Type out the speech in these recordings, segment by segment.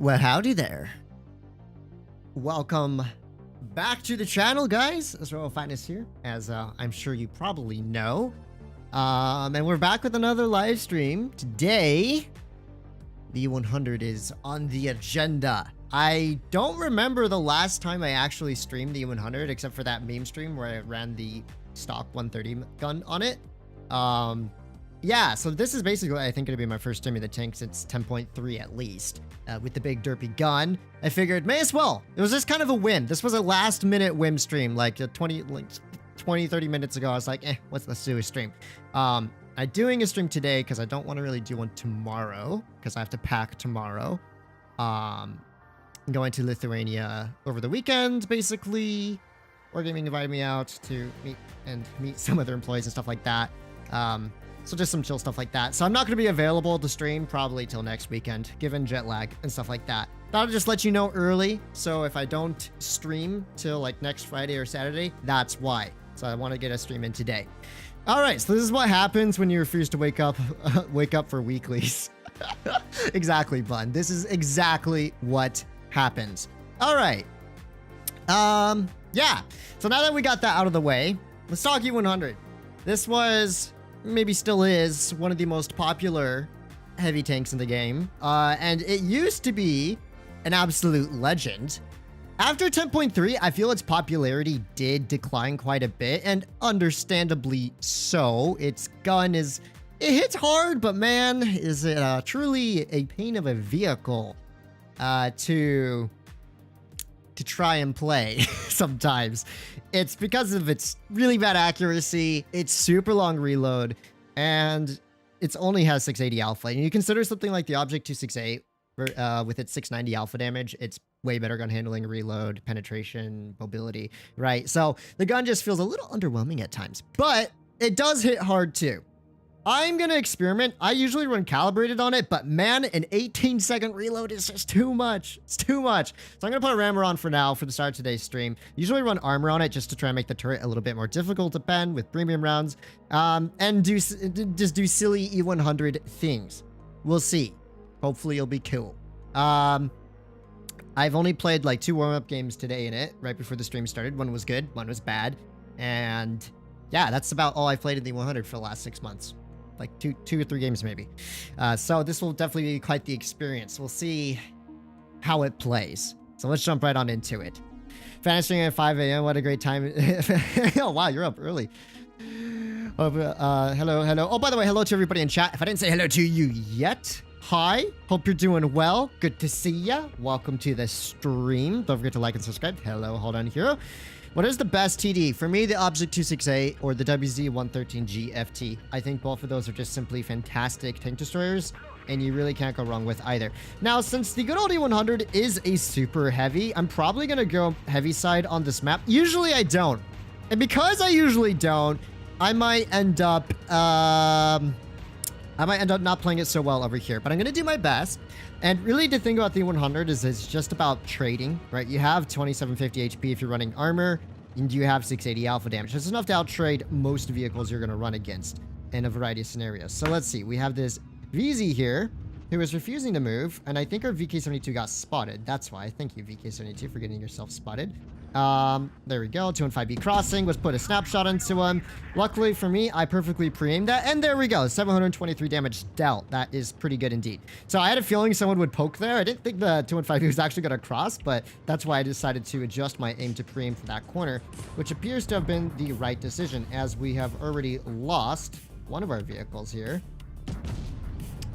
Well, howdy there. Welcome back to the channel, guys. HisRoyalFatness here, as I'm sure you probably know. And we're back with another live stream. Today, the 100 is on the agenda. I don't remember the last time I actually streamed the 100, except for that meme stream where I ran the stock 130 gun on it. Yeah, so this is basically, I think, going to be my first stream of the tank since 10.3 at least. With the big derpy gun, I figured may as well. It was just kind of a whim. This was a last minute whim stream, like 20, 30 minutes ago. I was like, let's do a stream. I'm doing a stream today because I don't want to really do one tomorrow because I have to pack tomorrow. I'm going to Lithuania over the weekend, basically. Wargaming invited me out to meet some other employees and stuff like that. So just some chill stuff like that. So I'm not going to be available to stream probably till next weekend, given jet lag and stuff like that. Thought I'd just let you know early. So if I don't stream till like next Friday or Saturday, that's why. So I want to get a stream in today. All right. So this is what happens when you refuse to wake up for weeklies. Exactly, Bun. This is exactly what happens. All right. Yeah. So now that we got that out of the way, let's talk U100. This was, maybe still is, one of the most popular heavy tanks in the game. And it used to be an absolute legend. After 10.3, I feel its popularity did decline quite a bit, and understandably so. Its gun it hits hard, but man, is it truly a pain of a vehicle to try and play sometimes. It's because of its really bad accuracy, its super long reload, and it only has 680 alpha. And you consider something like the Object 268 with its 690 alpha damage, it's way better gun handling, reload, penetration, mobility, right? So the gun just feels a little underwhelming at times, but it does hit hard too. I'm going to experiment. I usually run calibrated on it, but man, an 18-second reload is just too much. It's too much. So I'm going to put Rammer on for now for the start of today's stream. Usually run armor on it just to try and make the turret a little bit more difficult to pen with premium rounds. And just do silly E100 things. We'll see. Hopefully it'll be cool. I've only played like 2 warm-up games today in it, right before the stream started. One was good, one was bad. And yeah, that's about all I've played in the 100 for the last 6 months. Like two or three games maybe. So this will definitely be quite the experience. We'll see how it plays. So let's jump right on into it. Finishing at 5 a.m. What a great time. Oh, wow, you're up early. Hello. Oh, by the way, hello to everybody in chat. If I didn't say hello to you yet, hi. Hope you're doing well. Good to see ya. Welcome to the stream. Don't forget to like and subscribe. Hello, hold on, hero. What is the best TD? For me, the Object 268 or the WZ-113G FT. I think both of those are just simply fantastic tank destroyers, and you really can't go wrong with either. Now, since the good old E100 is a super heavy, I'm probably going to go heavy side on this map. Usually I don't. And because I usually don't, I might end up not playing it so well over here, but I'm going to do my best. And really the thing about the 100 is it's just about trading, right? You have 2750 HP if you're running armor, and you have 680 alpha damage. That's enough to outtrade most vehicles you're going to run against in a variety of scenarios. So let's see. We have this VZ here who is refusing to move, and I think our VK72 got spotted. That's why. Thank you, VK72, for getting yourself spotted. There we go. 215B crossing. Let's put a snapshot into him. Luckily for me, I perfectly pre-aimed that. And there we go. 723 damage dealt. That is pretty good indeed. So I had a feeling someone would poke there. I didn't think the 215B was actually going to cross, but that's why I decided to adjust my aim to pre-aim for that corner, which appears to have been the right decision, as we have already lost one of our vehicles here.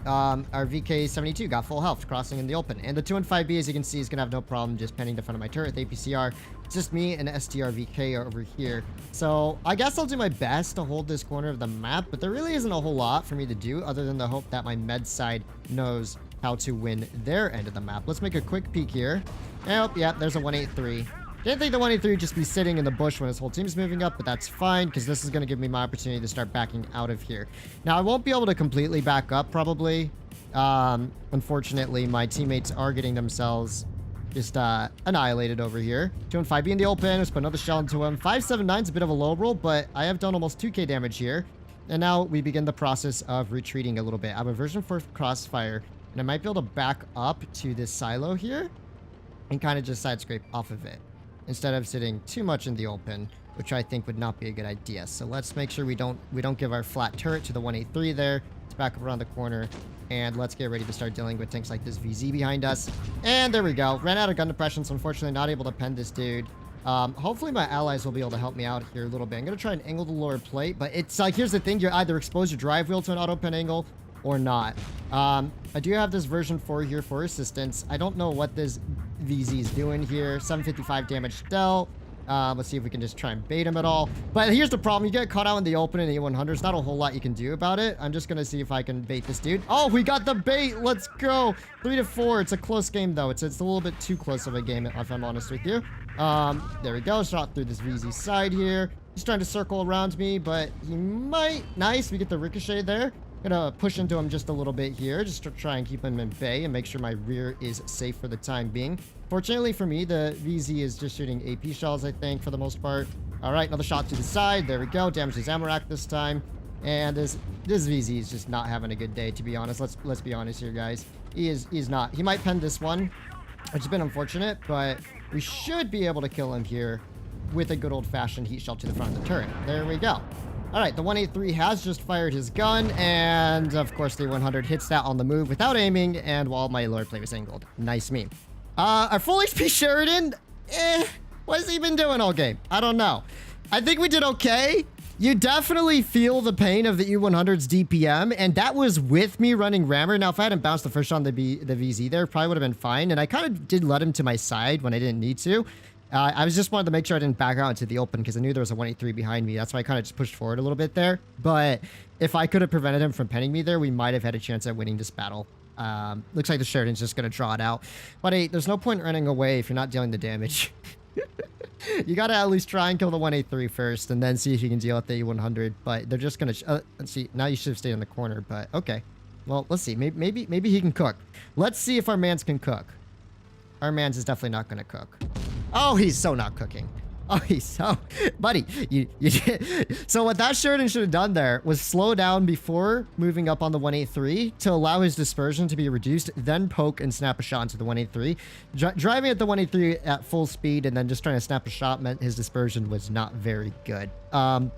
Our VK72 got full health crossing in the open, and the 215B, as you can see, is gonna have no problem just penning the front of my turret with APCR. It's just me and STR VK over here. So I guess I'll do my best to hold this corner of the map, but there really isn't a whole lot for me to do other than the hope that my med side knows how to win their end of the map. Let's make a quick peek here. Oh, yeah, there's a 183. Didn't think the 183 would just be sitting in the bush when his whole team's moving up, but that's fine, because this is going to give me my opportunity to start backing out of here. Now, I won't be able to completely back up, probably. Unfortunately, my teammates are getting themselves just annihilated over here. 215B in the open. Let's put another shell into him. 579 is a bit of a low roll, but I have done almost 2k damage here. And now we begin the process of retreating a little bit. I have a version 4 crossfire, and And I might be able to back up to this silo here and kind of just side scrape off of it instead of sitting too much in the open, which I think would not be a good idea. So let's make sure we don't give our flat turret to the 183 there. Let's back up around the corner, and let's get ready to start dealing with tanks like this VZ behind us. And there we go. Ran out of gun depression, so unfortunately not able to pen this dude. Hopefully my allies will be able to help me out here a little bit. I'm going to try and angle the lower plate, but it's like, here's the thing. You either expose your drive wheel to an auto pen angle or not. I do have this version 4 here for assistance. I don't know what this VZ is doing here. 755 damage dealt. Let's see if we can just try and bait him at all. But here's the problem. You get caught out in the open in E100. There's not a whole lot you can do about it. I'm just going to see if I can bait this dude. Oh, we got the bait. Let's go. 3-4. It's a close game, though. It's a little bit too close of a game, if I'm honest with you. There we go. Shot through this VZ side here. He's trying to circle around me, but he might. Nice. We get the ricochet there. Gonna push into him just a little bit here, just to try and keep him in bay and make sure my rear is safe for the time being. Fortunately for me, the VZ is just shooting AP shells, I think, for the most part. All right, another shot to the side. There we go. Damage his ammo rack this time. And this VZ is just not having a good day, to be honest. Let's be honest here, guys. He's not. He might pen this one, which has been unfortunate, but we should be able to kill him here with a good old-fashioned heat shell to the front of the turret. There we go. All right, the 183 has just fired his gun, and of course the 100 hits that on the move without aiming, and while my lower plate was angled. Nice meme. Our full HP Sheridan, what's he been doing all game? I don't know. I think we did okay. You definitely feel the pain of the E100's DPM, and that was with me running rammer. Now, if I hadn't bounced the first shot on the VZ there, probably would have been fine, and I kind of did let him to my side when I didn't need to. I was just wanted to make sure I didn't back out into the open because I knew there was a 183 behind me. That's why I kind of just pushed forward a little bit there. But if I could have prevented him from penning me there, we might have had a chance at winning this battle. Looks like the Sheridan's just going to draw it out. But hey, there's no point running away if you're not dealing the damage. You got to at least try and kill the 183 first and then see if you can deal with the E100. But they're just going to... let's see. Now you should have stayed in the corner, but okay. Well, let's see. Maybe he can cook. Let's see if our mans can cook. Our mans is definitely not going to cook. Oh, he's so not cooking. Oh, he's so... Buddy, you did... So what that Sheridan should have done there was slow down before moving up on the 183 to allow his dispersion to be reduced, then poke and snap a shot into the 183. Driving at the 183 at full speed and then just trying to snap a shot meant his dispersion was not very good. But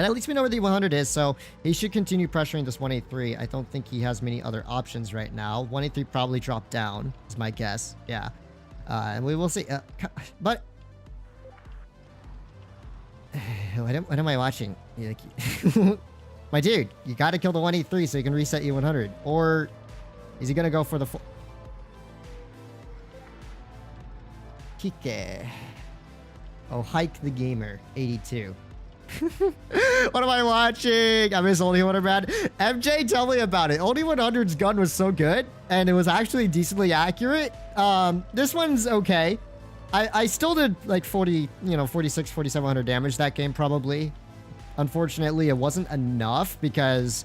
at least we know where the 100 is, so he should continue pressuring this 183. I don't think he has many other options right now. 183 probably dropped down, is my guess. Yeah. And we will see. But... What am I watching? My dude, you gotta kill the 183 so you can reset E100. Or is he gonna go for the full... Kike. Oh, Hike the Gamer, 82. What am I watching? I miss Oldie 100, man. MJ, tell me about it. Oldie 100's gun was so good, and it was actually decently accurate. This one's okay. I still did like 40, 46, 4700 damage that game probably. Unfortunately, it wasn't enough because,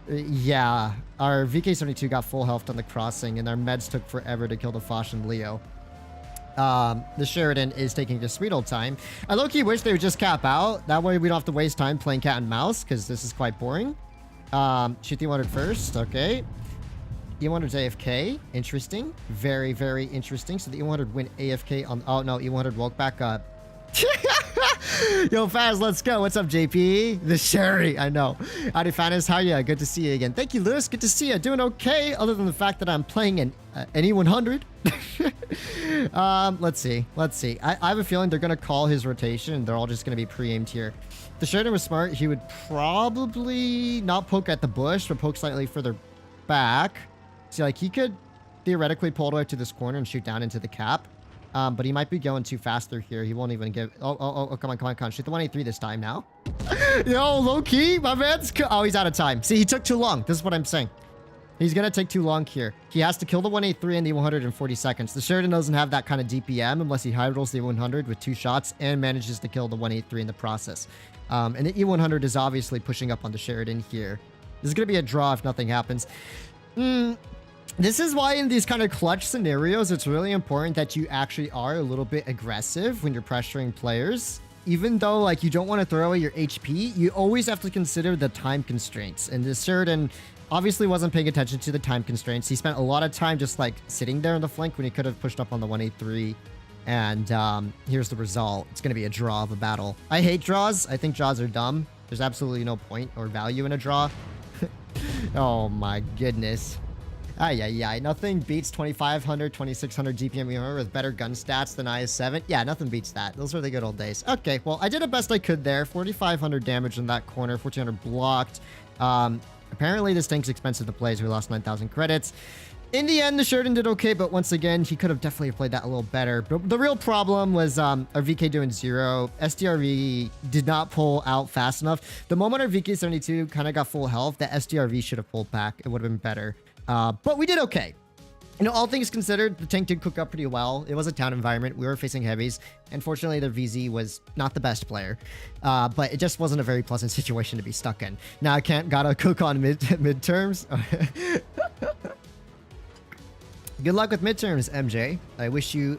yeah, our VK-72 got full health on the crossing, and our meds took forever to kill the Foch and Leo. The Sheridan is taking just sweet old time. I low-key wish they would just cap out. That way we don't have to waste time playing cat and mouse, because this is quite boring. Shoot the 100 first. Okay. E100's AFK. Interesting. Very, very interesting. So the E100 went AFK on... Oh, no. E100 woke back up. Yo, Faz, let's go. What's up, JP? The Sherry. I know. Howdy, Fatness. How are ya? Good to see you again. Thank you, Lewis. Good to see you. Doing okay, other than the fact that I'm playing an E100. Let's see. Let's see. I have a feeling they're going to call his rotation, and they're all just going to be pre-aimed here. If the Sheridan was smart, he would probably not poke at the bush, but poke slightly further back. See, like, he could theoretically pull it away to this corner and shoot down into the cap. But he might be going too fast through here. He won't even give... Oh, come on. Shoot the 183 this time now. Yo, low-key, my man's... Oh, he's out of time. See, he took too long. This is what I'm saying. He's going to take too long here. He has to kill the 183 in the 140 seconds. The Sheridan doesn't have that kind of DPM unless he high rolls the 100 with 2 shots and manages to kill the 183 in the process. And the E100 is obviously pushing up on the Sheridan here. This is going to be a draw if nothing happens. This is why in these kind of clutch scenarios, it's really important that you actually are a little bit aggressive when you're pressuring players. Even though, like, you don't want to throw away your HP, you always have to consider the time constraints. And this Sheridan obviously wasn't paying attention to the time constraints. He spent a lot of time just like sitting there in the flank when he could have pushed up on the 183. And here's the result. It's going to be a draw of a battle. I hate draws. I think draws are dumb. There's absolutely no point or value in a draw. Oh my goodness. Ay. Nothing beats 2500, 2600 GPM with better gun stats than IS-7. Yeah, nothing beats that. Those were the good old days. Okay, well, I did the best I could there. 4500 damage in that corner, 1400 blocked. Apparently, this tank's expensive to play, so we lost 9,000 credits. In the end, the Sheridan did okay, but once again, he could have definitely played that a little better. But the real problem was our VK doing 0. SDRV did not pull out fast enough. The moment our VK-72 kind of got full health, the SDRV should have pulled back. It would have been better. But we did okay. You know, all things considered, the tank did cook up pretty well. It was a town environment. We were facing heavies. Unfortunately, their VZ was not the best player. But it just wasn't a very pleasant situation to be stuck in. Now I gotta cook on midterms. Good luck with midterms, MJ. I wish you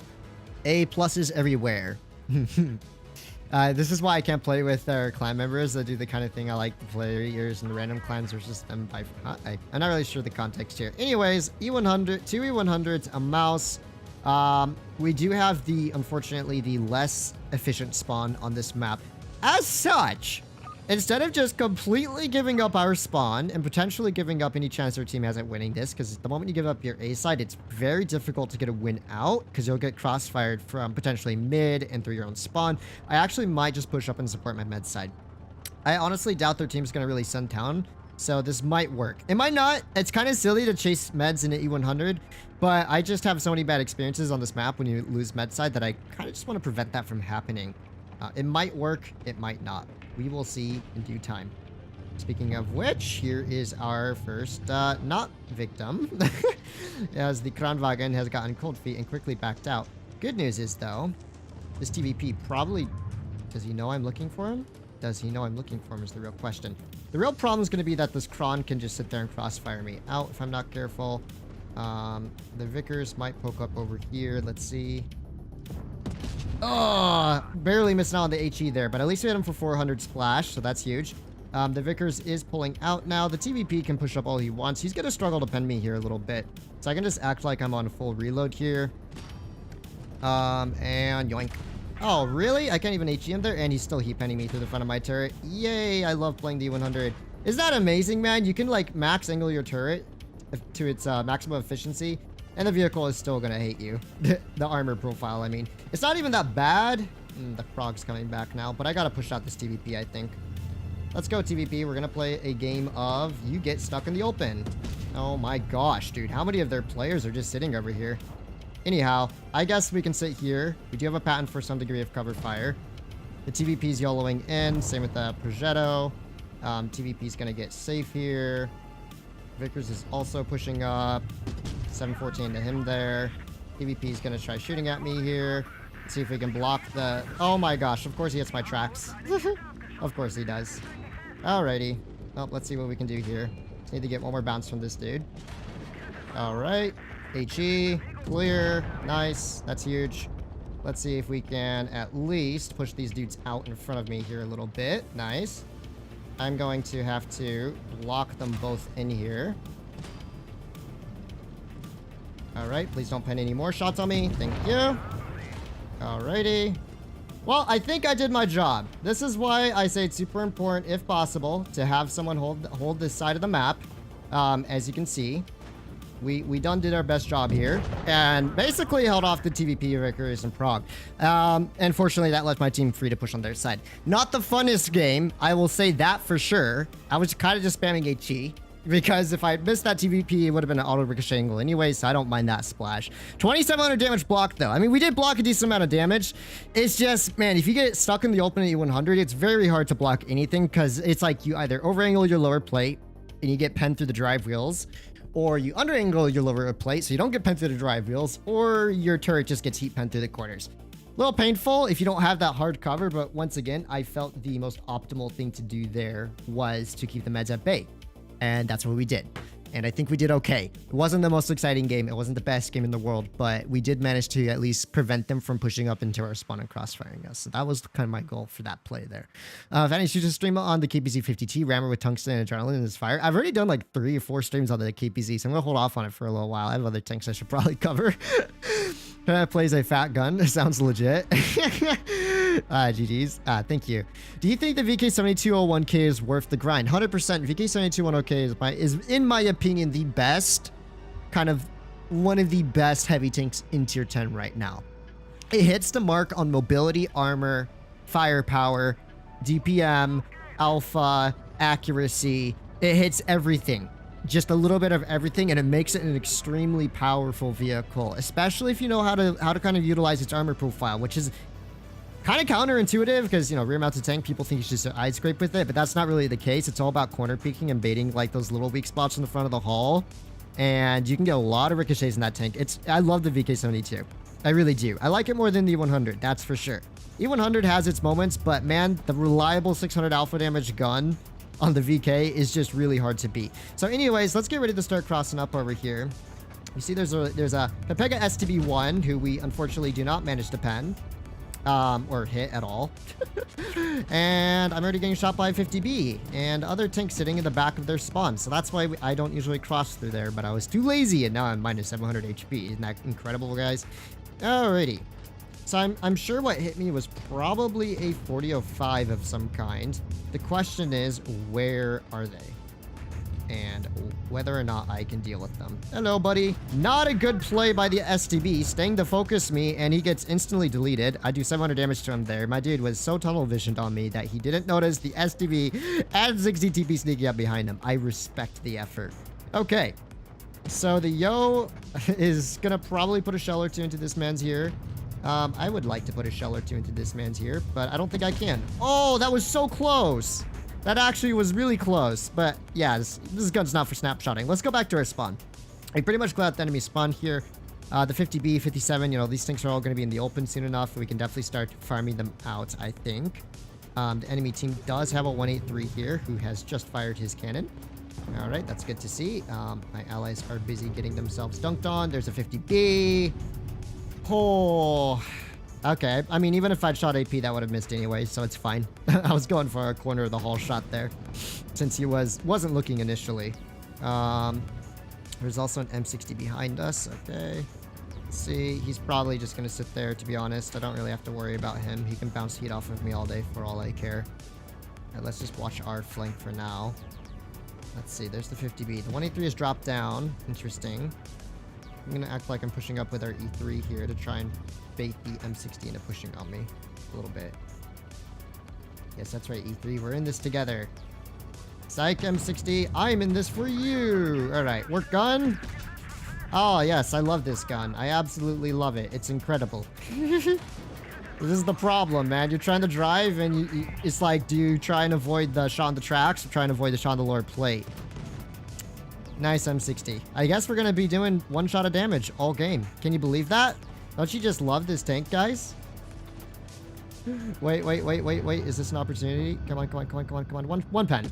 A pluses everywhere. This is why I can't play with our clan members that do the kind of thing I like to play years in the random clans versus them by... I'm not really sure the context here. Anyways, E100, 2 E100s, a mouse. We do have unfortunately, the less efficient spawn on this map. As such, instead of just completely giving up our spawn and potentially giving up any chance our team has at winning this, because the moment you give up your A side, it's very difficult to get a win out because you'll get crossfired from potentially mid and through your own spawn. I actually might just push up and support my med side. I honestly doubt their team's going to really send town, so this might work. It might not. It's kind of silly to chase meds in an E100, but I just have so many bad experiences on this map when you lose med side that I kind of just want to prevent that from happening. It might work. It might not. We will see in due time. Speaking of which, here is our first not victim, as the Kranwagen has gotten cold feet and quickly backed out. Good news is, though, this TVP probably... Does he know I'm looking for him? Does he know I'm looking for him is the real question. The real problem is going to be that this Kron can just sit there and crossfire me out if I'm not careful. The Vickers might poke up over here. Let's see. Oh, barely missing out on the HE there, but at least we had him for 400 splash, so that's huge. The Vickers is pulling out now. The TVP can push up all he wants. He's going to struggle to pen me here a little bit. So I can just act like I'm on full reload here. And yoink. Oh, really? I can't even HE him there, and he's still heat penning me through the front of my turret. Yay, I love playing D100. Isn't that amazing, man? You can, like, max angle your turret to its maximum efficiency. And the vehicle is still going to hate you. The armor profile, I mean. It's not even that bad. The frog's coming back now. But I got to push out this TVP, I think. Let's go, TVP. We're going to play a game of you get stuck in the open. Oh my gosh, dude. How many of their players are just sitting over here? Anyhow, I guess we can sit here. We do have a patent for some degree of cover fire. The TVP's YOLOing in. Same with the Progetto. TVP's going to get safe here. Vickers is also pushing up. 714 to him there. TVP is going to try shooting at me here. Let's see if we can block the... Oh my gosh, of course he hits my tracks. Of course he does. Alrighty. Well, let's see what we can do here. Just need to get one more bounce from this dude. Alright. HE. Clear. Nice. That's huge. Let's see if we can at least push these dudes out in front of me here a little bit. Nice. I'm going to have to block them both in here. Alright, please don't pen any more shots on me. Thank you. Alrighty. Well, I think I did my job. This is why I say it's super important, if possible, to have someone hold this side of the map. As you can see, we done did our best job here. And basically held off the TVP, Vickers, and Prague. Unfortunately, that left my team free to push on their side. Not the funnest game, I will say that for sure. I was kind of just spamming HE. Because if I missed that TVP, it would have been an auto ricochet angle anyway, so I don't mind that splash. 2,700 damage blocked, though. I mean, we did block a decent amount of damage. It's just, man, if you get stuck in the open at E100, it's very hard to block anything because it's like you either over-angle your lower plate and you get penned through the drive wheels, or you under-angle your lower plate so you don't get penned through the drive wheels, or your turret just gets heat penned through the corners. A little painful if you don't have that hard cover, but once again, I felt the most optimal thing to do there was to keep the meds at bay. And that's what we did. And I think we did okay. It wasn't the most exciting game. It wasn't the best game in the world, but we did manage to at least prevent them from pushing up into our spawn and crossfiring us. So that was kind of my goal for that play there. Vanny shoots a stream on the KPZ 50T, rammer with tungsten and adrenaline in his fire. I've already done like 3 or 4 streams on the KPZ, so I'm going to hold off on it for a little while. I have other tanks I should probably cover. Plays a fat gun. It sounds legit. GG's. Thank you. Do you think the VK7201K is worth the grind? 100%. VK7201K is in my opinion, the best, kind of one of the best heavy tanks in tier 10 right now. It hits the mark on mobility, armor, firepower, DPM, alpha, accuracy. It hits everything. Just a little bit of everything, and it makes it an extremely powerful vehicle, especially if you know how to kind of utilize its armor profile, which is kind of counterintuitive because, you know, rear mounted tank, people think you should just eye scrape with it, but that's not really the case. It's all about corner peeking and baiting like those little weak spots in the front of the hull, and you can get a lot of ricochets in that tank. I love the VK72. I really do. I like it more than the E100, that's for sure. E100 has its moments, but man, the reliable 600 alpha damage gun on the VK is just really hard to beat. So anyways, let's get ready to start crossing up over here. You see there's a Pepega STB1 who we unfortunately do not manage to pen. Or hit at all. And I'm already getting shot by 50B and other tanks sitting in the back of their spawn. So that's why I don't usually cross through there, but I was too lazy and now I'm minus 700 HP. Isn't that incredible, guys? Alrighty. So I'm sure what hit me was probably a 4005 of some kind. The question is, where are they? And whether or not I can deal with them. Hello, buddy. Not a good play by the STB, staying to focus me, and he gets instantly deleted. I do 700 damage to him there. My dude was so tunnel visioned on me that he didn't notice the STB and 60 TP sneaking up behind him. I respect the effort. Okay. So the Yo is gonna probably put a shell or two into this man's here. I would like to put a shell or two into this man's here, but I don't think I can. Oh, that was so close. That actually was really close, but yeah, this gun's not for snapshotting. Let's go back to our spawn. I pretty much cleared out the enemy spawn here. The 50B, 57, you know, these things are all going to be in the open soon enough. We can definitely start farming them out, I think. The enemy team does have a 183 here who has just fired his cannon. All right, that's good to see. My allies are busy getting themselves dunked on. There's a 50B. Oh... Okay, I mean, even if I'd shot AP, that would have missed anyway, so it's fine. I was going for a corner of the hull shot there, since he wasn't looking initially. There's also an M60 behind us. Okay, let's see. He's probably just going to sit there, to be honest. I don't really have to worry about him. He can bounce heat off of me all day for all I care. All right, let's just watch our flank for now. Let's see, there's the 50B. The 183 has dropped down. Interesting. I'm going to act like I'm pushing up with our E3 here to try and bait the M60 into pushing on me a little bit. Yes, that's right, E3. We're in this together. Psych, M60. I'm in this for you. All right, work gun. Oh, yes, I love this gun. I absolutely love it. It's incredible. This is the problem, man. You're trying to drive, and it's like, do you try and avoid the shot on the tracks or try and avoid the shot on the lower plate? Nice M60. I guess we're going to be doing one shot of damage all game. Can you believe that? Don't you just love this tank, guys? Wait. Is this an opportunity? Come on. One pen.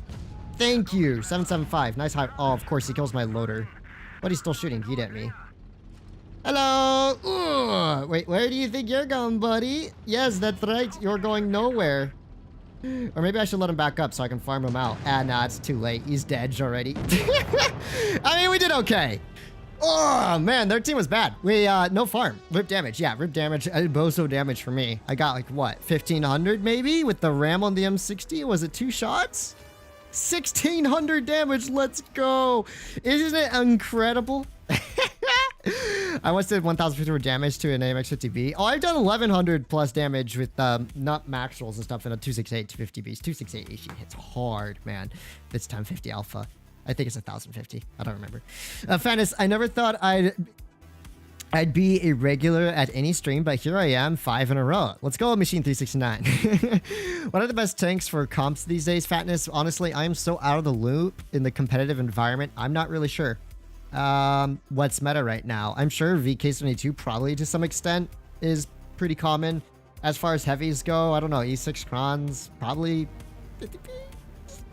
Thank you. 775. Nice high. Oh, of course, he kills my loader. But he's still shooting heat at me. Hello. Ooh. Wait, where do you think you're going, buddy? Yes, that's right. You're going nowhere. Or maybe I should let him back up so I can farm him out. Nah, it's too late. He's dead already. I mean, we did okay. Oh, man, their team was bad. We, no farm. Rip damage. Yeah, rip damage. Bozo damage for me. I got, like, what, 1,500 maybe? With the ram on the M60? Was it 2 shots? 1,600 damage. Let's go. Isn't it incredible? I once did 1,500 damage to an AMX-50B. Oh, I've done 1,100 plus damage with not max rolls and stuff in a 268 to 50Bs. 268 actually hits hard, man. This time 50 alpha. I think it's 1,050. I don't remember. Fatness, I never thought I'd be a regular at any stream, but here I am, 5 in a row. Let's go, Machine 369. What are the best tanks for comps these days, Fatness? Honestly, I am so out of the loop in the competitive environment. I'm not really sure. What's meta right now? I'm sure VK72 probably to some extent is pretty common. As far as heavies go, I don't know, E6 crons, probably 50p,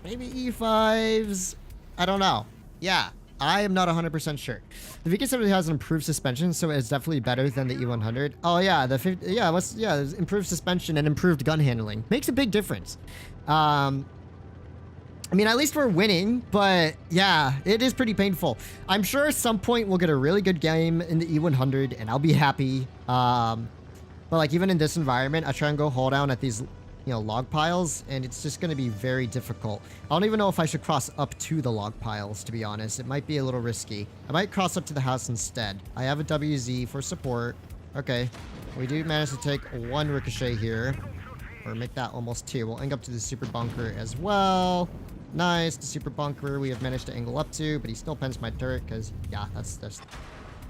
maybe E5s. I don't know. Yeah, I am not 100% sure. The VK70 has an improved suspension, so it's definitely better than the E100. Oh yeah, there's improved suspension and improved gun handling. Makes a big difference. I mean, at least we're winning, but yeah, it is pretty painful. I'm sure at some point we'll get a really good game in the E100 and I'll be happy. But like even in this environment, I try and go hold down at these, log piles, and it's just going to be very difficult. I don't even know if I should cross up to the log piles, to be honest. It might be a little risky. I might cross up to the house instead. I have a WZ for support. Okay. We do manage to take one ricochet here, or make that almost two. We'll angle up to the super bunker as well. Nice, the super bunker we have managed to angle up to, but he still pens my turret because, yeah, that's just...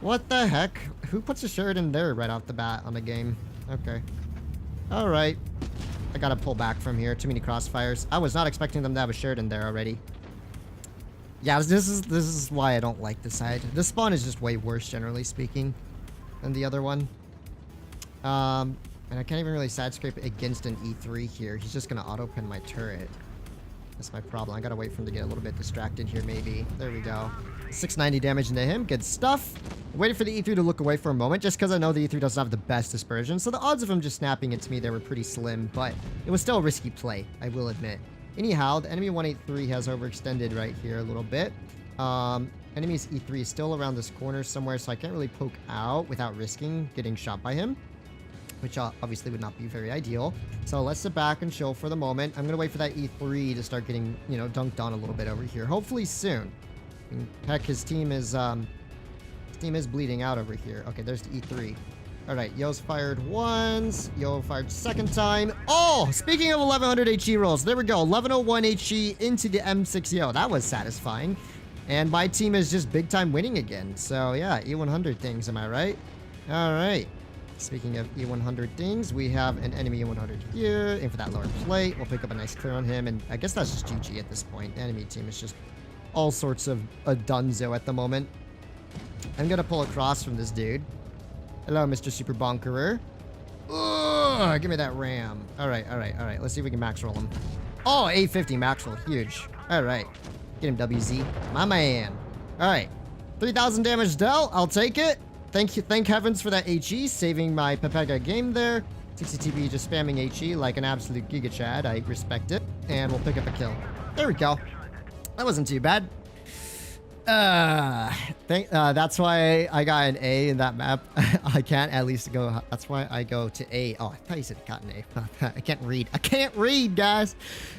What the heck? Who puts a Sheridan there right off the bat on the game? Okay. Alright. I gotta pull back from here. Too many crossfires. I was not expecting them to have a Sheridan there already. Yeah, this is why I don't like this side. This spawn is just way worse, generally speaking, than the other one. And I can't even really side scrape against an E3 here. He's just gonna auto-pin my turret. That's my problem. I gotta wait for him to get a little bit distracted here, maybe. There we go. 690 damage into him. Good stuff. Waiting for the E3 to look away for a moment, just because I know the E3 doesn't have the best dispersion. So the odds of him just snapping it to me there were pretty slim, but it was still a risky play, I will admit. Anyhow, the enemy 183 has overextended right here a little bit. Enemy's E3 is still around this corner somewhere, so I can't really poke out without risking getting shot by him, which obviously would not be very ideal. So let's sit back and chill for the moment. I'm going to wait for that E3 to start getting, dunked on a little bit over here. Hopefully soon. I mean, heck, his team is bleeding out over here. Okay, there's the E3. All right, Yo's fired once. Yo fired second time. Oh, speaking of 1100 HE rolls, there we go. 1101 HE into the M6 Yo. That was satisfying. And my team is just big time winning again. So yeah, E100 things, am I right? All right. Speaking of E100 things, we have an enemy E100 here. Aim for that lower plate. We'll pick up a nice clear on him. And I guess that's just GG at this point. The enemy team is just all sorts of a dunzo at the moment. I'm going to pull across from this dude. Hello, Mr. Super Bonkerer. Ugh, give me that ram. All right. Let's see if we can max roll him. Oh, 850 max roll. Huge. All right. Get him, WZ. My man. All right. 3,000 damage dealt. I'll take it. Thank heavens for that HE, saving my Pepega game there. 60TP just spamming HE like an absolute Giga Chad. I respect it. And we'll pick up a kill. There we go. That wasn't too bad. That's why I got an A in that map. I can't at least go. That's why I go to A. Oh, I thought you said got an A. I can't read. I can't read, guys.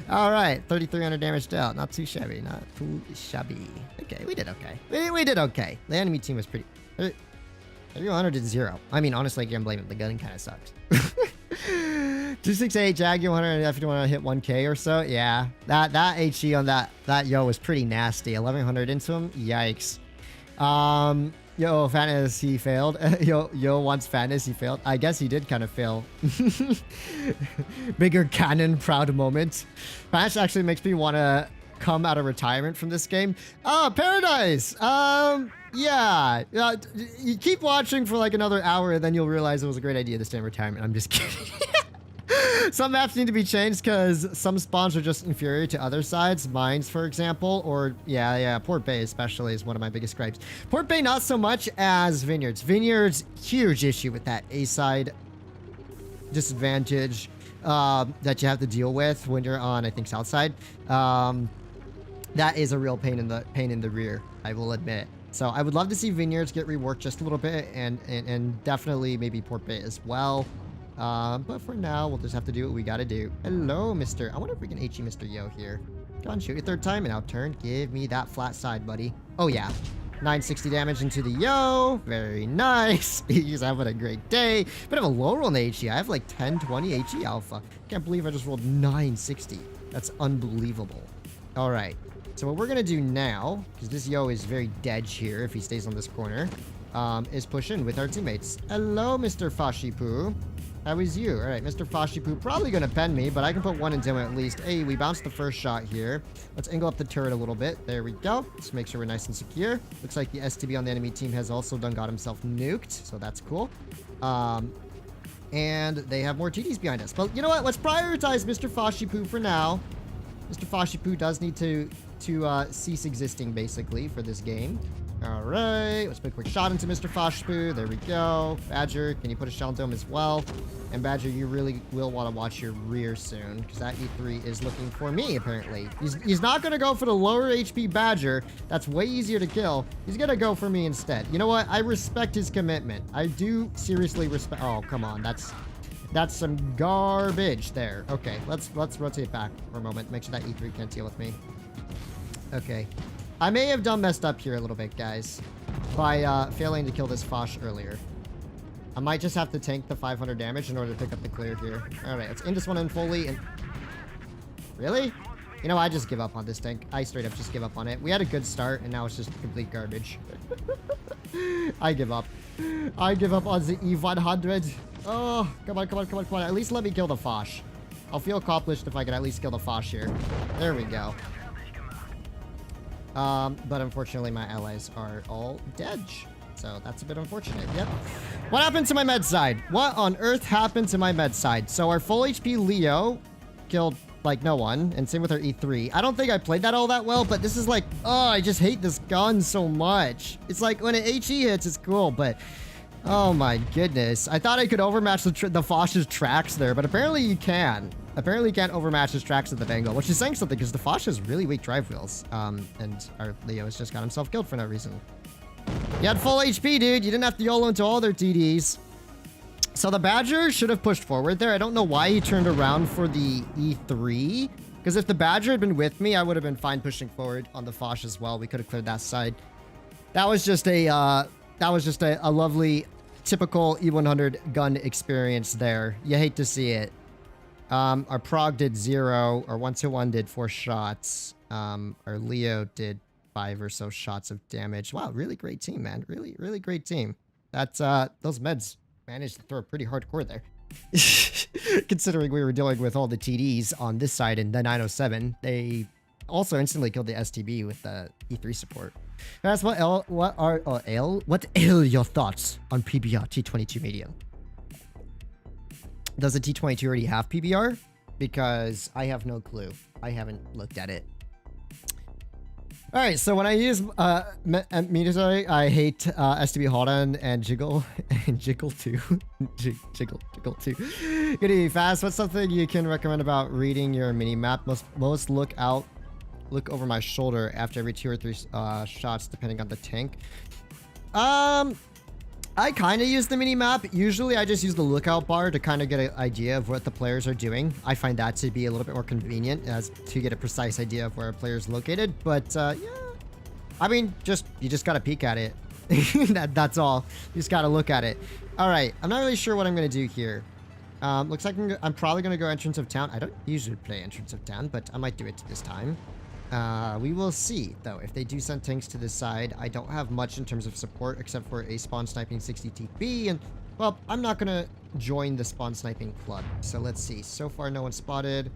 All right. 3,300 damage dealt. Not too shabby. Not too shabby. Okay. We did okay. We did okay. The enemy team was pretty... 300 to 0. I mean, honestly, I can't blame it. The gun kind of sucks. 268 Jag, you want to hit 1K or so? Yeah. That HE on that Yo was pretty nasty. 1100 into him. Yikes. Yo, Fatness, he failed. Yo wants Fatness, he failed. I guess he did kind of fail. Bigger cannon, proud moment. Fatness actually makes me want to come out of retirement from this game. Oh, Paradise! Yeah. You keep watching for like another hour, and then you'll realize it was a great idea to stay in retirement. I'm just kidding. Some maps need to be changed because some spawns are just inferior to other sides. Mines, for example, or yeah, Port Bay especially is one of my biggest gripes. Port Bay not so much as Vineyards. Vineyards, huge issue with that A side disadvantage that you have to deal with when you're on, I think, South side. That is a real pain in the rear, I will admit. So I would love to see Vineyards get reworked just a little bit, and definitely maybe Port Bay as well. But for now, we'll just have to do what we gotta do. Hello, Mr. I wonder if we can HE Mr. Yo here. Come on, shoot your third time and out turn. Give me that flat side, buddy. Oh, yeah. 960 damage into the Yo. Very nice. He's having a great day. Bit of a low roll in the HE. I have like 1020 HE alpha. Can't believe I just rolled 960. That's unbelievable. All right. So what we're going to do now, because this Yo is very dead here if he stays on this corner, is push in with our teammates. Hello, Mr. Fashipu. How is you? All right, Mr. Fashipu probably going to pen me, but I can put one into him at least. Hey, we bounced the first shot here. Let's angle up the turret a little bit. There we go. Let's make sure we're nice and secure. Looks like the STB on the enemy team has also got himself nuked, so that's cool. And they have more TDs behind us. But you know what? Let's prioritize Mr. Fashipu for now. Mr. Fashipu does need to cease existing, basically, for this game. All right, let's put a quick shot into Mr. Fashipu. There we go. Badger, can you put a shell into him as well? And Badger, you really will want to watch your rear soon, because that E3 is looking for me, apparently. He's not going to go for the lower HP Badger. That's way easier to kill. He's going to go for me instead. You know what? I respect his commitment. I do seriously respect... Oh, come on. That's some garbage there. Okay, let's rotate back for a moment. Make sure that E3 can't deal with me. Okay. I may have done messed up here a little bit, guys, by failing to kill this Foch earlier. I might just have to tank the 500 damage in order to pick up the clear here. Alright, let's end this one in fully and... Really? You know, I just give up on this tank. I straight up just give up on it. We had a good start, and now it's just complete garbage. I give up. I give up on the E100. Oh, come on, come on, come on, come on. At least let me kill the Foch. I'll feel accomplished if I can at least kill the Foch here. There we go. But unfortunately, my allies are all dead. So that's a bit unfortunate. Yep. What happened to my med side? What on earth happened to my med side? So our full HP Leo killed, like, no one. And same with our E3. I don't think I played that all that well, but this is like... Oh, I just hate this gun so much. It's like, when an HE hits, it's cool, but... Oh my goodness. I thought I could overmatch the Foch's tracks there, but apparently you can. Apparently you can't overmatch his tracks at the angle, which is saying something because the Foch has really weak drive wheels. And our Leo has just got himself killed for no reason. You had full HP, dude. You didn't have to YOLO into all their TDs. So the Badger should have pushed forward there. I don't know why he turned around for the E3. Because if the Badger had been with me, I would have been fine pushing forward on the Foch as well. We could have cleared that side. That was just a lovely, typical E100 gun experience there. You hate to see it. Our Prog did 0. Our 121 did 4 shots. Our Leo did 5 or so shots of damage. Wow, really great team, man. Really, really great team. That's, those meds managed to throw pretty hardcore there. Considering we were dealing with all the TDs on this side in the 907, they also instantly killed the STB with the E3 support. That's what ail your thoughts on PBR T22 medium? Does the T22 already have PBR? Because I have no clue. I haven't looked at it. All right, so when I use Meteorite, I hate STB Holden and Jiggle and Jiggle 2. Jiggle 2. Good evening, Fast. What's something you can recommend about reading your mini map? Most look over my shoulder after every 2 or 3 shots, depending on the tank. I kind of use the mini map. Usually I just use the lookout bar to kind of get an idea of what the players are doing. I find that to be a little bit more convenient as to get a precise idea of where a player is located. But yeah, I mean, you just got to peek at it. That's all. You just got to look at it. All right. I'm not really sure what I'm going to do here. Looks like I'm probably going to go entrance of town. I don't usually play entrance of town, but I might do it this time. We will see, though. If they do send tanks to this side, I don't have much in terms of support except for a spawn sniping 60 TP, and, well, I'm not gonna join the spawn sniping club. So let's see. So far, no one spotted,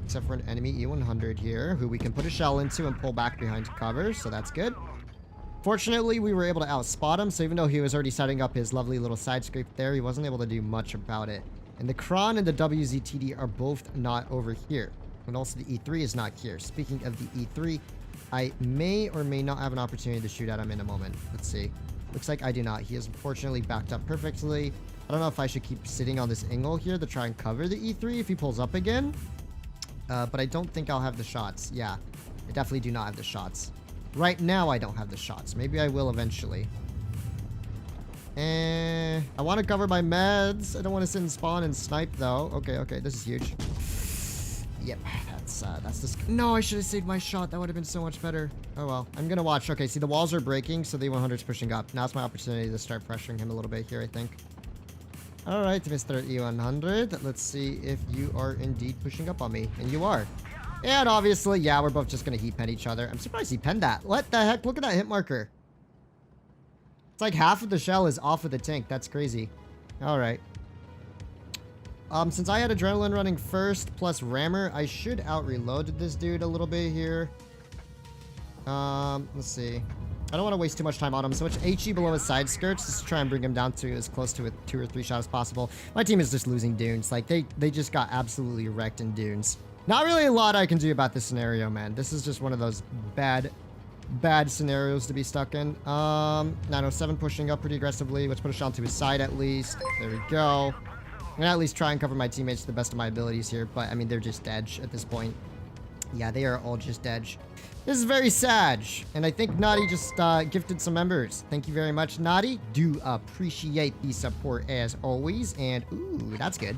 except for an enemy E100 here, who we can put a shell into and pull back behind cover, so that's good. Fortunately, we were able to outspot him, so even though he was already setting up his lovely little side scrape there, he wasn't able to do much about it. And the Kron and the WZTD are both not over here. And also the E3 is not here. Speaking of the E3, I may or may not have an opportunity to shoot at him in a moment. Let's see. Looks like I do not. He is unfortunately backed up perfectly. I don't know if I should keep sitting on this angle here to try and cover the E3 if he pulls up again. But I don't think I'll have the shots. Yeah, I definitely do not have the shots. Right now, I don't have the shots. Maybe I will eventually. I want to cover my meds. I don't want to sit and spawn and snipe, though. Okay, this is huge. Yep, that's just... No, I should have saved my shot. That would have been so much better. Oh, well. I'm going to watch. Okay, see, the walls are breaking, so the 100's pushing up. Now's my opportunity to start pressuring him a little bit here, I think. All right, Mr. E100. Let's see if you are indeed pushing up on me. And you are. And obviously, yeah, we're both just going to heat pen each other. I'm surprised he penned that. What the heck? Look at that hit marker. It's like half of the shell is off of the tank. That's crazy. All right. Since I had Adrenaline running first, plus Rammer, I should out-reload this dude a little bit here. Let's see. I don't want to waste too much time on him. So much HE below his side skirts just to try and bring him down to as close to a 2 or 3 shot as possible. My team is just losing dunes. Like, they just got absolutely wrecked in dunes. Not really a lot I can do about this scenario, man. This is just one of those bad scenarios to be stuck in. 907 pushing up pretty aggressively. Let's put a shot to his side at least. There we go. I'm gonna at least try and cover my teammates to the best of my abilities here, but I mean, they're just dead at this point. Yeah, they are all just dead. This is very sad, and I think Naughty just gifted some members. Thank you very much, Naughty. Do appreciate the support as always, and ooh, that's good.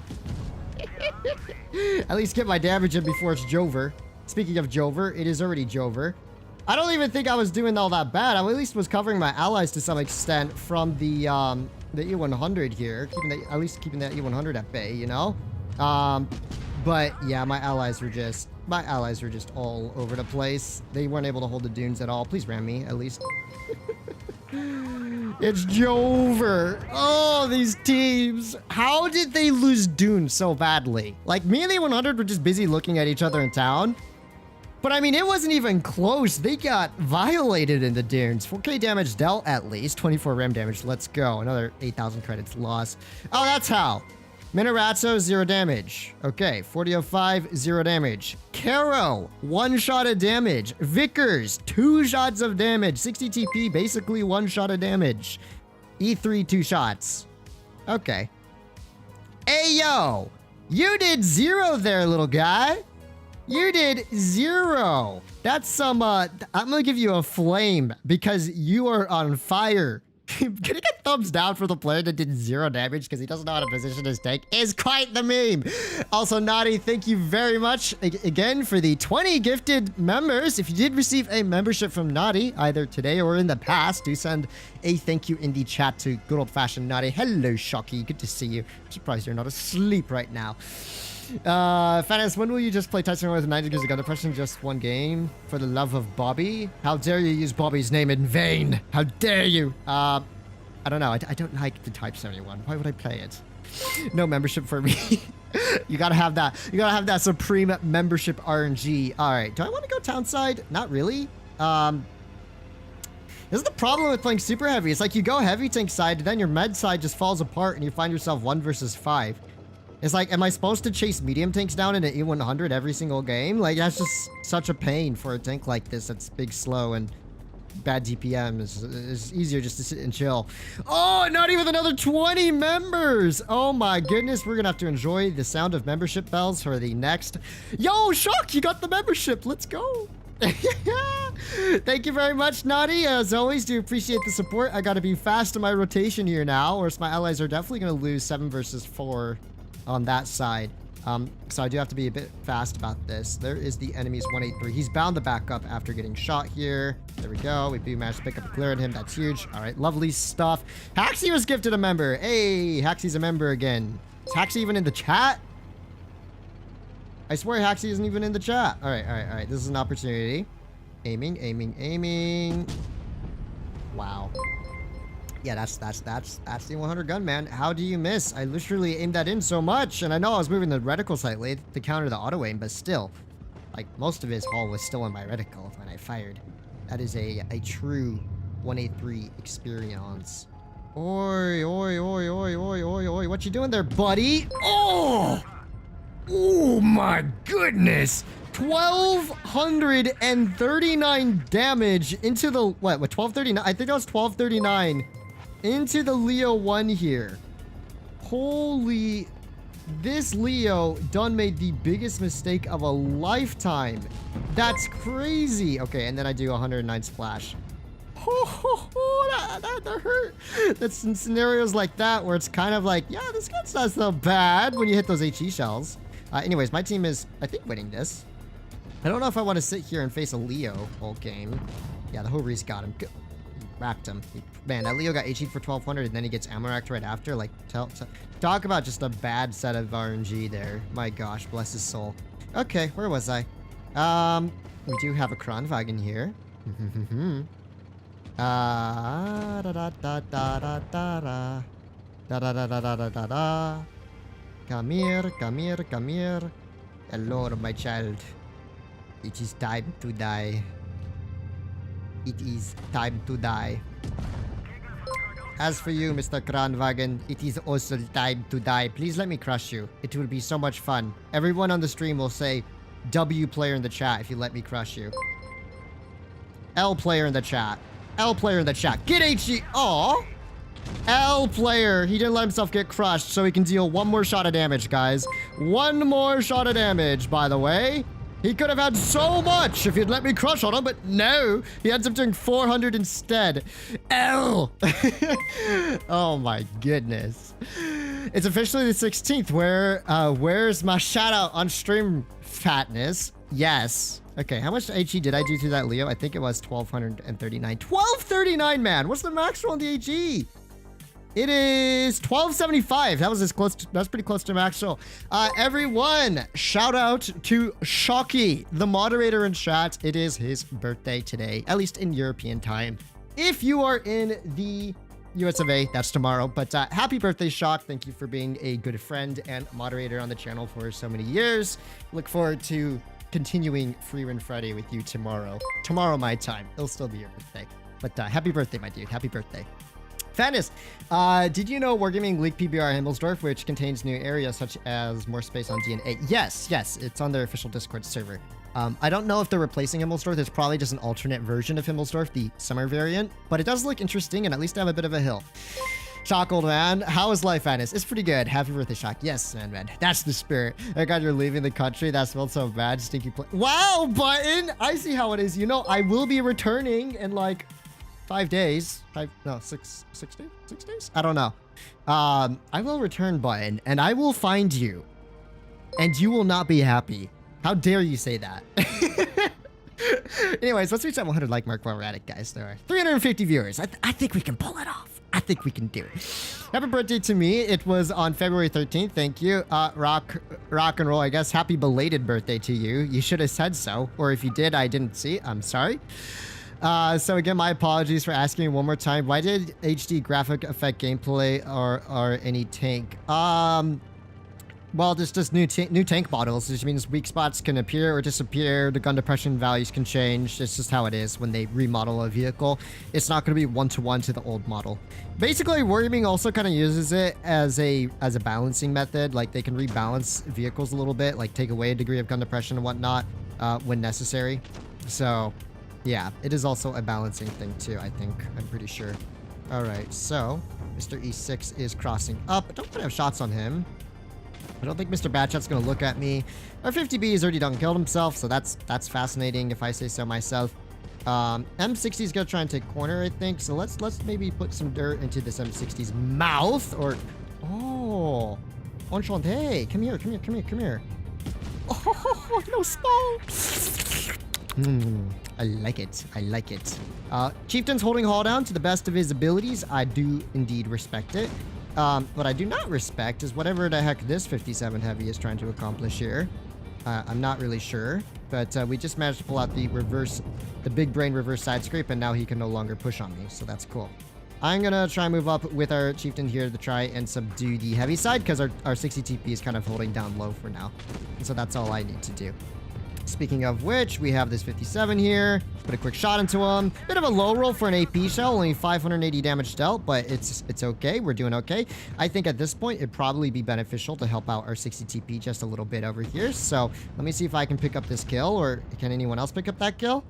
At least get my damage in before it's Jover. Speaking of Jover, it is already Jover. I don't even think I was doing all that bad. I at least was covering my allies to some extent from the E100 here, at least keeping that E100 at bay, you know. But yeah, my allies were just all over the place. They weren't able to hold the dunes at all. Please ram me at least. It's Jover. Oh, these teams. How did they lose dunes so badly? Like, me and the E100 were just busy looking at each other in town. But I mean, it wasn't even close. They got violated in the dunes. 4k damage dealt at least. 24 ram damage. Let's go. Another 8,000 credits lost. Oh, that's how. Minorazzo, 0 damage. Okay, 4005, 0 damage. Caro, 1 shot of damage. Vickers, 2 shots of damage. 60 TP, basically 1 shot of damage. E3, 2 shots. Okay. Ayo, you did 0 there, little guy. You did 0. That's some, I'm gonna give you a flame because you are on fire. Getting a thumbs down for the player that did 0 damage because he doesn't know how to position his tank is quite the meme. Also, Naughty, thank you very much again for the 20 gifted members. If you did receive a membership from Naughty, either today or in the past, do send a thank you in the chat to good old-fashioned Naughty. Hello, Shocky. Good to see you. I'm surprised you're not asleep right now. Fatness, when will you just play Tyson with 9 degrees of gun depression? Just 1 game? For the love of Bobby? How dare you use Bobby's name in vain? How dare you? I don't know. I don't like the Type 71. Why would I play it? No membership for me. You gotta have that. You gotta have that supreme membership RNG. Alright, do I want to go townside? Not really. This is the problem with playing super heavy. It's like you go heavy tank side, then your med side just falls apart and you find yourself 1 versus 5. It's like, am I supposed to chase medium tanks down in an E100 every single game? Like, that's just such a pain for a tank like this that's big, slow, and bad DPM. It's easier just to sit and chill. Oh, not even another 20 members! Oh my goodness, we're gonna have to enjoy the sound of membership bells for the next... Yo, Shock, you got the membership! Let's go! Thank you very much, Naughty. As always, do appreciate the support. I gotta be fast in my rotation here now, or else my allies are definitely gonna lose 7 versus 4. On that side. So I do have to be a bit fast about this. There is the enemy's 183. He's bound to back up after getting shot here. There we go. We do manage to pick up a clear on him. That's huge. All right, lovely stuff. Haxie was gifted a member. Hey, Haxie's a member again. Is Haxie even in the chat? I swear Haxie isn't even in the chat. All right, all right, all right. This is an opportunity. Aiming, aiming, aiming. Wow. Yeah, that's the 100 gun, man. How do you miss? I literally aimed that in so much, and I know I was moving the reticle slightly to counter the auto aim, but still, like, most of his hull was still in my reticle when I fired. That is a true 183 experience. Oi, oi, oi, oi, oi, oi, oi. What you doing there, buddy? Oh! Oh my goodness! 1,239 damage into the... What, 1239? I think that was 1239. Into the Leo 1 here. Holy... This Leo done made the biggest mistake of a lifetime. That's crazy. Okay, and then I do 109 splash. That hurt. That's in scenarios like that where it's kind of like, yeah, this gun's not so bad when you hit those HE shells. Anyways, my team is, I think, winning this. I don't know if I want to sit here and face a Leo all game. Yeah, the Horis got him. Good. Racked him. Man, that Leo got HE for 1200 and then he gets ammo racked right after. Like, talk about just a bad set of RNG there. My gosh, bless his soul. Okay, where was I? We do have a Kranwagen here. Da da da da da da da da da da da da da da da. Come here, come here, come here. Hello, my child. It is time to die. It is time to die. As for you, Mr. Kranwagen, it is also time to die. Please let me crush you. It will be so much fun. Everyone on the stream will say, W player in the chat if you let me crush you. L player in the chat. L player in the chat. Get HG. Aw. L player. He didn't let himself get crushed, so he can deal one more shot of damage, guys. One more shot of damage, by the way. He could have had so much if he'd let me crush on him, but no. He ends up doing 400 instead. L. Oh my goodness. It's officially the 16th. Where's my shout out on stream fatness? Yes. Okay, how much HE did I do through that, Leo? I think it was 1,239. 1,239, man. What's the max roll on the HE? It is 1275. That was as close to, that's pretty close to max roll. Everyone, shout out to Shocky, the moderator in chat. It is his birthday today, at least in European time. If you are in the US of A, that's tomorrow. But happy birthday, Shock. Thank you for being a good friend and moderator on the channel for so many years. Look forward to continuing Free Run Friday with you tomorrow. Tomorrow, my time. It'll still be your birthday. But happy birthday, my dude. Happy birthday. Fatness, did you know Wargaming leaked PBR Himmelsdorf, which contains new areas such as more space on DNA? Yes, it's on their official Discord server. I don't know if they're replacing Himmelsdorf. There's probably just an alternate version of Himmelsdorf, the summer variant, but it does look interesting and at least have a bit of a hill. Shock, old man. How is life, Fatness? It's pretty good. Happy birthday, Shock. Yes, man. That's the spirit. Thank God you're leaving the country. That smelled so bad. Stinky play. Wow, Button! I see how it is. You know, I will be returning in like 5 days. 6 days? I don't know. I will return, Button, and I will find you. And you will not be happy. How dare you say that? Anyways, let's reach that 100 like mark while we're at it, guys. There are 350 viewers. I think we can pull it off. I think we can do it. Happy birthday to me. It was on February 13th. Thank you. Rock and roll, I guess. Happy belated birthday to you. You should have said so. Or if you did, I didn't see. I'm sorry. So again, my apologies for asking one more time. Why did HD graphic affect gameplay or any tank? Well, there's just new tank models, which means weak spots can appear or disappear. The gun depression values can change. It's just how it is when they remodel a vehicle. It's not going to be one-to-one to the old model. Basically, Wargaming also kind of uses it as a balancing method. Like, they can rebalance vehicles a little bit, like take away a degree of gun depression and whatnot when necessary. So, yeah, it is also a balancing thing too, I think. I'm pretty sure. All right, so Mr. E6 is crossing up. I don't want to have shots on him. I don't think Mr. Batchat's going to look at me. Our 50B has already done killed himself, so that's fascinating if I say so myself. M60 is going to try and take corner, I think. So let's maybe put some dirt into this M60's mouth. Or, oh, enchanté. Come here. Oh, no smoke. I like it. Chieftain's holding Hall down to the best of his abilities. I do indeed respect it. What I do not respect is whatever the heck this 57 Heavy is trying to accomplish here. I'm not really sure, but we just managed to pull out the big brain reverse side scrape, and now he can no longer push on me, so that's cool. I'm gonna try and move up with our Chieftain here to try and subdue the heavy side, because our 60 TP is kind of holding down low for now, and so that's all I need to do. Speaking of which, we have this 57 here. Put a quick shot into him. Bit of a low roll for an AP shell. Only 580 damage dealt, but it's okay. We're doing okay. I think at this point, it'd probably be beneficial to help out our 60 TP just a little bit over here. So let me see if I can pick up this kill, or can anyone else pick up that kill?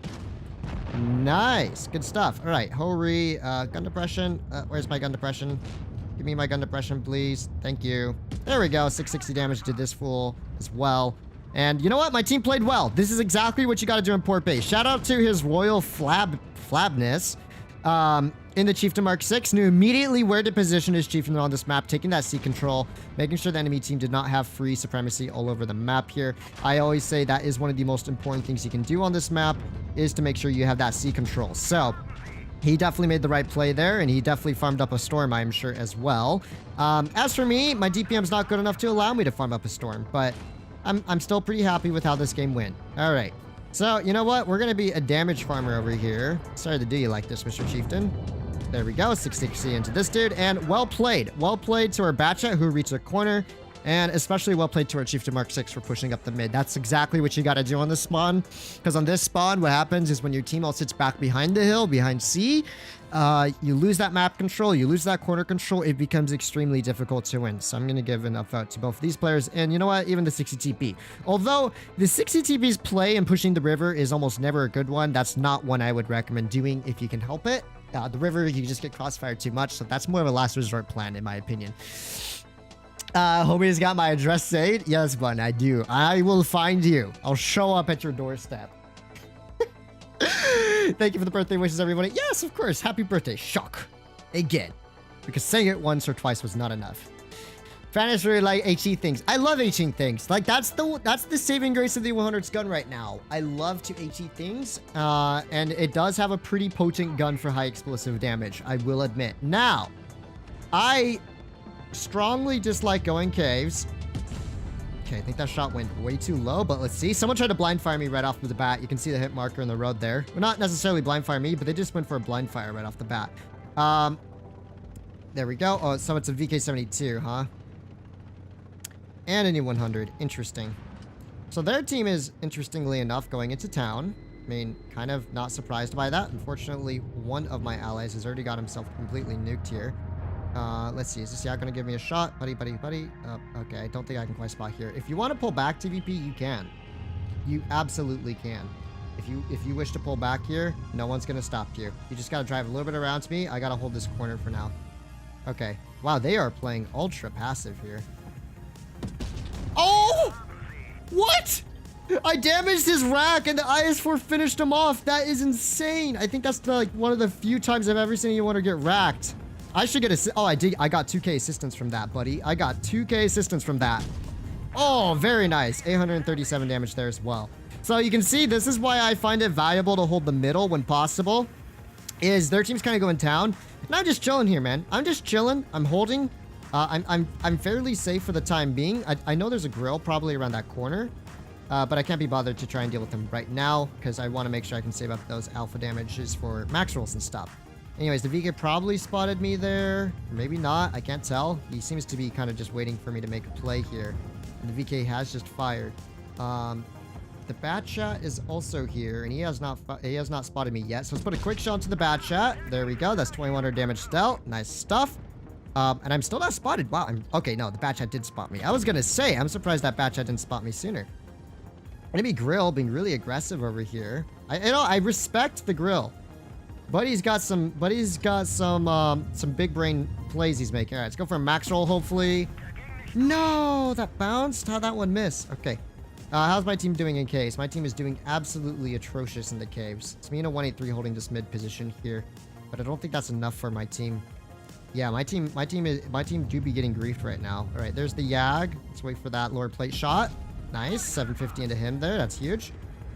Nice. Good stuff. All right. Hori, gun depression. Where's my gun depression? Give me my gun depression, please. Thank you. There we go. 660 damage to this fool as well. And you know what? My team played well. This is exactly what you got to do in Port Bay. Shout out to HisRoyalFatness. In the Chieftain Mark 6, knew immediately where to position his Chieftain on this map, taking that C control, making sure the enemy team did not have free supremacy all over the map here. I always say that is one of the most important things you can do on this map, is to make sure you have that C control. So he definitely made the right play there, and he definitely farmed up a Storm, I'm sure, as well. As for me, my DPM's not good enough to allow me to farm up a Storm, but I'm still pretty happy with how this game went. All right. So, you know what? We're going to be a damage farmer over here. Sorry to do you like this, Mr. Chieftain. There we go. 660 into this dude. And well played. Well played to our Batchat, who reached a corner. And especially well played to our Chief to Mark 6 for pushing up the mid. That's exactly what you got to do on this spawn. Because on this spawn, what happens is when your team all sits back behind the hill, behind C, you lose that map control, you lose that corner control, it becomes extremely difficult to win. So I'm going to give enough vote to both of these players. And you know what? Even the 60 TP. Although the 60 TP's play in pushing the river is almost never a good one, that's not one I would recommend doing if you can help it. The river, you just get crossfired too much. So that's more of a last resort plan, in my opinion. Homie's got my address saved. Yes, bun, I do. I will find you. I'll show up at your doorstep. Thank you for the birthday wishes, everybody. Yes, of course. Happy birthday. Shock. Again. Because saying it once or twice was not enough. Fans really like HE things. I love HE things. Like, that's the saving grace of the 100's gun right now. I love to HE things. And it does have a pretty potent gun for high explosive damage, I will admit. Now, I strongly dislike going caves. Okay, I think that shot went way too low, but let's see. Someone tried to blind fire me right off the bat. You can see the hit marker in the road there. Well, not necessarily blind fire me, but they just went for a blind fire right off the bat. There we go. Oh, so it's a VK72, huh? And a new 100. Interesting. So their team is, interestingly enough, going into town. I mean, kind of not surprised by that. Unfortunately, one of my allies has already got himself completely nuked here. Let's see. Is this guy going to give me a shot? Buddy. Okay, I don't think I can quite spot here. If you want to pull back TVP, you can. You absolutely can. If you wish to pull back here, no one's going to stop you. You just got to drive a little bit around to me. I got to hold this corner for now. Okay. Wow, they are playing ultra passive here. Oh! What? I damaged his rack and the IS-4 finished him off. That is insane. I think that's like one of the few times I've ever seen anyone get racked. I should get a... Oh, I did. I got 2k assistance from that, buddy. I got 2k assistance from that. Oh, very nice. 837 damage there as well. So you can see this is why I find it valuable to hold the middle when possible. Is their team's kind of going down. And I'm just chilling here, man. I'm just chilling. I'm holding. I'm fairly safe for the time being. I know there's a grill probably around that corner. But I can't be bothered to try and deal with them right now because I want to make sure I can save up those alpha damages for max rolls and stuff. Anyways, the VK probably spotted me there. Maybe not. I can't tell. He seems to be kind of just waiting for me to make a play here. And the VK has just fired. The Bat Chat is also here, and he has not spotted me yet. So let's put a quick shot to the Bat Chat. There we go. That's 2100 damage dealt. Nice stuff. And I'm still not spotted. Wow. Okay, no, the Bat Chat did spot me. I was going to say, I'm surprised that Bat Chat didn't spot me sooner. Enemy Grill being really aggressive over here. I respect the Grill. Buddy's got some big brain plays he's making. All right, let's go for a max roll, hopefully. No, that bounced. How'd that one miss? Okay. How's my team doing in caves? My team is doing absolutely atrocious in the caves. It's me in a 183 holding this mid position here, but I don't think that's enough for my team. Yeah, my team do be getting griefed right now. All right, there's the Yag. Let's wait for that lower plate shot. Nice, 750 into him there. That's huge.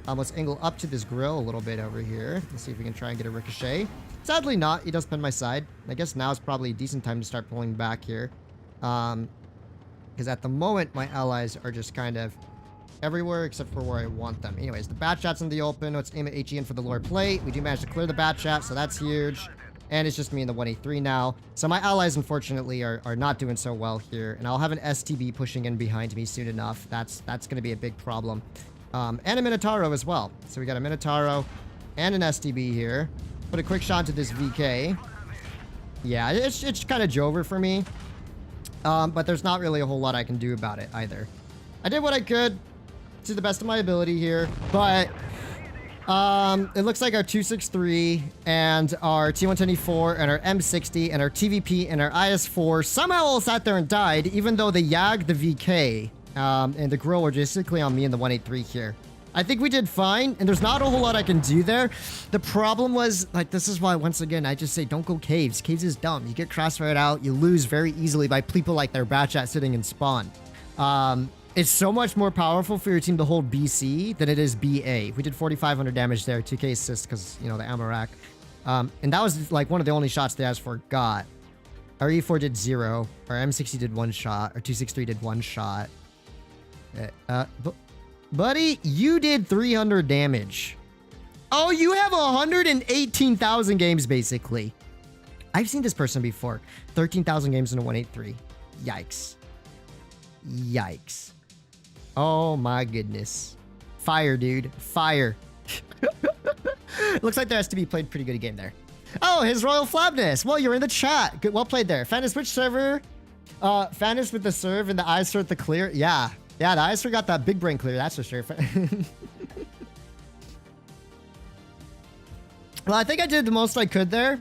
Let's angle up to this grill a little bit over here. Let's see if we can try and get a ricochet. Sadly not. He does pin my side. I guess now is probably a decent time to start pulling back here. Because at the moment, my allies are just kind of everywhere except for where I want them. Anyways, the Bat Chat's in the open. Let's aim at HE in for the lower plate. We do manage to clear the Bat Chat, so that's huge. And it's just me in the 183 now. So my allies, unfortunately, are not doing so well here. And I'll have an STB pushing in behind me soon enough. That's going to be a big problem. And a Minotauro as well. So we got a Minotauro and an STB here. Put a quick shot to this VK. Yeah, it's kind of Jover for me. But there's not really a whole lot I can do about it either. I did what I could to the best of my ability here. But it looks like our 263 and our T124 and our M60 and our TVP and our IS4 somehow all sat there and died, even though the Yag, the VK, and the Grill were basically on me in the 183 here. I think we did fine, and there's not a whole lot I can do there. The problem was, like, this is why, once again, I just say don't go caves. Caves is dumb. You get crossfired out, you lose very easily by people like their Bat Chat sitting in spawn. It's so much more powerful for your team to hold BC than it is BA. We did 4,500 damage there, 2k assist because, you know, the ammo rack. And that was, like, one of the only shots the IS-4 got. Our E4 did 0. Our M60 did 1 shot. Our 263 did 1 shot. Buddy, you did 300 damage. Oh, you have 118,000 games, basically. I've seen this person before. 13,000 games in a 183. Yikes. Yikes. Oh my goodness. Fire, dude. Fire. Looks like there has to be played pretty good game there. Oh, HisRoyalFatness. Well, you're in the chat. Good, well played there. Fatness, which server? Fatness with the serve and the eyes with the clear. Yeah. Yeah, the eyes got that big brain clear, that's for sure. Well, I think I did the most I could there.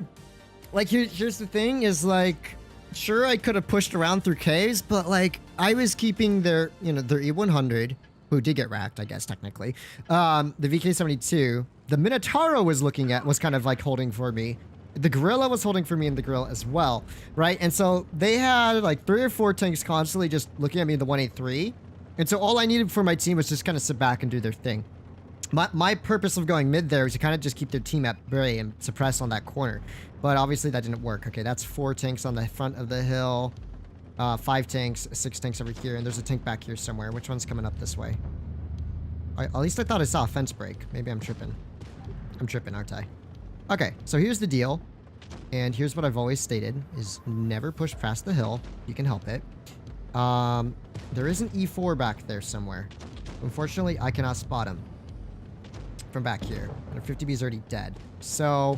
Like, here's the thing is, like, sure, I could have pushed around through caves, but, like, I was keeping their, you know, their E100, who did get racked, I guess, technically. The VK72. The Minotauro was kind of, like, holding for me. The Gorilla was holding for me in the Gorilla as well, right? And so they had, like, 3 or 4 tanks constantly just looking at me in the 183. And so all I needed for my team was just kind of sit back and do their thing. My purpose of going mid there was to kind of just keep their team at bay and suppress on that corner. But obviously that didn't work. Okay, that's 4 tanks on the front of the hill. 5 tanks, 6 tanks over here. And there's a tank back here somewhere. Which one's coming up this way? At least I thought I saw a fence break. Maybe I'm tripping. I'm tripping, aren't I? Okay, so here's the deal. And here's what I've always stated, is never push past the hill. You can help it. There is an E4 back there somewhere. Unfortunately, I cannot spot him from back here. And 50B is already dead. So,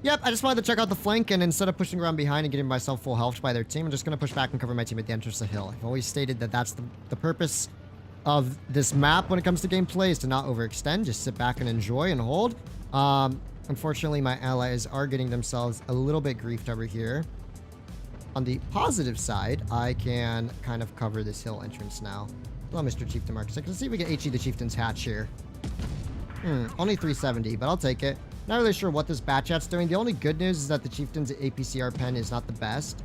yep, I just wanted to check out the flank, and instead of pushing around behind and getting myself full health by their team, I'm just going to push back and cover my team at the entrance of the hill. I've always stated that that's the purpose of this map when it comes to gameplay, is to not overextend, just sit back and enjoy and hold. Unfortunately, my allies are getting themselves a little bit griefed over here. On the positive side, I can kind of cover this hill entrance now. Hello, Mr. Chieftain Mark 6. Let's see if we get HE the Chieftain's hatch here. Only 370, but I'll take it. Not really sure what this bat chat's doing. The only good news is that the Chieftain's APCR pen is not the best.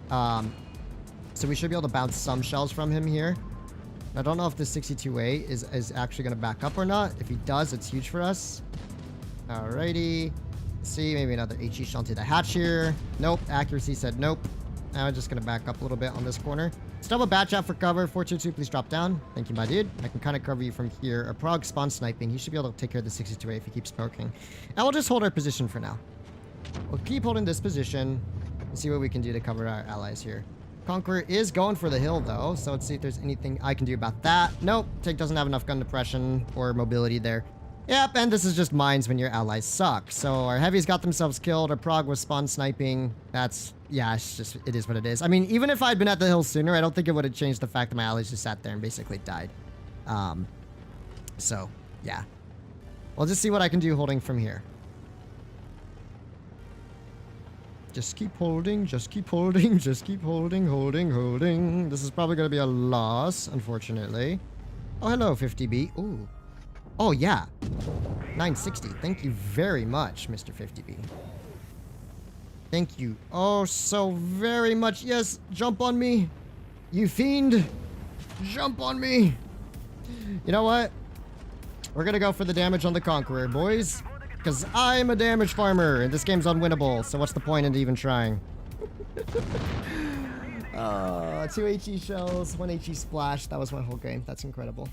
So we should be able to bounce some shells from him here. I don't know if this 62A is actually going to back up or not. If he does, it's huge for us. Alrighty. Let's see, maybe another HE shell into the hatch here. Nope. Accuracy said nope. Now I'm just going to back up a little bit on this corner. Let's double bat chat for cover. 422, please drop down. Thank you, my dude. I can kind of cover you from here. A Prague spawn sniping. He should be able to take care of the 62A if he keeps poking. And we'll just hold our position for now. We'll keep holding this position and see what we can do to cover our allies here. Conqueror is going for the hill, though, so let's see if there's anything I can do about that. Nope. Tank doesn't have enough gun depression or mobility there. Yep, and this is just mines when your allies suck. So our heavies got themselves killed. Our Prague was spawn sniping. That's, yeah, it's just, it is what it is. I mean, even if I'd been at the hill sooner, I don't think it would have changed the fact that my allies just sat there and basically died. So, yeah. We'll just see what I can do holding from here. Just keep holding, just keep holding, just keep holding, holding. This is probably going to be a loss, unfortunately. Oh, hello, 50B. Ooh. Oh, yeah. 960. Thank you very much, Mr. 50B. Thank you oh so very much. Yes, jump on me. You fiend. Jump on me. You know what? We're going to go for the damage on the Conqueror, boys. Because I'm a damage farmer, and this game's unwinnable. So what's the point in even trying? 2 HE shells, 1 HE splash. That was my whole game. That's incredible.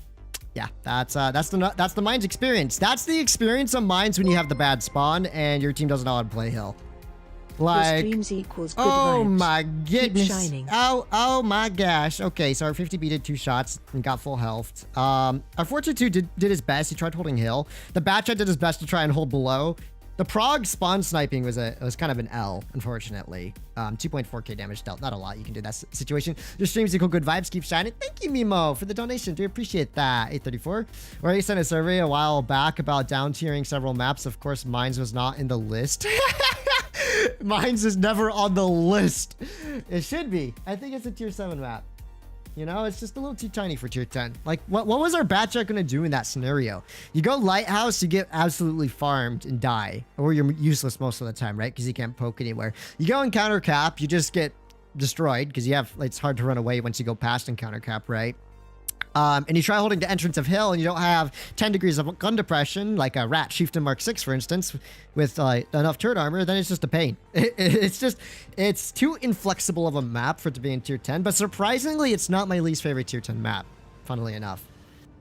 Yeah, that's the mines experience. That's the experience of mines when you have the bad spawn and your team doesn't know how to play hill. Like, oh my goodness. Oh my gosh. Okay, so our 50B did 2 shots and got full health. Our 422 did his best. He tried holding hill. The Batchat did his best to try and hold below. The Prague spawn sniping was kind of an L, unfortunately. 2.4k damage dealt. Not a lot you can do in that situation. Your streams equal good vibes. Keep shining. Thank you, Mimo, for the donation. Do appreciate that. 834. Where he sent a survey a while back about down tiering several maps. Of course, Mines was not in the list. Mines is never on the list. It should be. I think it's a tier 7 map. You know, it's just a little too tiny for tier 10. Like, what was our Batchat going to do in that scenario? You go Lighthouse, you get absolutely farmed and die. Or you're useless most of the time, right? Because you can't poke anywhere. You go Encounter Cap, you just get destroyed. Because you have, like, it's hard to run away once you go past Encounter Cap, right? And you try holding the entrance of hill and you don't have 10 degrees of gun depression, like a Rat Chieftain Mark 6, for instance, with enough turret armor, then it's just a pain. It's too inflexible of a map for it to be in tier 10, but surprisingly, it's not my least favorite tier 10 map, funnily enough.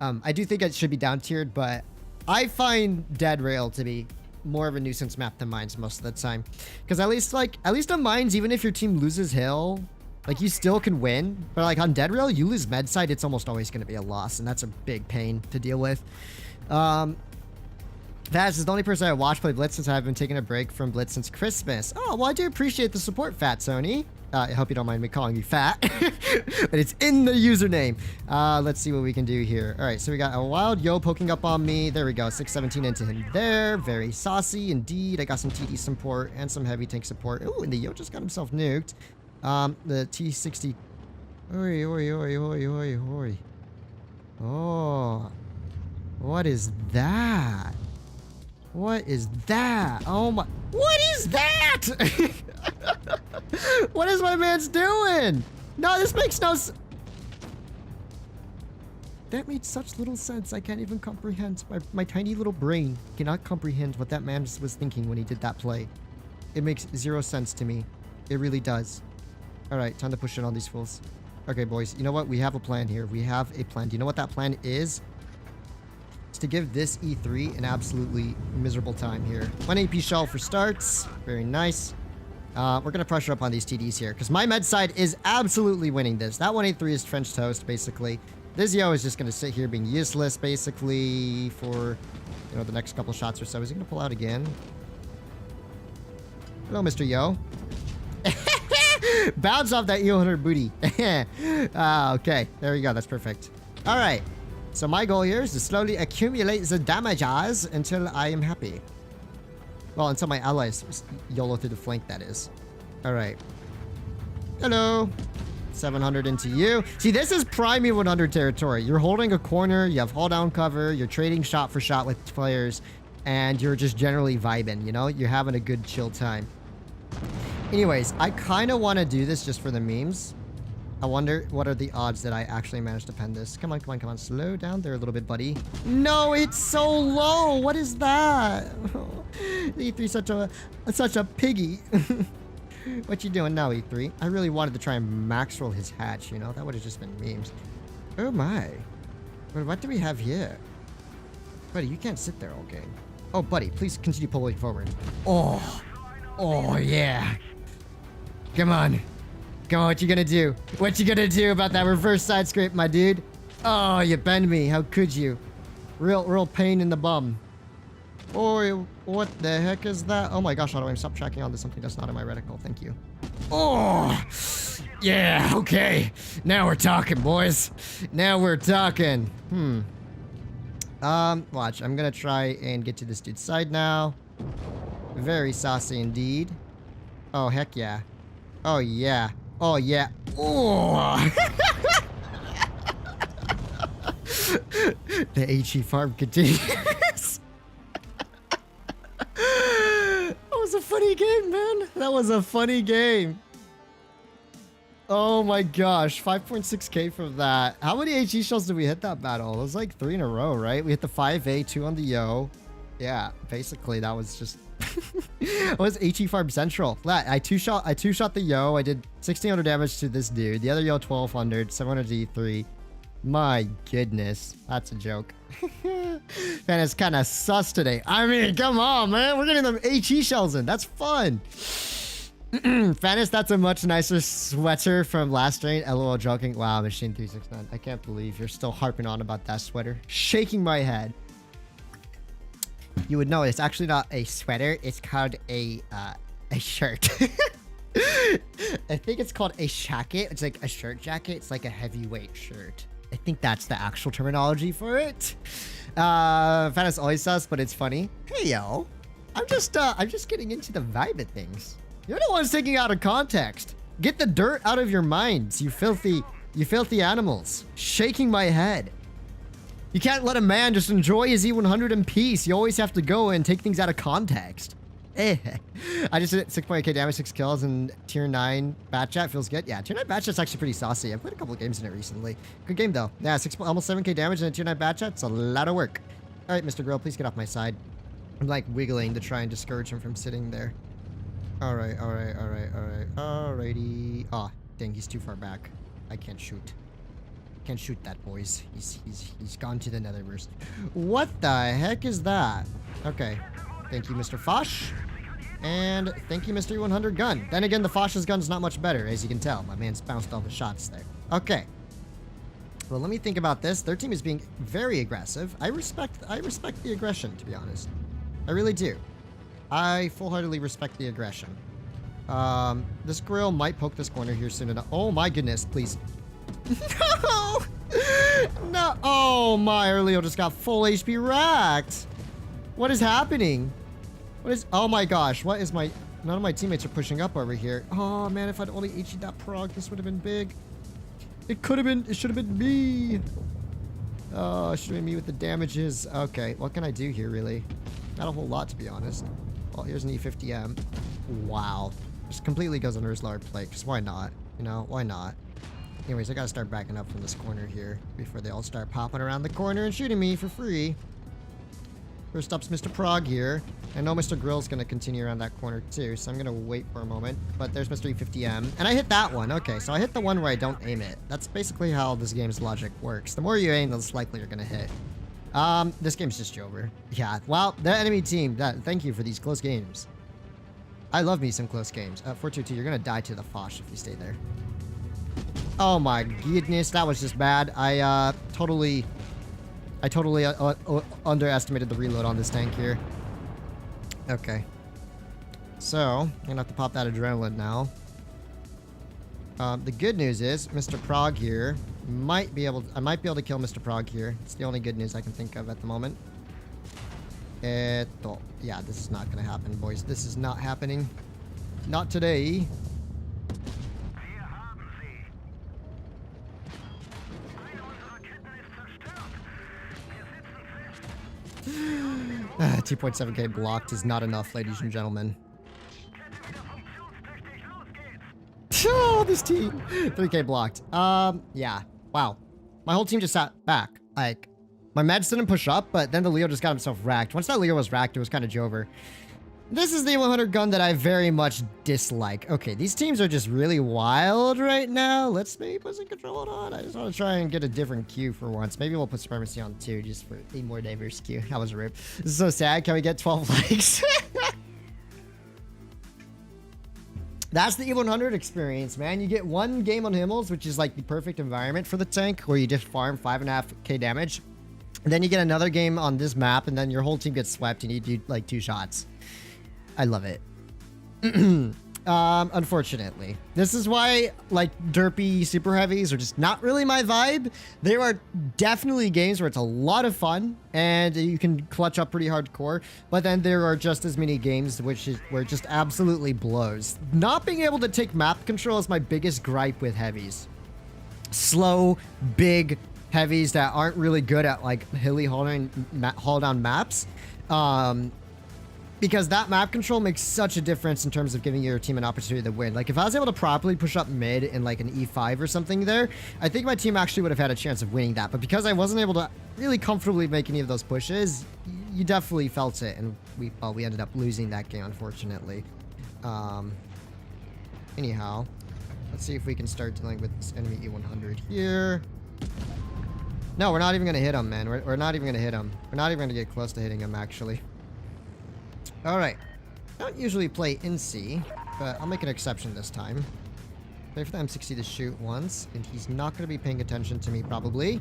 I do think it should be down tiered, but I find Dead Rail to be more of a nuisance map than Mines most of the time. Because at least on Mines, even if your team loses hill, Like, you still can win, but like on Dead Rail, you lose med side, it's almost always going to be a loss, and that's a big pain to deal with. Faz is the only person I watch play Blitz since I've been taking a break from Blitz since Christmas. Oh, well, I do appreciate the support, Fat Sony. I hope you don't mind me calling you fat, but it's in the username. Let's see what we can do here. All right, so we got a wild yo poking up on me. There we go, 617 into him there. Very saucy indeed. I got some TD support and some heavy tank support. Ooh, and the yo just got himself nuked. The T60. Oi, oi, oi, oi, oi, oi. Oh, what is that? What is that? Oh my, what is that? What is my man's doing? No, this makes no sense. That made such little sense. I can't even comprehend. My tiny little brain cannot comprehend what that man was thinking when he did that play. It makes zero sense to me. It really does. All right, time to push in on these fools. Okay, boys, you know what? We have a plan here. We have a plan. Do you know what that plan is? It's to give this E3 an absolutely miserable time here. 1 AP shell for starts. Very nice. We're going to pressure up on these TDs here because my med side is absolutely winning this. That 183 is trench toast, basically. This yo is just going to sit here being useless, basically, for, you know, the next couple shots or so. Is he going to pull out again? Hello, Mr. Yo. Bounce off that E100 booty. Okay, there we go. That's perfect. All right. So my goal here is to slowly accumulate the damages until I am happy. Well, until my allies YOLO through the flank, that is. All right. Hello. 700 into you. See, this is prime E100 territory. You're holding a corner. You have hold down cover. You're trading shot for shot with players. And you're just generally vibing, you know? You're having a good chill time. Anyways, I kind of want to do this just for the memes. I wonder what are the odds that I actually manage to pen this. Come on, come on, come on. Slow down there a little bit, buddy. No, it's so low. What is that? E3 such a piggy. What you doing now, E3? I really wanted to try and max roll his hatch, you know? That would have just been memes. Oh my. What do we have here? Buddy, you can't sit there all game. Oh, buddy, please continue pulling forward. Oh. Oh, yeah. Come on. Come on, what you gonna do? What you gonna do about that reverse side scrape, my dude? Oh, you bend me. How could you? Real pain in the bum. Oh, what the heck is that? Oh my gosh, how do I stop tracking onto something that's not in my reticle? Thank you. Oh, yeah, okay. Now we're talking, boys. Now we're talking. Watch. I'm gonna try and get to this dude's side now. Very saucy indeed. Oh, heck yeah. Oh, yeah. Oh, yeah. Oh! The HE farm continues. That was a funny game, man. That was a funny game. Oh my gosh. 5.6k from that. How many HE shells did we hit that battle? It was like 3 in a row, right? We hit the 5A, 2 on the yo. Yeah, basically that was just... It was HE Farm Central. I two-shot the yo. I did 1600 damage to this dude. The other yo 1200, 700 E3. My goodness, that's a joke. Man, it's kind of sus today. I mean, come on, man. We're getting them HE shells in. That's fun. Fannis, that's a much nicer sweater from last strain. LOL joking. Wow, Machine 369. I can't believe you're still harping on about that sweater. Shaking my head. You would know it's actually not a sweater. It's called a shirt. I think it's called a shacket. It's like a shirt jacket. It's like a heavyweight shirt. I think that's the actual terminology for it. Fan is always sus, but it's funny. Hey yo, I'm just getting into the vibe of things. You're the ones taking out of context. Get the dirt out of your minds, you filthy animals. Shaking my head. You can't let a man just enjoy his E100 in peace. You always have to go and take things out of context. I just hit 6.8k damage, 6 kills, and tier 9 bat chat feels good. Yeah, tier 9 bat chat's actually pretty saucy. I've played a couple of games in it recently. Good game though. Yeah, almost 7k damage and a tier 9 bat chat. It's a lot of work. All right, Mr. Grill, please get off my side. I'm like wiggling to try and discourage him from sitting there. All right. Alrighty. Oh, dang, he's too far back. I can't shoot. Can't shoot that, boys. He's gone to the netherverse. What the heck is that? Okay. Thank you, Mr. Fosh. And thank you, Mr. 100 gun. Then again, the Foch's gun's not much better, as you can tell. My man's bounced all the shots there. Okay. Well, let me think about this. Their team is being very aggressive. I respect the aggression, to be honest. I really do. I full-heartedly respect the aggression. This grill might poke this corner here soon enough. Oh my goodness, please. No! No! Oh my, Erleo just got full HP racked. What is happening? What is... Oh my gosh, what is my... None of my teammates are pushing up over here. Oh man, if I'd only HE'd that prog, this would have been big. It could have been... It should have been me. Oh, it should have been me with the damages. Okay, what can I do here, really? Not a whole lot, to be honest. Well, here's an E50M. Wow. Just completely goes under his lower plate, because why not? You know, why not? Anyways, I gotta start backing up from this corner here before they all start popping around the corner and shooting me for free. First up's Mr. Prog here. I know Mr. Grill's gonna continue around that corner too, so I'm gonna wait for a moment. But there's Mr. E50M. And I hit that one. Okay, so I hit the one where I don't aim it. That's basically how this game's logic works. The more you aim, the less likely you're gonna hit. This game's just over. Yeah, well, the enemy team, thank you for these close games. I love me some close games. 422, you're gonna die to the Foch if you stay there. Oh my goodness, that was just bad. I totally underestimated the reload on this tank here. Okay. So, I'm gonna have to pop that adrenaline now. The good news is, Mr. Prog here I might be able to kill Mr. Prog here. It's the only good news I can think of at the moment. Yeah, this is not gonna happen, boys. This is not happening. Not today. 2.7k blocked is not enough, ladies and gentlemen. Oh, this team. 3k blocked. Yeah. Wow. My whole team just sat back. Like, my meds didn't push up, but then the Leo just got himself racked. Once that Leo was racked, it was kind of Jover. This is the 100 gun that I very much dislike. Okay, these teams are just really wild right now. Let's maybe put some control on. I just want to try and get a different queue for once. Maybe we'll put Supremacy on 2 just for a more diverse queue. That was a rip. This is so sad. Can we get 12 likes? That's the E100 experience, man. You get one game on Himmels, which is like the perfect environment for the tank, where you just farm 5.5k damage. And then you get another game on this map, and then your whole team gets swept, and you do like 2 shots. I love it. Unfortunately. This is why, like, derpy super heavies are just not really my vibe. There are definitely games where it's a lot of fun, and you can clutch up pretty hardcore, but then there are just as many games where it just absolutely blows. Not being able to take map control is my biggest gripe with heavies. Slow, big heavies that aren't really good at, like, hilly haul down maps. Because that map control makes such a difference in terms of giving your team an opportunity to win. Like, if I was able to properly push up mid in, like, an E5 or something there, I think my team actually would have had a chance of winning that. But because I wasn't able to really comfortably make any of those pushes, you definitely felt it. And we ended up losing that game, unfortunately. Anyhow, let's see if we can start dealing with this enemy E100 here. No, we're not even going to hit him, man. We're not even going to hit him. We're not even going to get close to hitting him, actually. Alright. I don't usually play in C, but I'll make an exception this time. Wait for the M60 to shoot once, and he's not going to be paying attention to me, probably.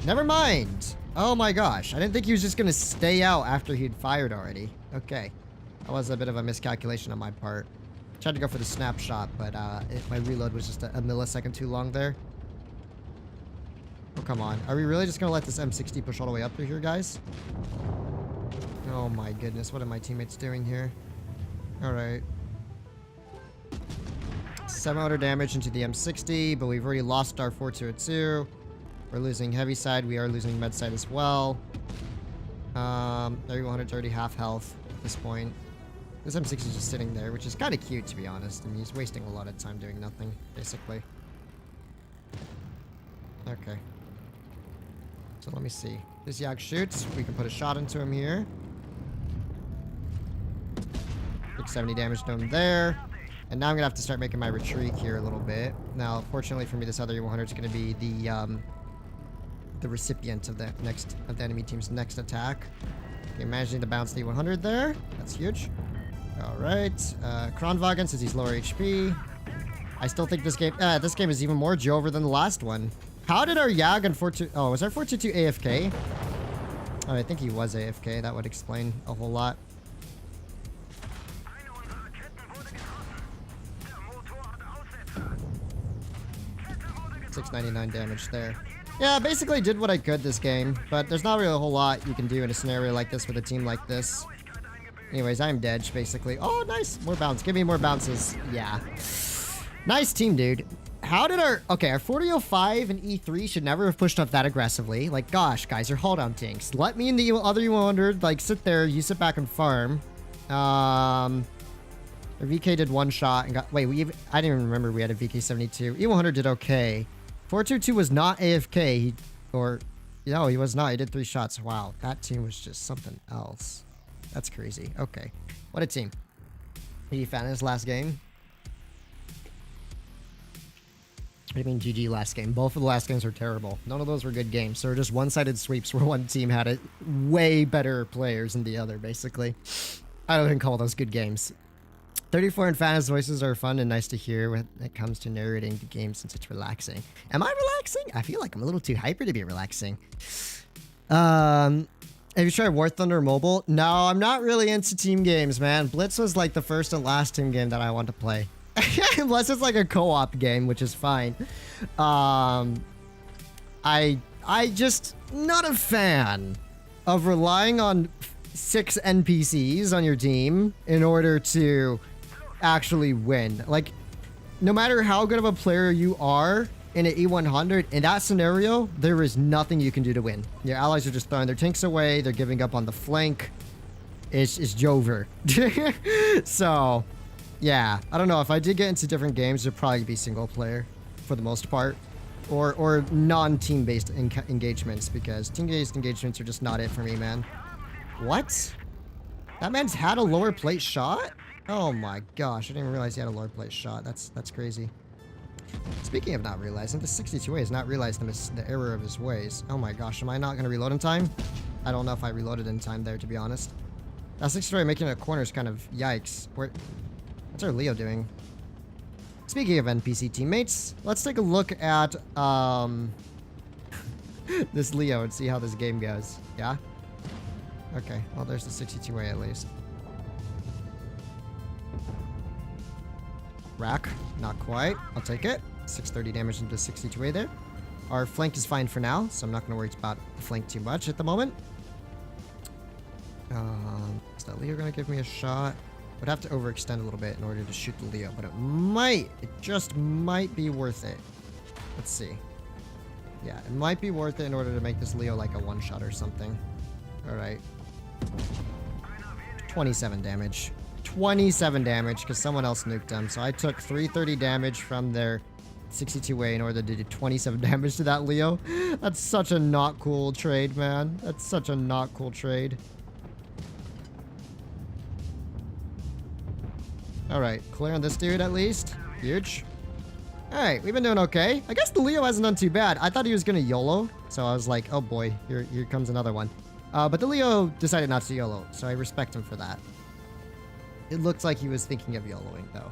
Never mind! Oh my gosh, I didn't think he was just going to stay out after he'd fired already. Okay. That was a bit of a miscalculation on my part. Tried to go for the snapshot, but my reload was just a millisecond too long there. Oh, come on. Are we really just going to let this M60 push all the way up through here, guys? Oh my goodness, what are my teammates doing here? Alright. 700 damage into the M60, but we've already lost our 402. We're losing heavy side, we are losing med side as well. 3100's already half health at this point. This M60 is just sitting there, which is kind of cute, to be honest. I mean, he's wasting a lot of time doing nothing, basically. Okay. So let me see. This Yak shoots, we can put a shot into him here. 70 damage to him there. And now I'm gonna have to start making my retreat here a little bit. Now, fortunately for me, this other E100 is gonna be the recipient of the enemy team's next attack. Okay, managing to bounce the E100 there. That's huge. Alright. Kronwagen, since he's lower HP. I still think this game is even more Jover than the last one. How did our Yag and 422... Oh, was our 422 AFK? Oh, I think he was AFK. That would explain a whole lot. 699 damage there. Yeah, basically did what I could this game, but there's not really a whole lot you can do in a scenario like this with a team like this. Anyways, I'm dead, basically. Oh, nice. More bounce. Give me more bounces. Yeah. Nice team, dude. How did our... Okay, our 4005 and E3 should never have pushed up that aggressively. Like, gosh, guys, you're hold-down tanks. Let me and the other E100, like, sit there. You sit back and farm. Our VK did one shot and got... Wait, I didn't even remember we had a VK72. E100 did okay. 422 was not AFK. No, he was not. He did 3 shots. Wow, that team was just something else. That's crazy. Okay. What a team. HisRoyalFatness last game. What do you mean GG last game? Both of the last games were terrible. None of those were good games. So were just one-sided sweeps where one team had it way better players than the other, basically. I don't even call those good games. 34 and Fan's voices are fun and nice to hear when it comes to narrating the game since it's relaxing. Am I relaxing? I feel like I'm a little too hyper to be relaxing. Have you tried War Thunder Mobile? No, I'm not really into team games, man. Blitz was like the first and last team game that I want to play. Unless it's like a co-op game, which is fine. I just not a fan of relying on 6 NPCs on your team in order to actually win. Like, no matter how good of a player you are in an E100, in that scenario, there is nothing you can do to win. Your allies are just throwing their tanks away. They're giving up on the flank. It's Jover. So... yeah, I don't know. If I did get into different games, it'd probably be single player for the most part. Or non-team based engagements, because team based engagements are just not it for me, man. What? That man's had a lower plate shot? Oh my gosh, I didn't even realize he had a lower plate shot. That's crazy. Speaking of not realizing, the 62A has not realized the error of his ways. Oh my gosh, am I not going to reload in time? I don't know if I reloaded in time there, to be honest. That 62A making a corner is kind of yikes. What's our Leo doing? Speaking of NPC teammates, let's take a look at this Leo and see how this game goes. Yeah? Okay, well there's the 62A at least. Rack, not quite. I'll take it. 630 damage into 62A there. Our flank is fine for now, so I'm not going to worry about the flank too much at the moment. Is that Leo going to give me a shot? Would have to overextend a little bit in order to shoot the Leo, but it just might be worth it. Let's see. Yeah, it might be worth it in order to make this Leo like a one-shot or something. Alright. 27 damage. 27 damage, because someone else nuked him. So I took 330 damage from their 62A in order to do 27 damage to that Leo. That's such a not cool trade, man. That's such a not cool trade. Alright, clearing this dude at least. Huge. Alright, we've been doing okay. I guess the Leo hasn't done too bad. I thought he was gonna YOLO, so I was like, oh boy, here comes another one. But the Leo decided not to YOLO, so I respect him for that. It looks like he was thinking of YOLOing, though.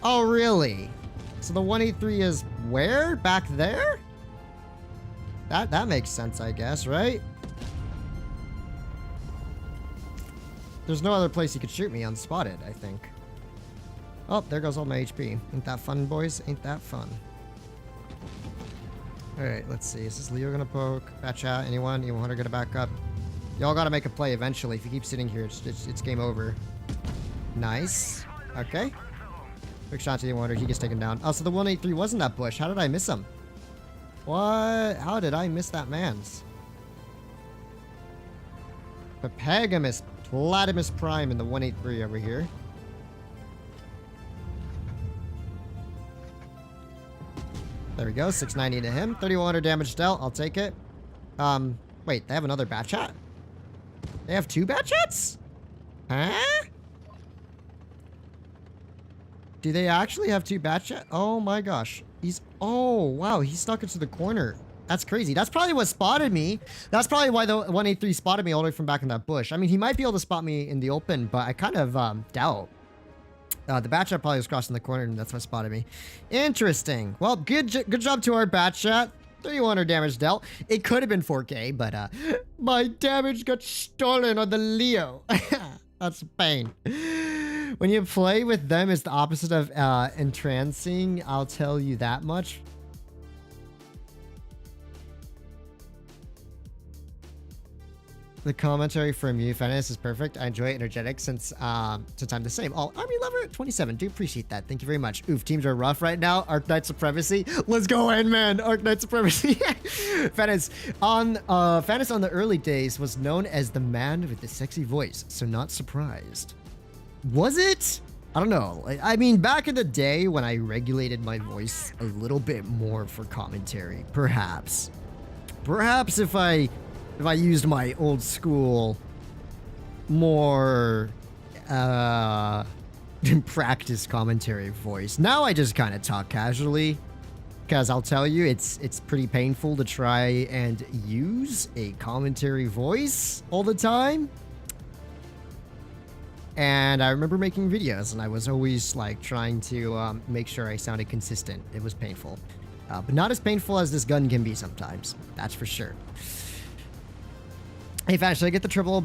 Oh, really? So the 183 is where? Back there? That makes sense, I guess, right? There's no other place he could shoot me unspotted, I think. Oh, there goes all my HP. Ain't that fun, boys? Ain't that fun? Alright, let's see. Is this Leo gonna poke? Bat chat? Anyone? E100 gonna back up? Y'all gotta make a play eventually. If you keep sitting here, it's game over. Nice. Okay. Quick shot to E100. He gets taken down. Oh, so the 183 wasn't that bush. How did I miss him? What? How did I miss that man's? Papagamous Platimus Prime in the 183 over here. There we go, 690 to him. 3100 damage dealt, I'll take it. Wait, they have another bat chat? They have 2 bat chats? Huh? Do they actually have 2 bat chat? Oh my gosh. Oh wow, he's stuck into the corner. That's crazy. That's probably what spotted me. That's probably why the 183 spotted me all the way from back in that bush. I mean, he might be able to spot me in the open, but I kind of doubt. The bat chat probably was crossing the corner, and that's what spotted me. Interesting. Well, good job to our bat chat. 3,100 damage dealt. It could have been 4K, but my damage got stolen on the Leo. That's a pain. When you play with them, it's the opposite of entrancing. I'll tell you that much. The commentary from you, Fatness, is perfect. I enjoy it, energetic since I'm the same. Oh, Army Lover at 27. Do appreciate that. Thank you very much. Oof, teams are rough right now. Arc Knight Supremacy. Let's go in, man. Arc Knight Supremacy. Fatness on the early days was known as the man with the sexy voice, so not surprised. Was it? I don't know. I mean, back in the day when I regulated my voice a little bit more for commentary, perhaps. Perhaps if I used my old school, more practice commentary voice. Now I just kind of talk casually, because I'll tell you, it's pretty painful to try and use a commentary voice all the time. And I remember making videos, and I was always like trying to make sure I sounded consistent. It was painful, but not as painful as this gun can be sometimes. That's for sure. Hey, Fan, should I get the triple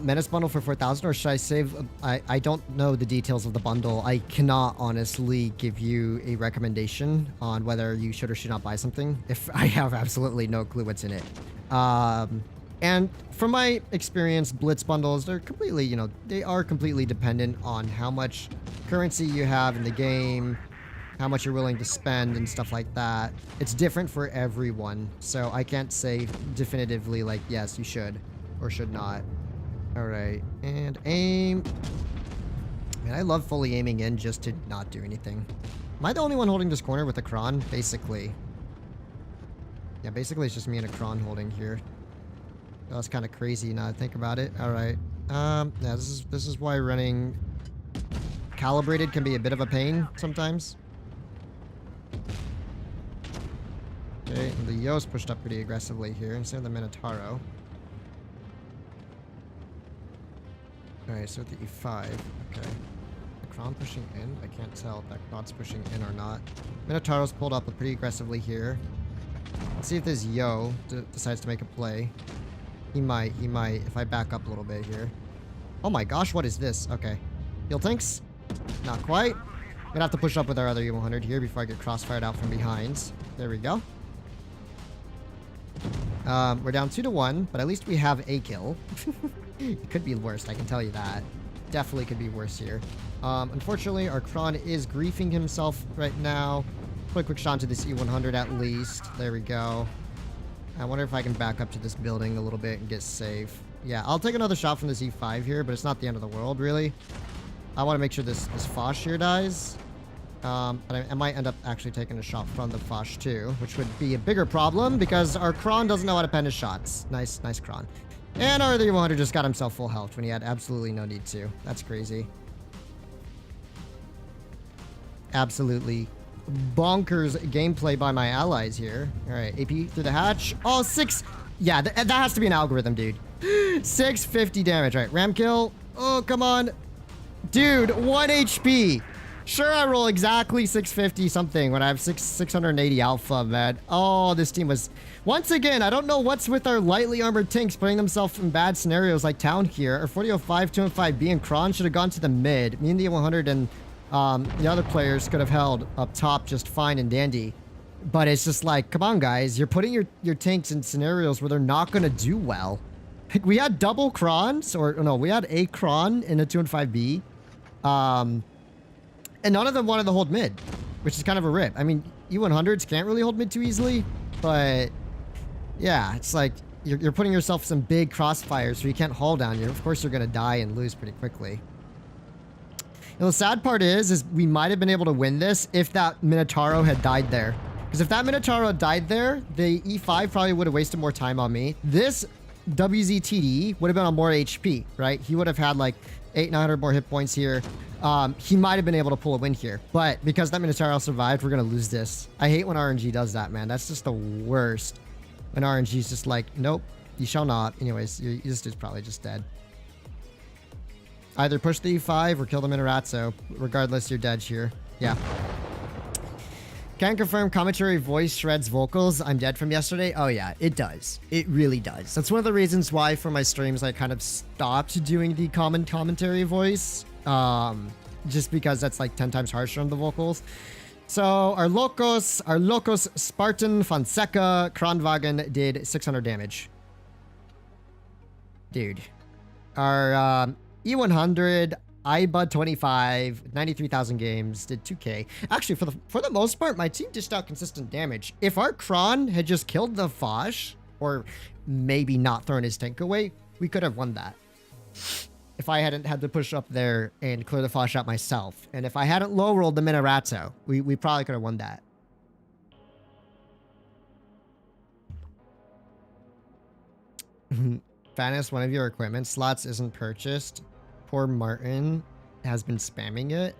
Menace bundle for 4,000, or should I save? I don't know the details of the bundle. I cannot honestly give you a recommendation on whether you should or should not buy something if I have absolutely no clue what's in it. And from my experience, Blitz bundles, they're completely, they are completely dependent on how much currency you have in the game, how much you're willing to spend and stuff like that. It's different for everyone, so I can't say definitively like, yes, you should or should not. All right, and aim. Man, I love fully aiming in just to not do anything. Am I the only one holding this corner with a Kron? Basically. Yeah, basically it's just me and a Kron holding here. That's kind of crazy now that I think about it. All right. Yeah, this is why running calibrated can be a bit of a pain sometimes. Okay, and the Yo's pushed up pretty aggressively here instead of the Minotauro. Alright, so with the E5, okay. The Kron pushing in? I can't tell if that Kron's pushing in or not. Minotauro's pulled up pretty aggressively here. Let's see if this Yo decides to make a play. He might, if I back up a little bit here. Oh my gosh, what is this? Okay. Heal tanks? Not quite. I'm gonna have to push up with our other E100 here before I get crossfired out from behind. There we go. We're down 2-1, but at least we have a kill. It could be worse, I can tell you that. Definitely could be worse here. Unfortunately, our Kron is griefing himself right now. Put a quick shot to this E100 at least. There we go. I wonder if I can back up to this building a little bit and get safe. Yeah, I'll take another shot from this E5 here, but it's not the end of the world, really. I want to make sure this Foch here dies. But I might end up actually taking a shot from the Foch too, which would be a bigger problem because our Kron doesn't know how to pen his shots. Nice Kron. And our other E100 just got himself full health when he had absolutely no need to. That's crazy. Absolutely bonkers gameplay by my allies here. All right, AP through the hatch. Oh, 6. Yeah, that has to be an algorithm, dude. 650 damage. All right, ram kill. Oh, come on. Dude, 1 HP. Sure, I roll exactly 650 something when I have 680 alpha, man. Oh, this team was... Once again, I don't know what's with our lightly armored tanks putting themselves in bad scenarios like town here. Our 4005, 205B, and Kron should have gone to the mid. Me and the 100 and the other players could have held up top just fine and dandy. But it's just like, come on, guys. You're putting your tanks in scenarios where they're not going to do well. We had double Krons, or no, we had a Kron in a 205B. And none of them wanted to hold mid, which is kind of a rip. I mean, E100s can't really hold mid too easily, but yeah, it's like you're putting yourself some big crossfires so you can't haul down. Of course, you're going to die and lose pretty quickly. And the sad part is we might have been able to win this if that Minotauro had died there. Because if that Minotauro died there, the E5 probably would have wasted more time on me. This WZTD would have been on more HP, right? He would have had like 800-900 more hit points here. He might have been able to pull a win here, but because that Minotauro survived, we're going to lose this. I hate when RNG does that, man. That's just the worst. When RNG's just like, nope, you shall not. Anyways, this dude's probably just dead. Either push the E5 or kill the Minorazzo. Regardless, you're dead here. Yeah. Can confirm commentary voice shreds vocals. I'm dead from yesterday. Oh yeah, it does. It really does. That's one of the reasons why for my streams I kind of stopped doing the common commentary voice. Just because that's like 10 times harsher on the vocals. So our Locos Spartan Fonseca Kranwagen did 600 damage. Dude. Our E100 iBud 25, 93,000 games, did 2k. Actually, for the most part, my team dished out consistent damage. If our Kron had just killed the Foch, or maybe not thrown his tank away, we could have won that. If I hadn't had to push up there and clear the Foch out myself. And if I hadn't low rolled the Minorazzo, we probably could have won that. Fatness, one of your equipment slots isn't purchased. Poor Martin has been spamming it.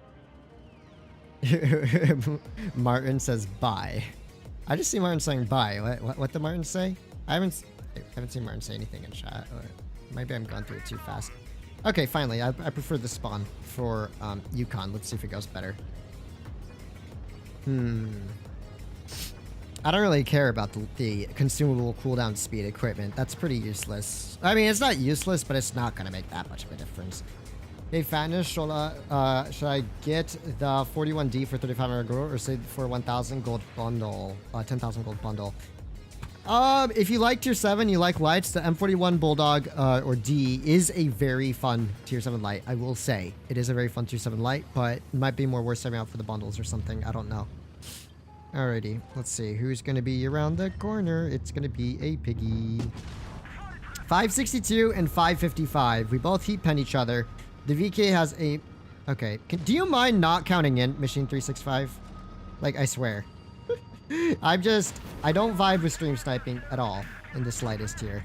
Martin says bye. I just see Martin saying bye. What did Martin say? I haven't seen Martin say anything in chat. Or maybe I'm going through it too fast. Okay, finally. I prefer the spawn for Yukon. Let's see if it goes better. I don't really care about the consumable cooldown speed equipment. That's pretty useless. I mean, it's not useless, but it's not going to make that much of a difference. Hey, Fatness, should I get the 41D for 3,500 gold or say for 1,000 gold bundle? 10,000 gold bundle. If you like tier 7, you like lights, the M41 Bulldog or D is a very fun tier 7 light. I will say it is a very fun tier 7 light, but it might be more worth saving out for the bundles or something. I don't know. Alrighty, let's see who's going to be around the corner. It's going to be a piggy. 562 and 555. We both heat pen each other. The VK has a... Okay. Do you mind not counting in Machine 365? Like, I swear. I don't vibe with stream sniping at all in the slightest here.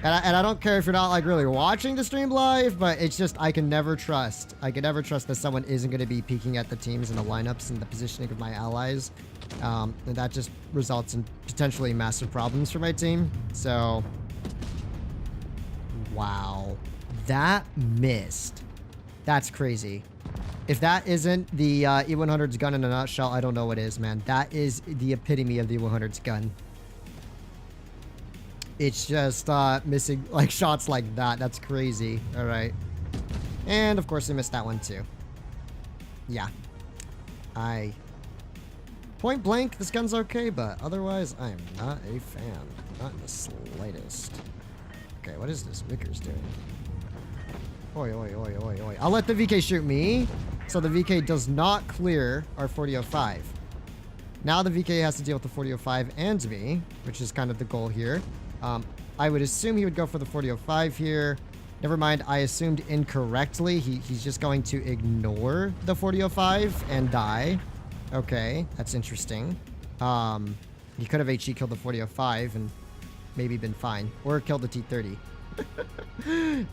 And I don't care if you're not, like, really watching the stream live, but it's just, I can never trust. I can never trust that someone isn't going to be peeking at the teams and the lineups and the positioning of my allies. And that just results in potentially massive problems for my team. So... Wow. That missed. That's crazy. If that isn't the E100's gun in a nutshell, I don't know what is, man. That is the epitome of the E100's gun. It's just missing like shots like that. That's crazy. All right. And of course, I missed that one too. Yeah. Point blank, this gun's okay, but otherwise, I am not a fan. Not in the slightest. Okay, what is this Vickers doing? Oi, oi, oi, oi, oi. I'll let the VK shoot me. So the VK does not clear our 4005. Now the VK has to deal with the 4005 and me, which is kind of the goal here. I would assume he would go for the 4005 here. Never mind, I assumed incorrectly. He's just going to ignore the 4005 and die. Okay, that's interesting. He could have HE killed the 4005 and maybe been fine. Or killed the T30.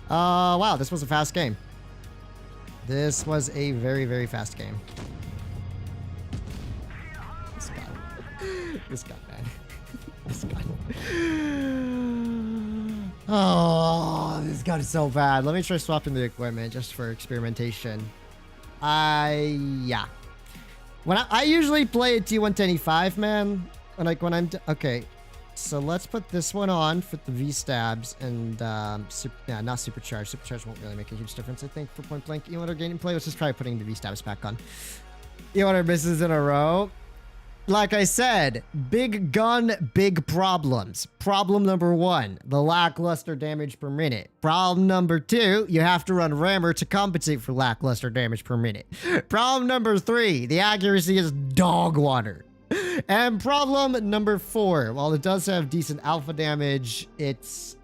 Wow, this was a fast game. This was a very, very fast game. This gun, man. This gun. Oh, this gun is so bad. Let me try swapping the equipment just for experimentation. Yeah. When I usually play a T110E5, man. When I'm okay. So let's put this one on for the V-stabs and, yeah, not supercharged. Supercharged won't really make a huge difference, I think, for point blank. E100 gameplay. Let's just try putting the V-stabs back on. E100 misses in a row. Like I said, big gun, big problems. Problem number 1, the lackluster damage per minute. Problem number 2, you have to run rammer to compensate for lackluster damage per minute. Problem number 3, the accuracy is dog water. And problem number 4, while it does have decent alpha damage, it's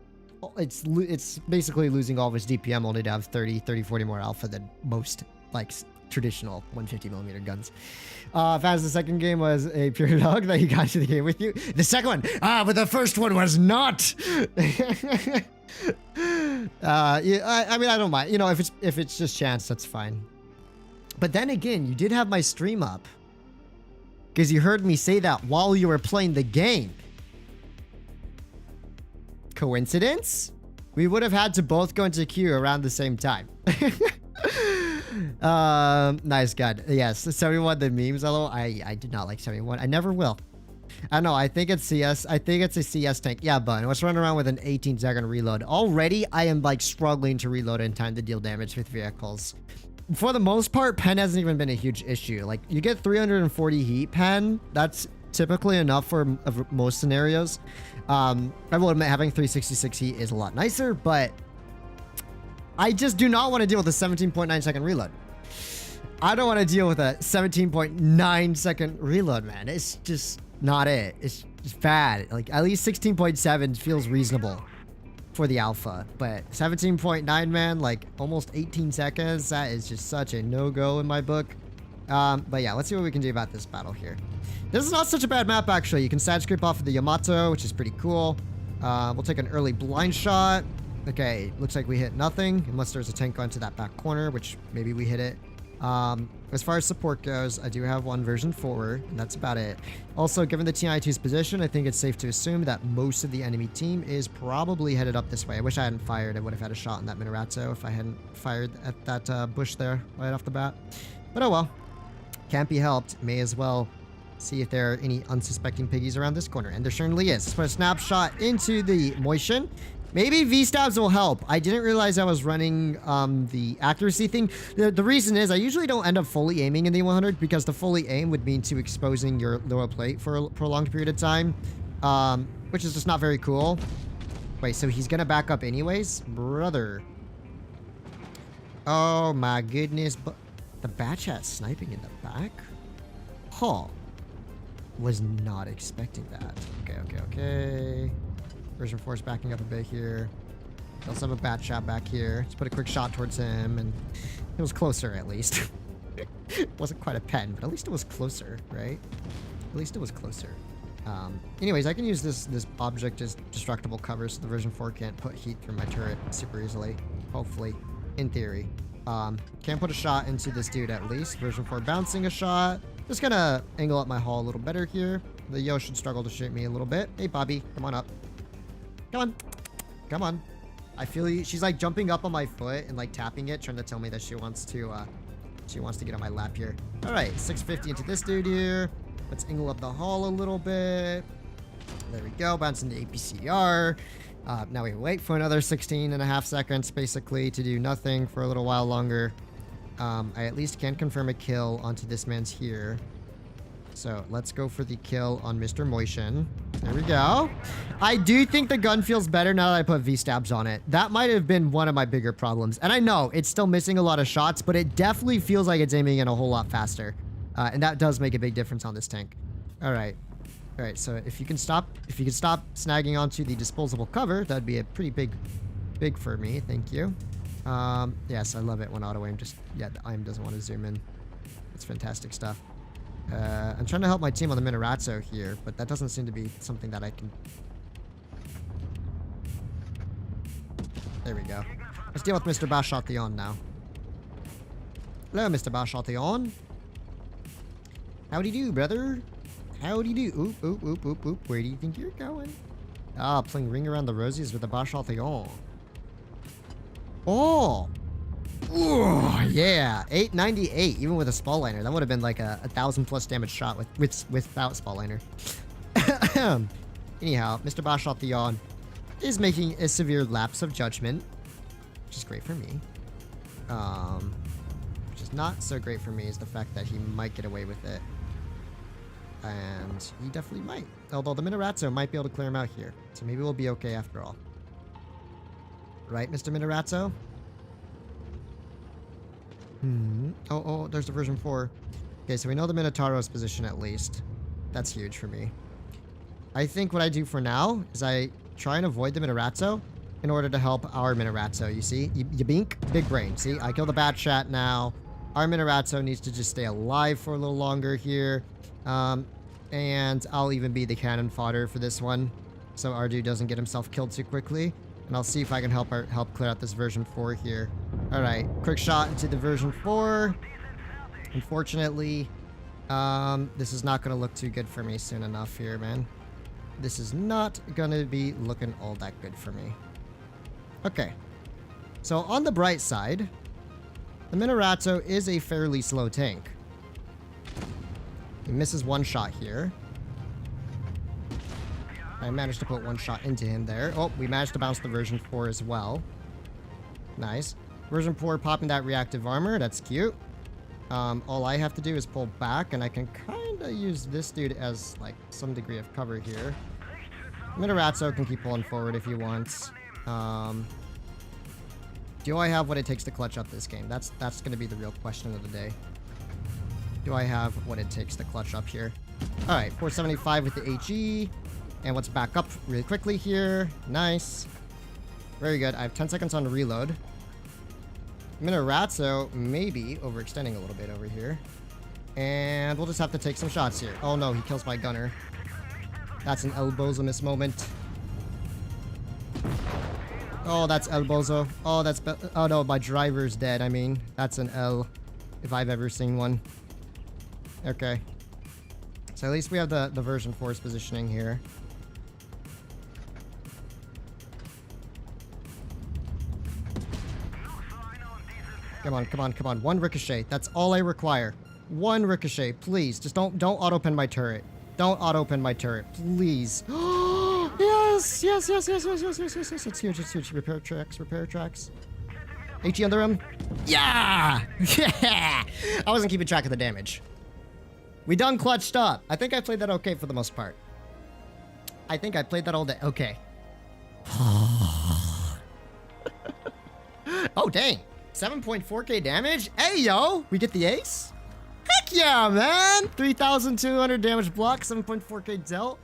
basically losing all of its DPM only to have 30, 40 more alpha than most, like, traditional 150mm guns. Faz, the second game was a pure dog that you got to the game with you. The second one, but the first one was not. Yeah, I mean, I don't mind. You know, if it's just chance, that's fine. But then again, you did have my stream up. Because you heard me say that while you were playing the game. Coincidence? We would have had to both go into queue around the same time. Nice gun. Yes, 71 the memes, although I did not like 71. I never will. I don't know. I think it's CS. I think it's a CS tank. Yeah, but let's run around with an 18-second reload. Already, I am like struggling to reload in time to deal damage with vehicles. For the most part, pen hasn't even been a huge issue. Like, you get 340 heat pen. That's typically enough for most scenarios. I will admit having 366 heat is a lot nicer, but I just do not want to deal with a 17.9 second reload. I don't want to deal with a 17.9 second reload, man. It's just not it. It's just bad. Like, at least 16.7 feels reasonable for the alpha, but 17.9, man, like almost 18 seconds. That is just such a no-go in my book. But yeah, let's see what we can do about this battle here. This is not such a bad map, actually. You can side scrape off of the Yamato, which is pretty cool. We'll take an early blind shot. Okay, looks like we hit nothing, unless there's a tank onto that back corner, which maybe we hit it. As far as support goes, I do have one version 4, and that's about it. Also, given the TI2's position, I think it's safe to assume that most of the enemy team is probably headed up this way. I wish I hadn't fired. I would have had a shot in that Minorazzo if I hadn't fired at that bush there right off the bat. But oh well. Can't be helped. May as well see if there are any unsuspecting piggies around this corner. And there certainly is. Let's put a snapshot into the motion. Maybe V-stabs will help. I didn't realize I was running the accuracy thing. The reason is I usually don't end up fully aiming in the 100 because the fully aim would mean to exposing your lower plate for a prolonged period of time, which is just not very cool. Wait, so he's gonna back up anyways? Brother. Oh my goodness. But the batch hat sniping in the back? Huh. Was not expecting that. Okay. Version 4 is backing up a bit here. We also have a bat shot back here. Let's put a quick shot towards him, and it was closer at least. It wasn't quite a pen, but at least it was closer, right? At least it was closer. Anyways, I can use this object as destructible cover so the version 4 can't put heat through my turret super easily. Hopefully. In theory. Can't put a shot into this dude at least. Version 4 bouncing a shot. Just gonna angle up my hull a little better here. The Yo should struggle to shoot me a little bit. Hey, Bobby, come on up. Come on. Come on. I feel you. She's like jumping up on my foot and like tapping it, trying to tell me that she wants to get on my lap here. All right, 650 into this dude here. Let's angle up the hull a little bit. There we go. Bounce into APCR. Now we wait for another 16.5 seconds basically to do nothing for a little while longer. I at least can confirm a kill onto this man's here. So let's go for the kill on Mr. Motion. There we go. I do think the gun feels better now that I put V-stabs on it. That might have been one of my bigger problems. And I know it's still missing a lot of shots, but it definitely feels like it's aiming in a whole lot faster. And that does make a big difference on this tank. All right. All right. So if you can stop snagging onto the disposable cover, that'd be a pretty big for me. Thank you. Yes, I love it when auto aim the aim doesn't want to zoom in. It's fantastic stuff. I'm trying to help my team on the Minorazzo here, but that doesn't seem to be something that I can... There we go. Let's deal with Mr. Bashation now. Hello, Mr. Bashation. Howdy do, brother. Howdy do. Oop, oop, oop, oop. Where do you think you're going? Ah, playing Ring Around the Rosies with the Bashation. Oh! Ooh, yeah, 898, even with a spall liner. That would have been like a 1,000+ damage shot without spall liner. Anyhow, Mr. Bashation is making a severe lapse of judgment, which is great for me. Which is not so great for me is the fact that he might get away with it. And he definitely might. Although the Minorazzo might be able to clear him out here. So maybe we'll be okay after all. Right, Mr. Minorazzo? Oh, there's the version 4. Okay, so we know the Minotauro's position at least. That's huge for me. I think what I do for now is I try and avoid the Minorazzo in order to help our Minorazzo. You see? You bink? Big brain. See? I kill the bat chat now. Our Minorazzo needs to just stay alive for a little longer here. And I'll even be the cannon fodder for this one, so our dude doesn't get himself killed too quickly. And I'll see if I can help clear out this version 4 here. All right, quick shot into the version 4. Unfortunately, this is not going to look too good for me soon enough here, man. This is not gonna be looking all that good for me. Okay. So on the bright side, the Minaratto is a fairly slow tank. He misses one shot here. I managed to put one shot into him there. Oh, we managed to bounce the version 4 as well. Nice. Version 4 popping that reactive armor. That's cute. All I have to do is pull back, and I can kind of use this dude as, like, some degree of cover here. Minaratto can keep pulling forward if he wants. Do I have what it takes to clutch up this game? That's going to be the real question of the day. Do I have what it takes to clutch up here? All right, 475 with the HE. And let's back up really quickly here. Nice. Very good. I have 10 seconds on reload. Minaratto maybe overextending a little bit over here. And we'll just have to take some shots here. Oh no, he kills my gunner. That's an Elbozo-miss moment. Oh, that's Elbozo. Oh, that's... Oh no, my driver's dead. I mean, that's an L if I've ever seen one. Okay. So at least we have the version 4's positioning here. Come on, come on, come on. One ricochet. That's all I require. One ricochet, please. Just don't auto-pin my turret. Don't auto-pin my turret, please. Yes, yes, yes, yes, yes, yes, yes, yes, yes. It's huge, it's huge. Repair tracks, repair tracks. HE under him. Yeah! Yeah! I wasn't keeping track of the damage. We done clutched up. I think I played that okay for the most part. I think I played that all day. Okay. Oh, dang. 7.4k damage? Hey, yo! We get the ace? Heck yeah, man! 3,200 damage block, 7.4k dealt.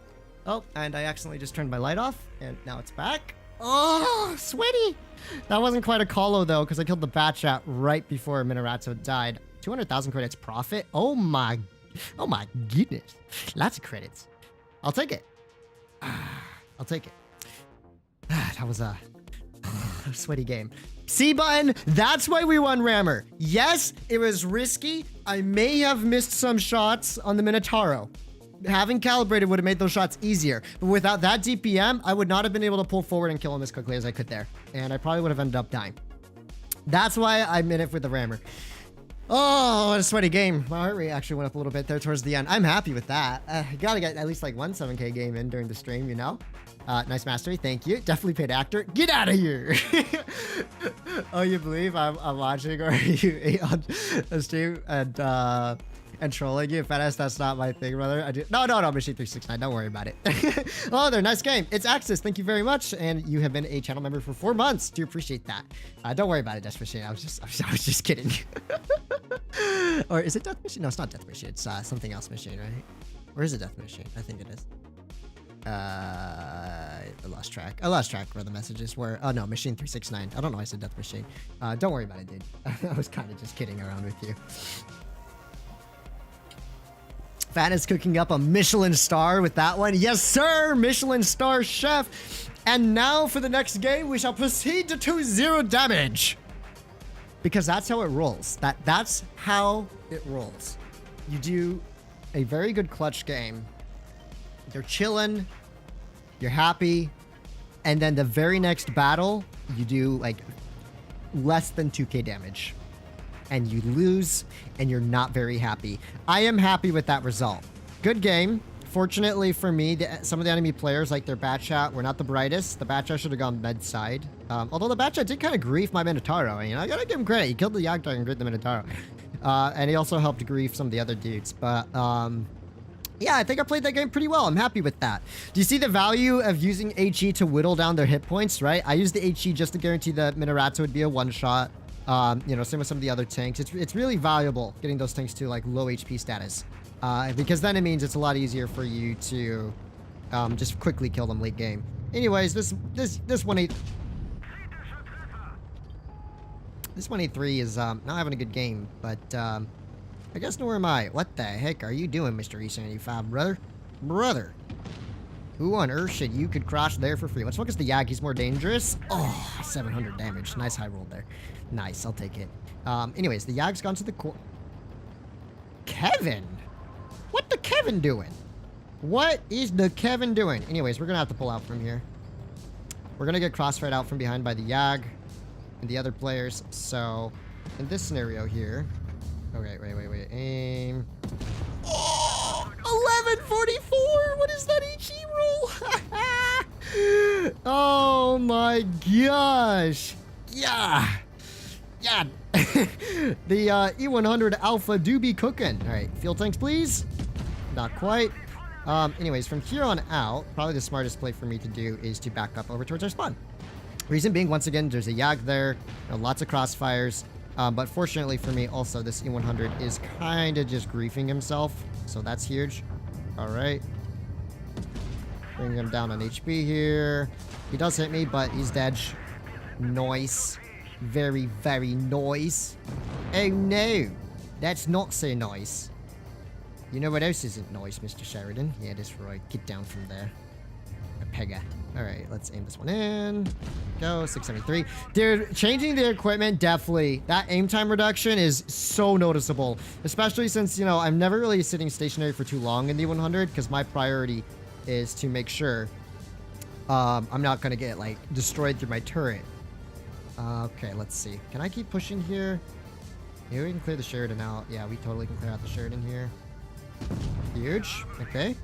Oh, and I accidentally just turned my light off, and now it's back. Oh, sweaty! That wasn't quite a colo, though, because I killed the Batchat right before Minaratto died. 200,000 credits profit? Oh my goodness. Lots of credits. I'll take it. I'll take it. That was a sweaty game. C button, that's why we won Rammer. Yes, it was risky. I may have missed some shots on the Minotauro. Having calibrated would have made those shots easier. But without that DPM, I would not have been able to pull forward and kill him as quickly as I could there. And I probably would have ended up dying. That's why I'm in it with the Rammer. Oh, what a sweaty game. My heart rate actually went up a little bit there towards the end. I'm happy with that. Gotta get at least like one 7k game in during the stream, you know? Nice mastery, thank you. Definitely paid actor. Get out of here! Oh, you believe I'm watching or you on a stream and trolling you? Fatness, that's not my thing, brother. I do. No, Machine 369. Don't worry about it. Oh, there, nice game. It's Axis. Thank you very much, and you have been a channel member for 4 months. Do appreciate that. Don't worry about it, Death Machine. I was just kidding. Or is it Death Machine? No, it's not Death Machine. It's something else Machine, right? Or is it Death Machine? I think it is. I lost track. I lost track where the messages were. Oh no, Machine 369. I don't know why I said Death Machine. Don't worry about it, dude. I was kind of just kidding around with you. Fatness cooking up a Michelin star with that one. Yes, sir! Michelin star chef. And now for the next game, we shall proceed to 2-0 damage. Because that's how it rolls. That's how it rolls. You do a very good clutch game. You're chilling. You're happy. And then the very next battle, you do like less than 2k damage. And you lose, and you're not very happy. I am happy with that result. Good game. Fortunately for me, some of the enemy players, like their Batchat, were not the brightest. The Batchat should have gone med side. Although the Batchat did kind of grief my Minotauro. You know, I gotta give him credit. He killed the Yagdog and griefed the Minotauro. And he also helped grief some of the other dudes. But, yeah, I think I played that game pretty well. I'm happy with that. Do you see the value of using HE to whittle down their hit points, right? I used the HE just to guarantee that Minaratto would be a one-shot. You know, same with some of the other tanks. It's really valuable getting those tanks to like low HP status, because then it means it's a lot easier for you to just quickly kill them late game. Anyways, this 183 is not having a good game, but I guess nor am I. What the heck are you doing, Mr. E75, brother? Who on earth should you could crash there for free? Let's focus the Yag. He's more dangerous. Oh, 700 damage. Nice high roll there. Nice. I'll take it. Anyways, the Yag's gone to the core. Kevin? What the Kevin doing? What is the Kevin doing? Anyways, we're gonna have to pull out from here. We're gonna get crossfired out from behind by the Yag and the other players. So, in this scenario here... Okay, wait. Aim. Oh! 1144! What is that HE roll? Oh my gosh! Yeah! Yeah! The E100 Alpha do be cooking. Alright, fuel tanks, please. Not quite. Anyways, from here on out, probably the smartest play for me to do is to back up over towards our spawn. Reason being, once again, there's a Yag there, lots of crossfires, but fortunately for me, also, this E100 is kind of just griefing himself, so that's huge. Alright. Bring him down on HP here. He does hit me, but he's dead. Nice. Very, very nice. Oh no! That's not so nice. You know what else isn't nice, Mr. Sheridan? Yeah, that's right. Get down from there. A pegger. Alright, let's aim this one in. Go, 673. Dude, changing the equipment, definitely. That aim time reduction is so noticeable. Especially since, you know, I'm never really sitting stationary for too long in the 100, because my priority is to make sure I'm not going to get, like, destroyed through my turret. Okay, let's see. Can I keep pushing here? Yeah, we can clear the Sheridan out. Yeah, we totally can clear out the Sheridan here. Huge. Okay.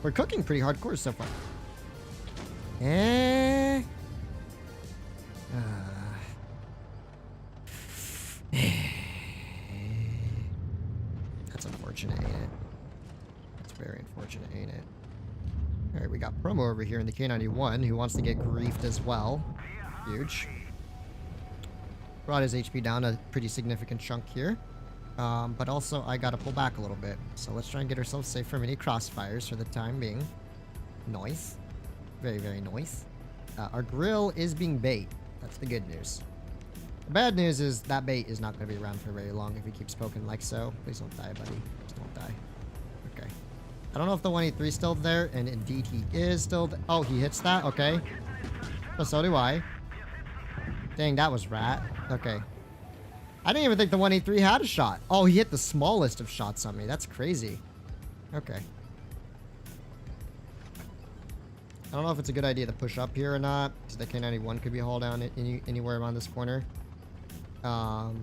We're cooking pretty hardcore so far. That's unfortunate, ain't it? That's very unfortunate, ain't it? Alright, we got Promo over here in the K91 who wants to get griefed as well. Huge. Brought his HP down a pretty significant chunk here. But also, I gotta pull back a little bit. So let's try and get ourselves safe from any crossfires for the time being. Nice. Very, very nice. Our grill is being bait. That's the good news. The bad news is that bait is not going to be around for very long if he keeps poking like so. Please don't die, buddy. Just don't die. Okay. I don't know if the 183 is still there, and indeed he is still there. Oh, he hits that? Okay. Well, so do I. Dang, that was rat. Okay. I didn't even think the 183 had a shot. Oh, he hit the smallest of shots on me. That's crazy. Okay. I don't know if it's a good idea to push up here or not, because the K91 could be hauled down anywhere around this corner. The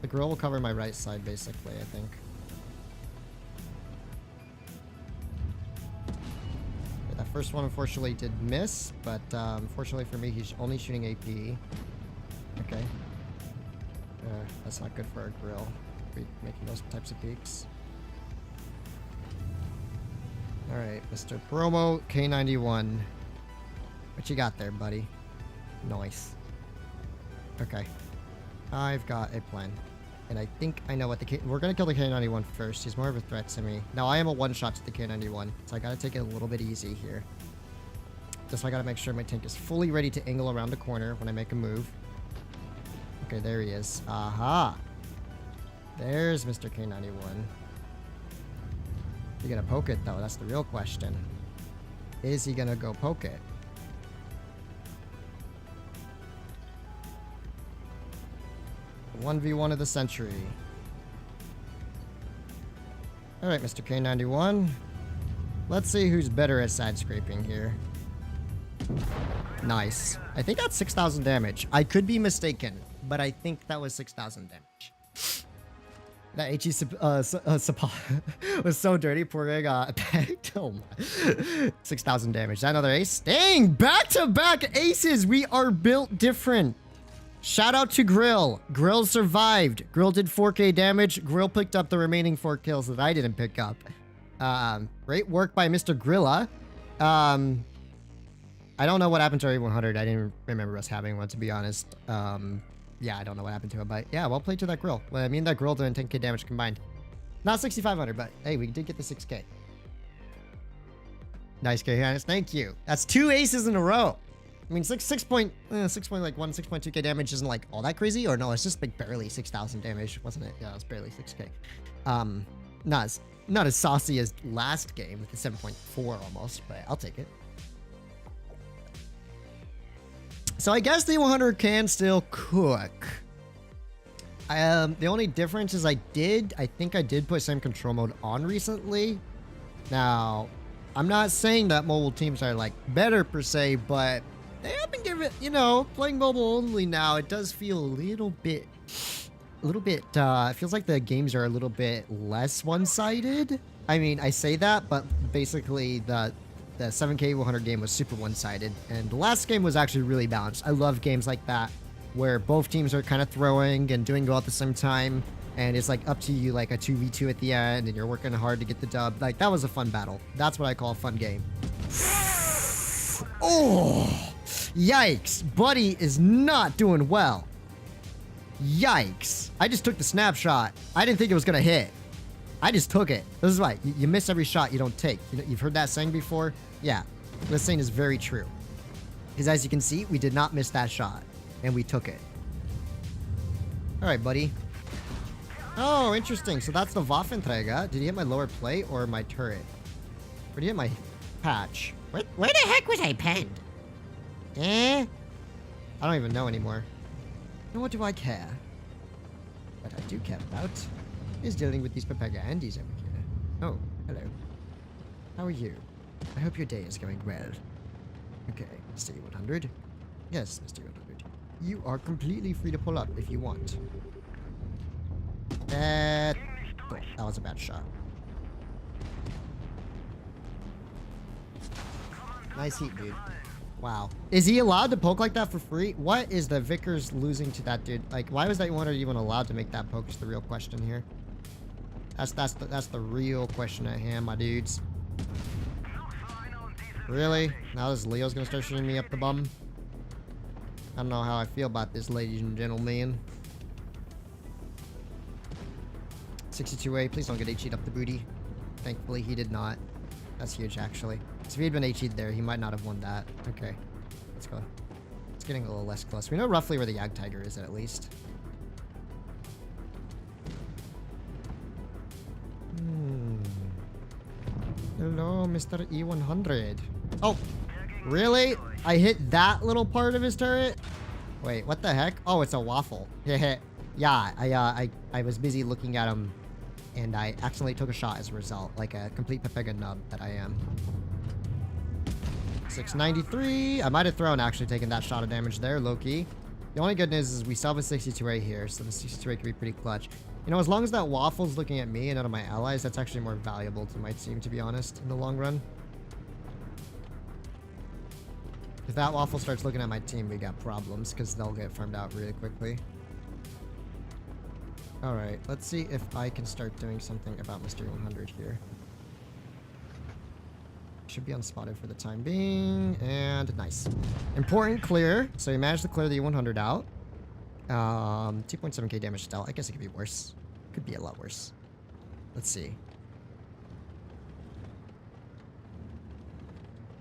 grill will cover my right side, basically, I think. Okay, that first one, unfortunately, did miss, but unfortunately for me, he's only shooting AP. Okay. That's not good for our grill. We're making those types of peaks. Alright, Mr. Promo K91. What you got there, buddy? Nice. Okay. I've got a plan. And I think I know what the we're gonna kill the K91 first. He's more of a threat to me. Now, I am a one-shot to the K91, so I gotta take it a little bit easy here. Just I gotta make sure my tank is fully ready to angle around the corner when I make a move. Okay, there he is. Aha! There's Mr. K91. Is he gonna poke it, though? That's the real question. Is he gonna go poke it? The 1v1 of the century. Alright, Mr. K91. Let's see who's better at side scraping here. Nice. I think that's 6,000 damage. I could be mistaken, but I think that was 6,000 damage. That HE was so dirty. Poor guy got pegged. Oh my. 6,000 damage. Is that another ace? Dang! Back-to-back aces! We are built different. Shout out to Grill. Grill survived. Grill did 4k damage. Grill picked up the remaining 4 kills that I didn't pick up. Great work by Mr. Grilla. I don't know what happened to our E100. I didn't remember us having one, to be honest. Yeah, I don't know what happened to it, but yeah, well played to that Grill. Well, I mean, that Grill doing 10k damage combined. Not 6,500, but hey, we did get the 6k. Nice, K-Hannes. Thank you. That's 2 aces in a row. I mean, 6.2k damage isn't like all that crazy, or no, it's just like barely 6,000 damage, wasn't it? Yeah, it was barely 6k. Not as saucy as last game with the 7.4 almost, but I'll take it. So I guess the 100 can still cook. The only difference is I think I did put SAM control mode on recently. Now, I'm not saying that mobile teams are like better per se, but they have been given, you know, playing mobile only now, it does feel a little bit, it feels like the games are a little bit less one-sided. I mean, I say that, but basically the 7K 100 game was super one-sided, and the last game was actually really balanced. I love games like that, where both teams are kind of throwing and doing well at the same time, and it's like up to you, like a 2v2 at the end, and you're working hard to get the dub. Like, that was a fun battle. That's what I call a fun game. Oh, yikes. Buddy is not doing well. Yikes. I just took the snapshot. I didn't think it was going to hit. I just took it. This is right. You miss every shot you don't take. You've heard that saying before? Yeah. This saying is very true. Because as you can see, we did not miss that shot. And we took it. All right, buddy. Oh, interesting. So that's the Waffenträger. Did he hit my lower plate or my turret? Or did he hit my patch? Where the heck was I penned? I don't even know anymore. And what do I care? What I do care about is dealing with these Pepega Andes over here. Oh, hello. How are you? I hope your day is going well. Okay, Mr. E100. Yes, Mr. E100. You are completely free to pull up if you want. That was a bad shot. Nice heat, dude. Wow. Is he allowed to poke like that for free? What is the Vickers losing to that dude? Like, why was that one even allowed to make that poke? Is the real question here. That's the real question at hand, my dudes. Really? Now this Leo's gonna start shooting me up the bum? I don't know how I feel about this, ladies and gentlemen. 62A, please don't get HE'd up the booty. Thankfully, he did not. That's huge, actually. So if he had been HE'd there, he might not have won that. Okay. Let's go. It's getting a little less close. We know roughly where the Yag Tiger is, at least. Hello, Mr. E100. Oh, really? I hit that little part of his turret? Wait, what the heck? Oh, it's a waffle. Yeah, I was busy looking at him, and I accidentally took a shot as a result, like a complete Pepega nub that I am. 693. I might have thrown actually taking that shot of damage there, low-key. The only good news is we still have a 62A here, so the 62A can be pretty clutch. You know, as long as that waffle's looking at me and none of my allies, that's actually more valuable to my team, to be honest, in the long run. If that waffle starts looking at my team, we got problems, because they'll get farmed out really quickly. Alright, let's see if I can start doing something about Mr. 100 here. Should be unspotted for the time being, and nice. Important clear. So you managed to clear the 100 out. 2.7k damage still. I guess it could be worse. Could be a lot worse. Let's see.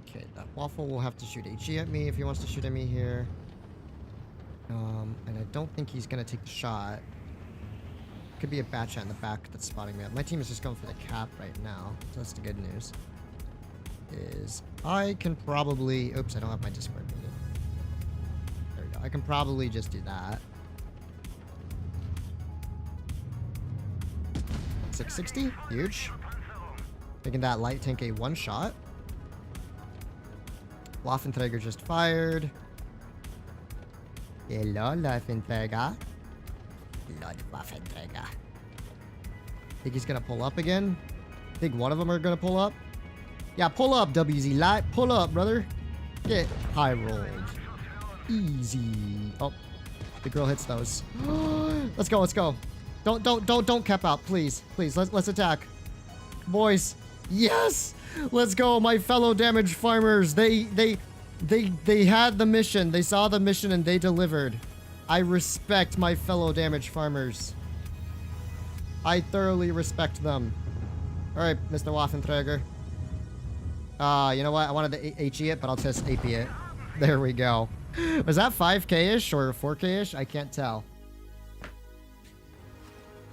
Okay, that waffle will have to shoot HE at me if he wants to shoot at me here. And I don't think he's gonna take the shot. Could be a Batchat in the back that's spotting me up. My team is just going for the cap right now, so that's the good news. Is I can probably... Oops, I don't have my Discord muted. There we go. I can probably just do that. 660, huge. Taking that light tank a one shot. Waffenträger just fired. Hello, Waffenträger. Lord Waffenträger. Think he's gonna pull up again? Think one of them are gonna pull up? Yeah, pull up, WZ Light. Pull up, brother. Get high rolled. Easy. Oh, the girl hits those. Let's go, let's go. Don't cap out, please. Please, let's attack. Boys. Yes! Let's go, my fellow damage farmers. They had the mission. They saw the mission and they delivered. I respect my fellow damage farmers. I thoroughly respect them. Alright, Mr. Waffenträger. You know what? I wanted to HE it, but I'll just AP it. There we go. Was that 5k-ish or 4k-ish? I can't tell.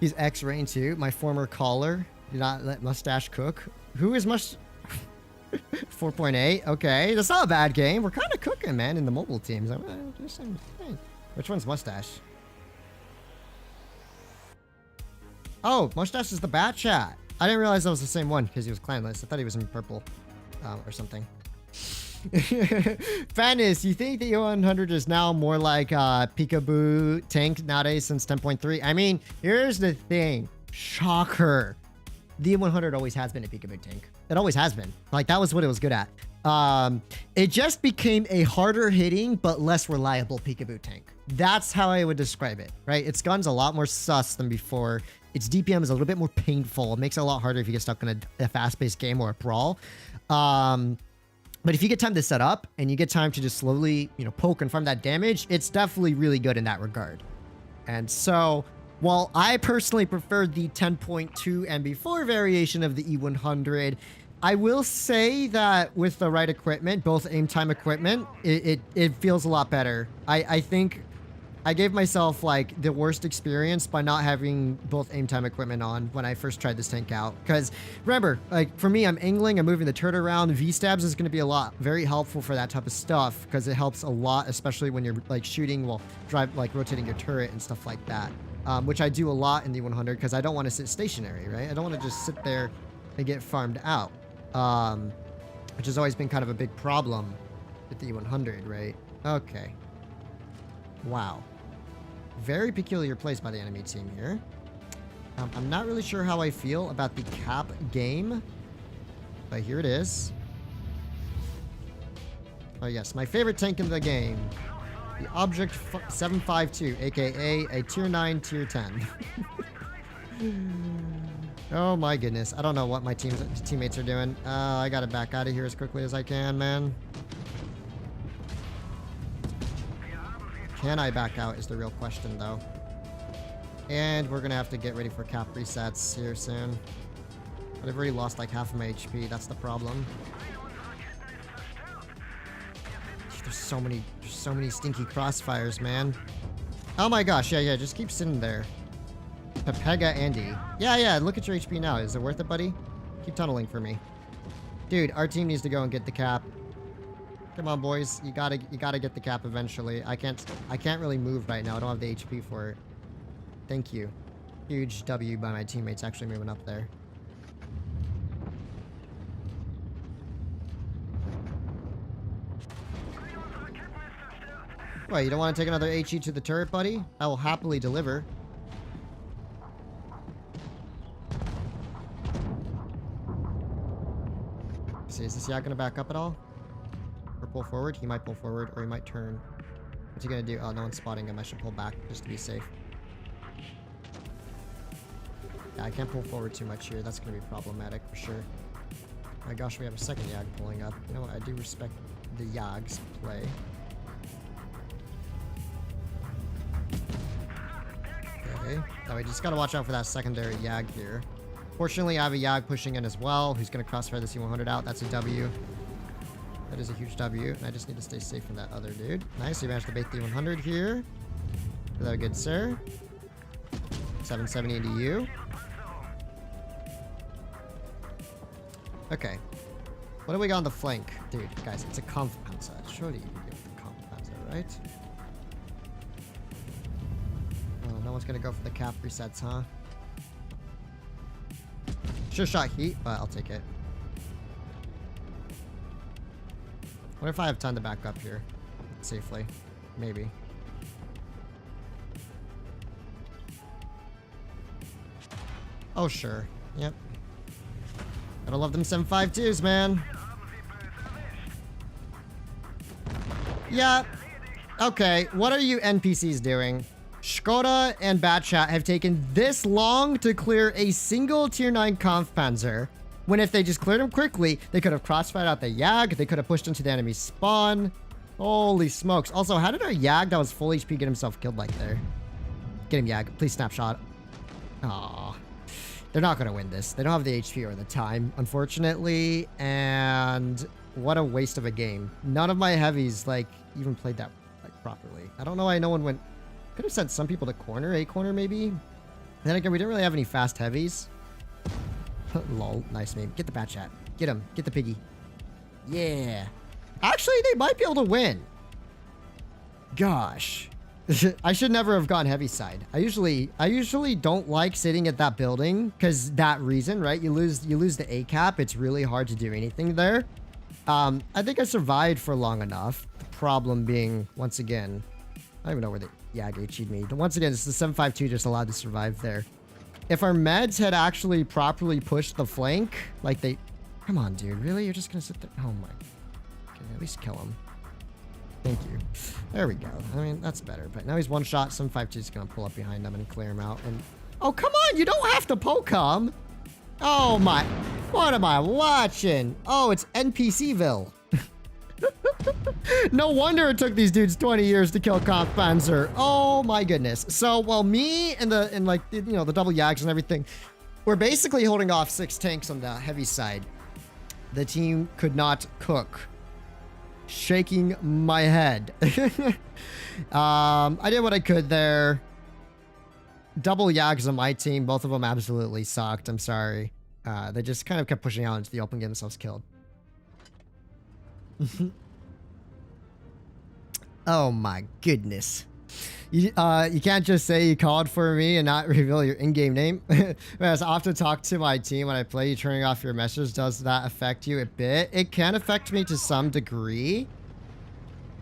He's X-Rain too. My former caller. Did not let Mustache cook. Who is 4.8? Okay, that's not a bad game. We're kind of cooking, man, in the mobile teams. Which one's Mustache? Oh, Mustache is the Batchat. I didn't realize that was the same one because he was clanless. I thought he was in purple or something. Fatness, you think the E100 is now more like a peekaboo tank nowadays since 10.3? I mean, here's the thing. Shocker. The E100 always has been a peekaboo tank. It always has been. Like, that was what it was good at. It just became a harder hitting but less reliable peekaboo tank. That's how I would describe it, right? Its gun's a lot more sus than before. Its DPM is a little bit more painful. It makes it a lot harder if you get stuck in a fast-paced game or a brawl. But if you get time to set up and you get time to just slowly, you know, poke and farm that damage, it's definitely really good in that regard. And so, while I personally prefer the 10.2 and before variation of the E100, I will say that with the right equipment, both aim time equipment, it feels a lot better. I think I gave myself like the worst experience by not having both aim time equipment on when I first tried this tank out. Because remember, like for me, I'm angling, I'm moving the turret around. V-stabs is going to be very helpful for that type of stuff because it helps a lot, especially when you're like shooting while rotating your turret and stuff like that. Which I do a lot in the 100 because I don't want to sit stationary, right? I don't want to just sit there and get farmed out. Which has always been kind of a big problem with the E100, right? Okay. Wow. Very peculiar place by the enemy team here. I'm not really sure how I feel about the cap game, but here it is. Oh yes, my favorite tank in the game. The Object 752, aka a tier 9, tier 10. Oh my goodness. I don't know what my teammates are doing. I gotta back out of here as quickly as I can, man. Can I back out is the real question, though. And we're gonna have to get ready for cap resets here soon. But I've already lost like half of my HP. That's the problem. There's so many stinky crossfires, man. Oh my gosh, yeah, just keep sitting there. Pepega Andy. Yeah, look at your HP now. Is it worth it, buddy? Keep tunneling for me. Dude, our team needs to go and get the cap. Come on, boys. You gotta get the cap eventually. I can't really move right now. I don't have the HP for it. Thank you. Huge W by my teammates actually moving up there. What, you don't want to take another HE to the turret, buddy? I will happily deliver. See, is this Yak gonna back up at all? Or pull forward? He might pull forward, or he might turn. What's he gonna do? Oh, no one's spotting him. I should pull back just to be safe. Yeah, I can't pull forward too much here. That's gonna be problematic for sure. Oh my gosh, we have a second Yag pulling up. You know what? I do respect the Yag's play. Okay. Now we just gotta watch out for that secondary Yag here. Fortunately, I have a Yag pushing in as well, who's gonna crossfire the C100 out. That's a W. That is a huge W, and I just need to stay safe from that other dude. Nice, you managed to bait the 100 here. Very good, sir. 770 into you. Okay. What do we got on the flank? Dude, guys, it's a conf panzer. Surely you can get the conf panzer, right? Oh, no one's gonna go for the cap resets, huh? Sure shot heat, but I'll take it. What if I have time to back up here safely? Maybe. Oh, sure. Yep. Gotta love them 7.52s, man. Yeah. Okay, what are you NPCs doing? Skoda and Batchat have taken this long to clear a single tier 9 Kampfpanzer, when if they just cleared him quickly, they could have crossfired out the Yag, they could have pushed into the enemy spawn. Holy smokes. Also, how did our Yag that was full HP get himself killed like there? Get him, Yag. Please snapshot. Aww. They're not going to win this. They don't have the HP or the time, unfortunately, and what a waste of a game. None of my heavies, like, even played that properly. I don't know why no one went... Could have sent some people to corner, A corner maybe. Then again, we didn't really have any fast heavies. Lol, nice meme. Get the Batchat. Get him. Get the piggy. Yeah. Actually, they might be able to win. Gosh. I should never have gone heavy side. I usually don't like sitting at that building because that reason, right? You lose the A cap. It's really hard to do anything there. I think I survived for long enough. The problem being, once again, I don't even know where the Yag HE'd me. Once again, it's the 752 just allowed to survive there. If our meds had actually properly pushed the flank, like they... Come on, dude. Really? You're just gonna sit there? Oh my... Okay, at least kill him. Thank you. There we go. I mean, that's better. But now he's one shot. 752 is going to pull up behind him and clear him out. And oh, come on. You don't have to poke him. Oh, my. What am I watching? Oh, it's NPCville. No wonder it took these dudes 20 years to kill Kampfpanzer. Oh, my goodness. So, well, me and the double Yags and everything, we're basically holding off 6 tanks on the heavy side. The team could not cook. Shaking my head. I did what I could there. Double Yags on my team. Both of them absolutely sucked. I'm sorry. They just kind of kept pushing out into the open, getting themselves killed. Oh my goodness. You can't just say you called for me and not reveal your in-game name. Whereas I often talk to my team when I play, you turning off your messages. Does that affect you a bit? It can affect me to some degree.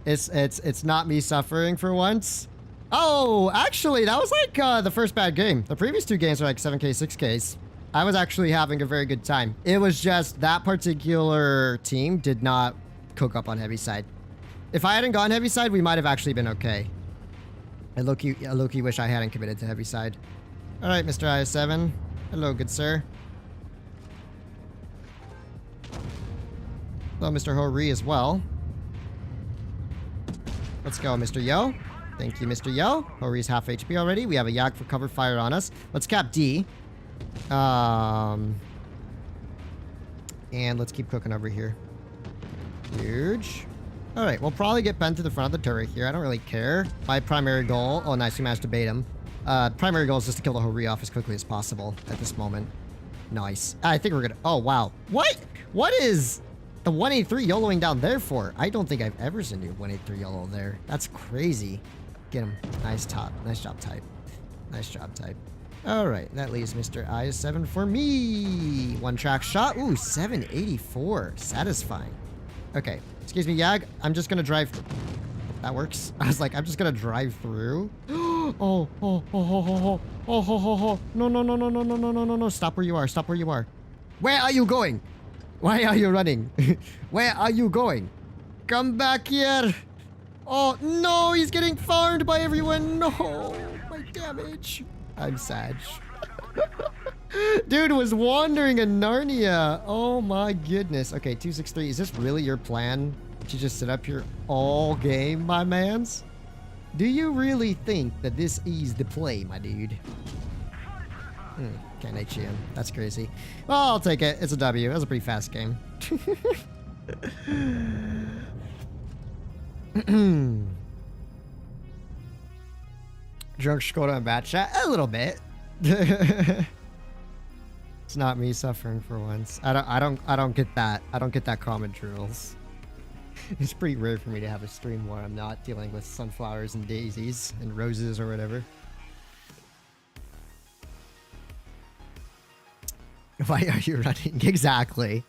It's not me suffering for once. Oh, actually, that was like the first bad game. The previous 2 games were like 7K, 6Ks. I was actually having a very good time. It was just that particular team did not cook up on heavy side. If I hadn't gone heavy side, we might have actually been okay. I low-key wish I hadn't committed to heavy side. All right, Mr. IS-7. Hello, good sir. Hello, Mr. Hori as well. Let's go, Mr. Yo. Thank you, Mr. Yo. Hori's half HP already. We have a Yak for cover fire on us. Let's cap D. And let's keep cooking over here. Huge. All right, we'll probably get Ben to the front of the turret here. I don't really care. My primary goal... Oh, nice. We managed to bait him. Primary goal is just to kill the Hori off as quickly as possible at this moment. Nice. I think we're gonna... Oh, wow. What? What is the 183 YOLOing down there for? I don't think I've ever seen you 183 YOLO there. That's crazy. Get him. Nice top. Nice job, type. Nice job, type. All right, that leaves Mr. IS-7 for me. One track shot. Ooh, 784. Satisfying. Okay. Excuse me, Yag. I'm just gonna drive. That works. I was like, I'm just gonna drive through. Oh. No. Stop where you are. Stop where you are. Where are you going? Why are you running? Where are you going? Come back here. Oh, no. He's getting farmed by everyone. No. My damage. I'm sad. Dude was wandering in Narnia. Oh my goodness. Okay, 263. Is this really your plan? To just sit up here all game, my mans? Do you really think that this is the play, my dude? Can't HE him. That's crazy. Well, I'll take it. It's a W. It was a pretty fast game. Drunk Skoda and bad chat? A little bit. It's not me suffering for once. I don't get that. I don't get that comment drills. It's pretty rare for me to have a stream where I'm not dealing with sunflowers and daisies and roses or whatever. Why are you running? Exactly.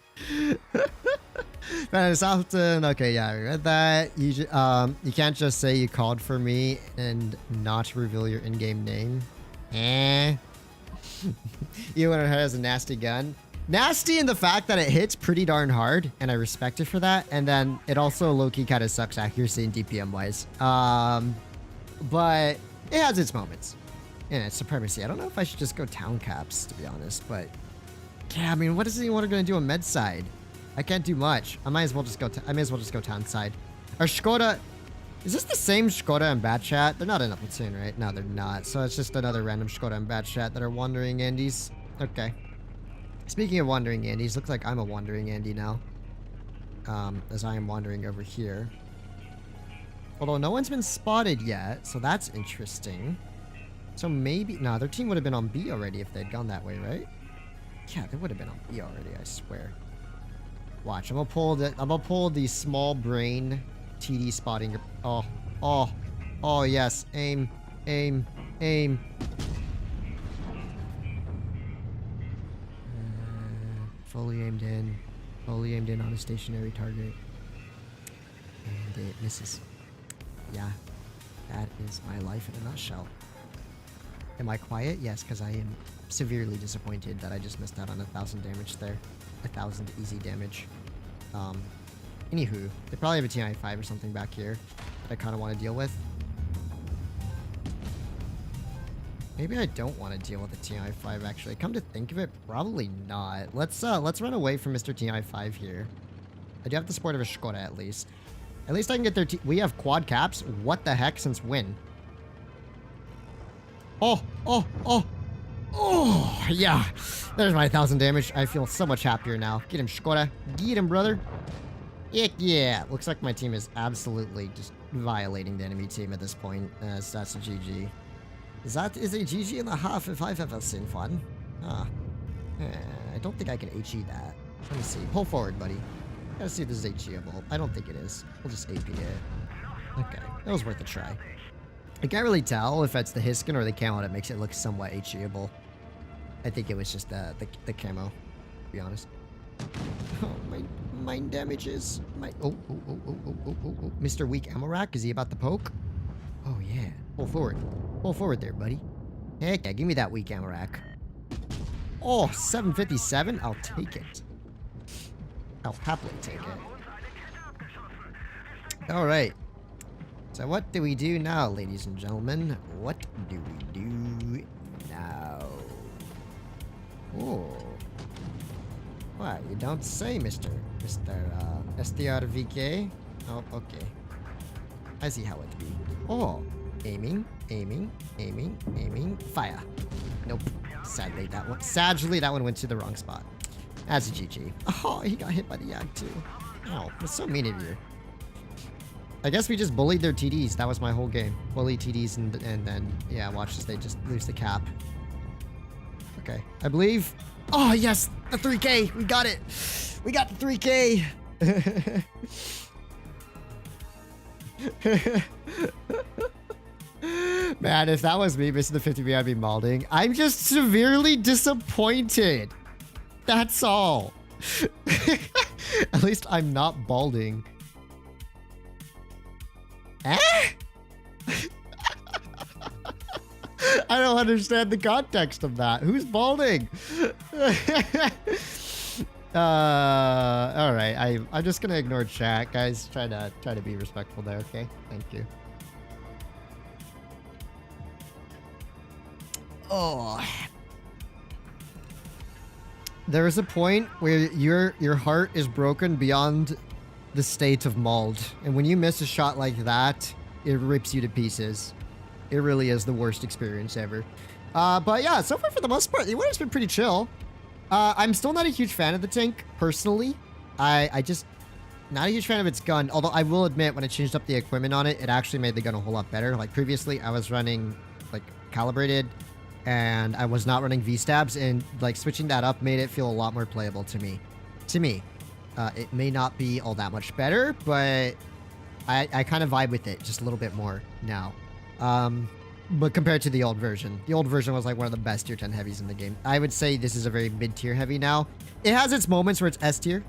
Man, it's often okay. Yeah, I read that. You can't just say you called for me and not reveal your in-game name. You went ahead as a nasty gun. Nasty in the fact that it hits pretty darn hard, and I respect it for that. And then it also low-key kind of sucks accuracy and DPM-wise. But it has its moments. And it's supremacy. I don't know if I should just go town caps, to be honest. But yeah, I mean, what is anyone going to do on med side? I can't do much. I might as well just go. I may as well just go town side. Our Skoda. Is this the same Skoda and Bat Chat? They're not in a platoon, right? No, they're not. So it's just another random Skoda and Bat Chat that are wandering Andes. Okay. Speaking of wandering Andes, looks like I'm a wandering Andy now. As I am wandering over here. Although no one's been spotted yet, so that's interesting. So maybe... Nah, their team would have been on B already if they'd gone that way, right? Yeah, they would have been on B already, I swear. Watch, I'm gonna pull the small brain TD spotting. Oh. Oh, yes. Aim. Aim. Aim. Fully aimed in. Fully aimed in on a stationary target. And it misses. Yeah. That is my life in a nutshell. Am I quiet? Yes, because I am severely disappointed that I just missed out on 1,000 damage there. 1,000 easy damage. Anywho, they probably have a TI-5 or something back here that I kind of want to deal with. Maybe I don't want to deal with the TI-5 actually. Come to think of it, probably not. Let's run away from Mr. TI-5 here. I do have the support of a Skoda at least. At least I can get their we have quad caps. What the heck, since when? Oh, oh, oh. Oh, yeah. There's my 1,000 damage. I feel so much happier now. Get him, Skoda. Get him, brother. Heck yeah. Looks like my team is absolutely just violating the enemy team at this point. So that's a GG. That is a GG and a half if I've ever seen one. I don't think I can HE that. Let me see. Pull forward, buddy. Gotta see if this is HEable. I don't think it is. We'll just AP it. Okay. It was worth a try. I can't really tell if it's the Hiskin or the camo that makes it look somewhat HEable. I think it was just the camo, to be honest. Oh, my mine damages. My oh. Mr. Weak ammo rack, is he about to poke? Oh yeah. Pull forward. Pull forward there, buddy. Heck yeah, give me that weak ammo rack. Oh, 757? I'll take it. I'll happily take it. Alright. So what do we do now, ladies and gentlemen? What do we do now? Oh. What? You don't say, Mr. STRVK? Oh, okay. I see how it be. Oh. Aiming, aiming, aiming, aiming. Fire. Nope. Sadly, that one went to the wrong spot. That's a GG. Oh, he got hit by the Yak too. Oh, that's so mean of you. I guess we just bullied their TDs. That was my whole game. Bully TDs and then, yeah, watch as they just lose the cap. Okay. I believe... Oh, yes! The 3K! We got it! We got the 3K! Man, if that was me missing the 50B, I'd be malding. I'm just severely disappointed. That's all. At least I'm not balding. Eh? I don't understand the context of that. Who's balding? All right. I'm just gonna ignore chat, guys. Try to be respectful there. Okay. Thank you. Oh. There is a point where your heart is broken beyond the state of mauled, and when you miss a shot like that, it rips you to pieces. It really is the worst experience ever. But yeah, so far for the most part, the winner's been pretty chill. I'm still not a huge fan of the tank, personally. I just not a huge fan of its gun, although I will admit when I changed up the equipment on it, it actually made the gun a whole lot better. Like previously, I was running like calibrated, and I was not running V-stabs, and like switching that up made it feel a lot more playable to me. It may not be all that much better, but I kind of vibe with it just a little bit more now. But compared to the old version was like one of the best tier 10 heavies in the game. I would say this is a very mid-tier heavy now. It has its moments where it's S tier,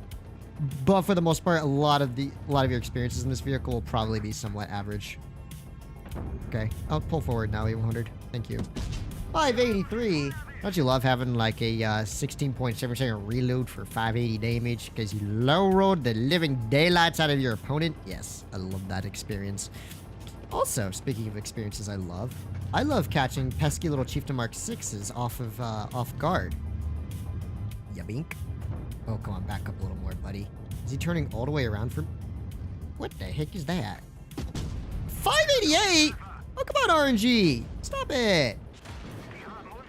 but for the most part, a lot of your experiences in this vehicle will probably be somewhat average. Okay, I'll pull forward now, E100. Thank you. 583. Don't you love having like a 16.7-second reload for 580 damage because you low-rolled the living daylights out of your opponent? Yes, I love that experience. Also, speaking of experiences I love catching pesky little Chieftain Mark 6s off guard. Yabink. Oh, come on, back up a little more, buddy. Is he turning all the way around for... What the heck is that? 588? Oh, come on, RNG. Stop it.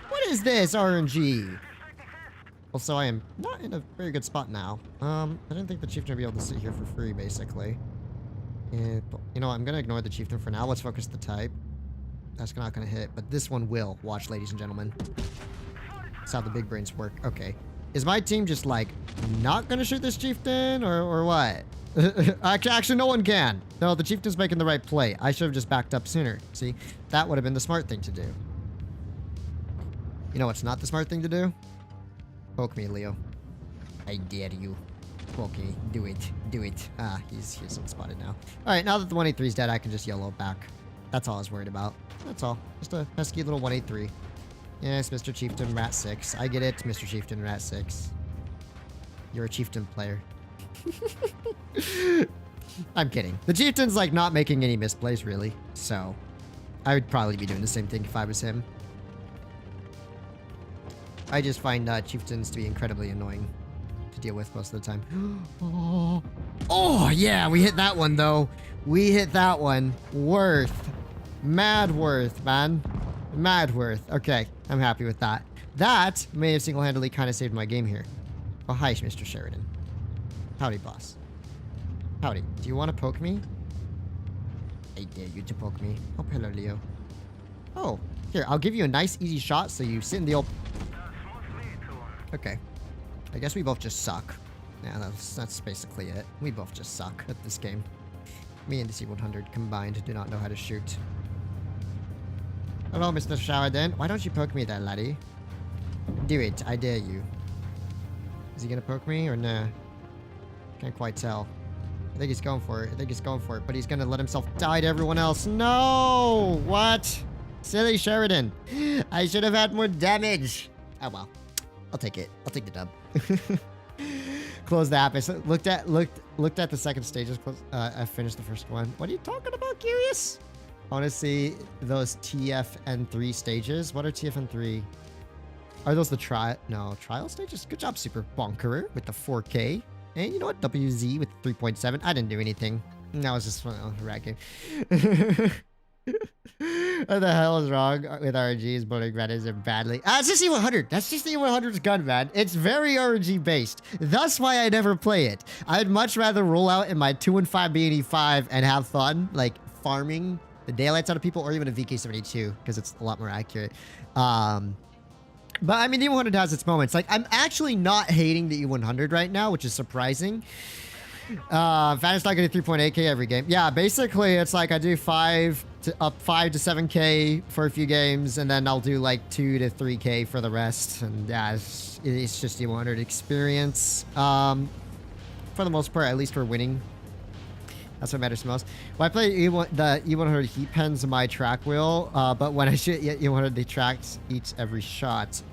What is this, RNG? Also, I am not in a very good spot now. I didn't think the Chieftain would be able to sit here for free, basically. You know, I'm going to ignore the Chieftain for now. Let's focus the type. That's not going to hit, but this one will. Watch, ladies and gentlemen. That's how the big brains work. Okay. Is my team just, like, not going to shoot this Chieftain, or what? Actually, no one can. No, the chieftain's making the right play. I should have just backed up sooner. See, that would have been the smart thing to do. You know what's not the smart thing to do? Poke me, Leo. I dare you. Poke me. Do it. Do it. Ah, he's unspotted now. Alright, now that the 183 is dead, I can just yellow back. That's all I was worried about. That's all. Just a pesky little 183. Yes, Mr. Chieftain Rat 6. I get it, Mr. Chieftain Rat 6. You're a chieftain player. I'm kidding. The chieftain's like not making any misplays really, so I would probably be doing the same thing if I was him. I just find chieftains to be incredibly annoying to deal with most of the time. Oh yeah, we hit that one though. We hit that one. Worth. Mad worth, man. Mad worth. Okay, I'm happy with that. That may have single-handedly kind of saved my game here. Oh, hi, Mr. Sheridan. Howdy, boss. Howdy. Do you want to poke me? I dare you to poke me. Oh, hello, Leo. Oh, here, I'll give you a nice, easy shot so you sit in the old... Okay. I guess we both just suck. Yeah, that's basically it. We both just suck at this game. Me and the C-100 combined do not know how to shoot. Hello, Mr. Sheridan. Why don't you poke me there, laddie? Do it. I dare you. Is he gonna poke me or nah? Can't quite tell. I think he's going for it. I think he's going for it, but he's gonna let himself die to everyone else. No! What? Silly Sheridan. I should have had more damage. Oh well. I'll take it. I'll take the dub. Close the app. I looked at the second stages. I finished the first one. What are you talking about, Curious? I want to see those TFN3 stages. What are TFN3? Are those the trial stages? Good job, Super Bonkerer, with the 4K. And you know what? WZ with 3.7. I didn't do anything. That was just a rat game. What the hell is wrong with RNGs? Bowling Reddits are badly. It's just E100. That's just the E100's gun, man. It's very RNG based. That's why I never play it. I'd much rather roll out in my 2-5 B85 and have fun, like farming the daylights out of people, or even a VK72, because it's a lot more accurate. But I mean, the E100 has its moments. Like, I'm actually not hating the E100 right now, which is surprising. Fatness not getting 3.8k every game. Yeah, basically, it's like I do 5 to 7k for a few games, and then I'll do like 2 to 3k for the rest. And yeah, it's just E100 experience. For the most part, at least we're winning. That's what matters most. When I play the E100 heat pens my track wheel, but when I shoot E100, the tracks eats every shot.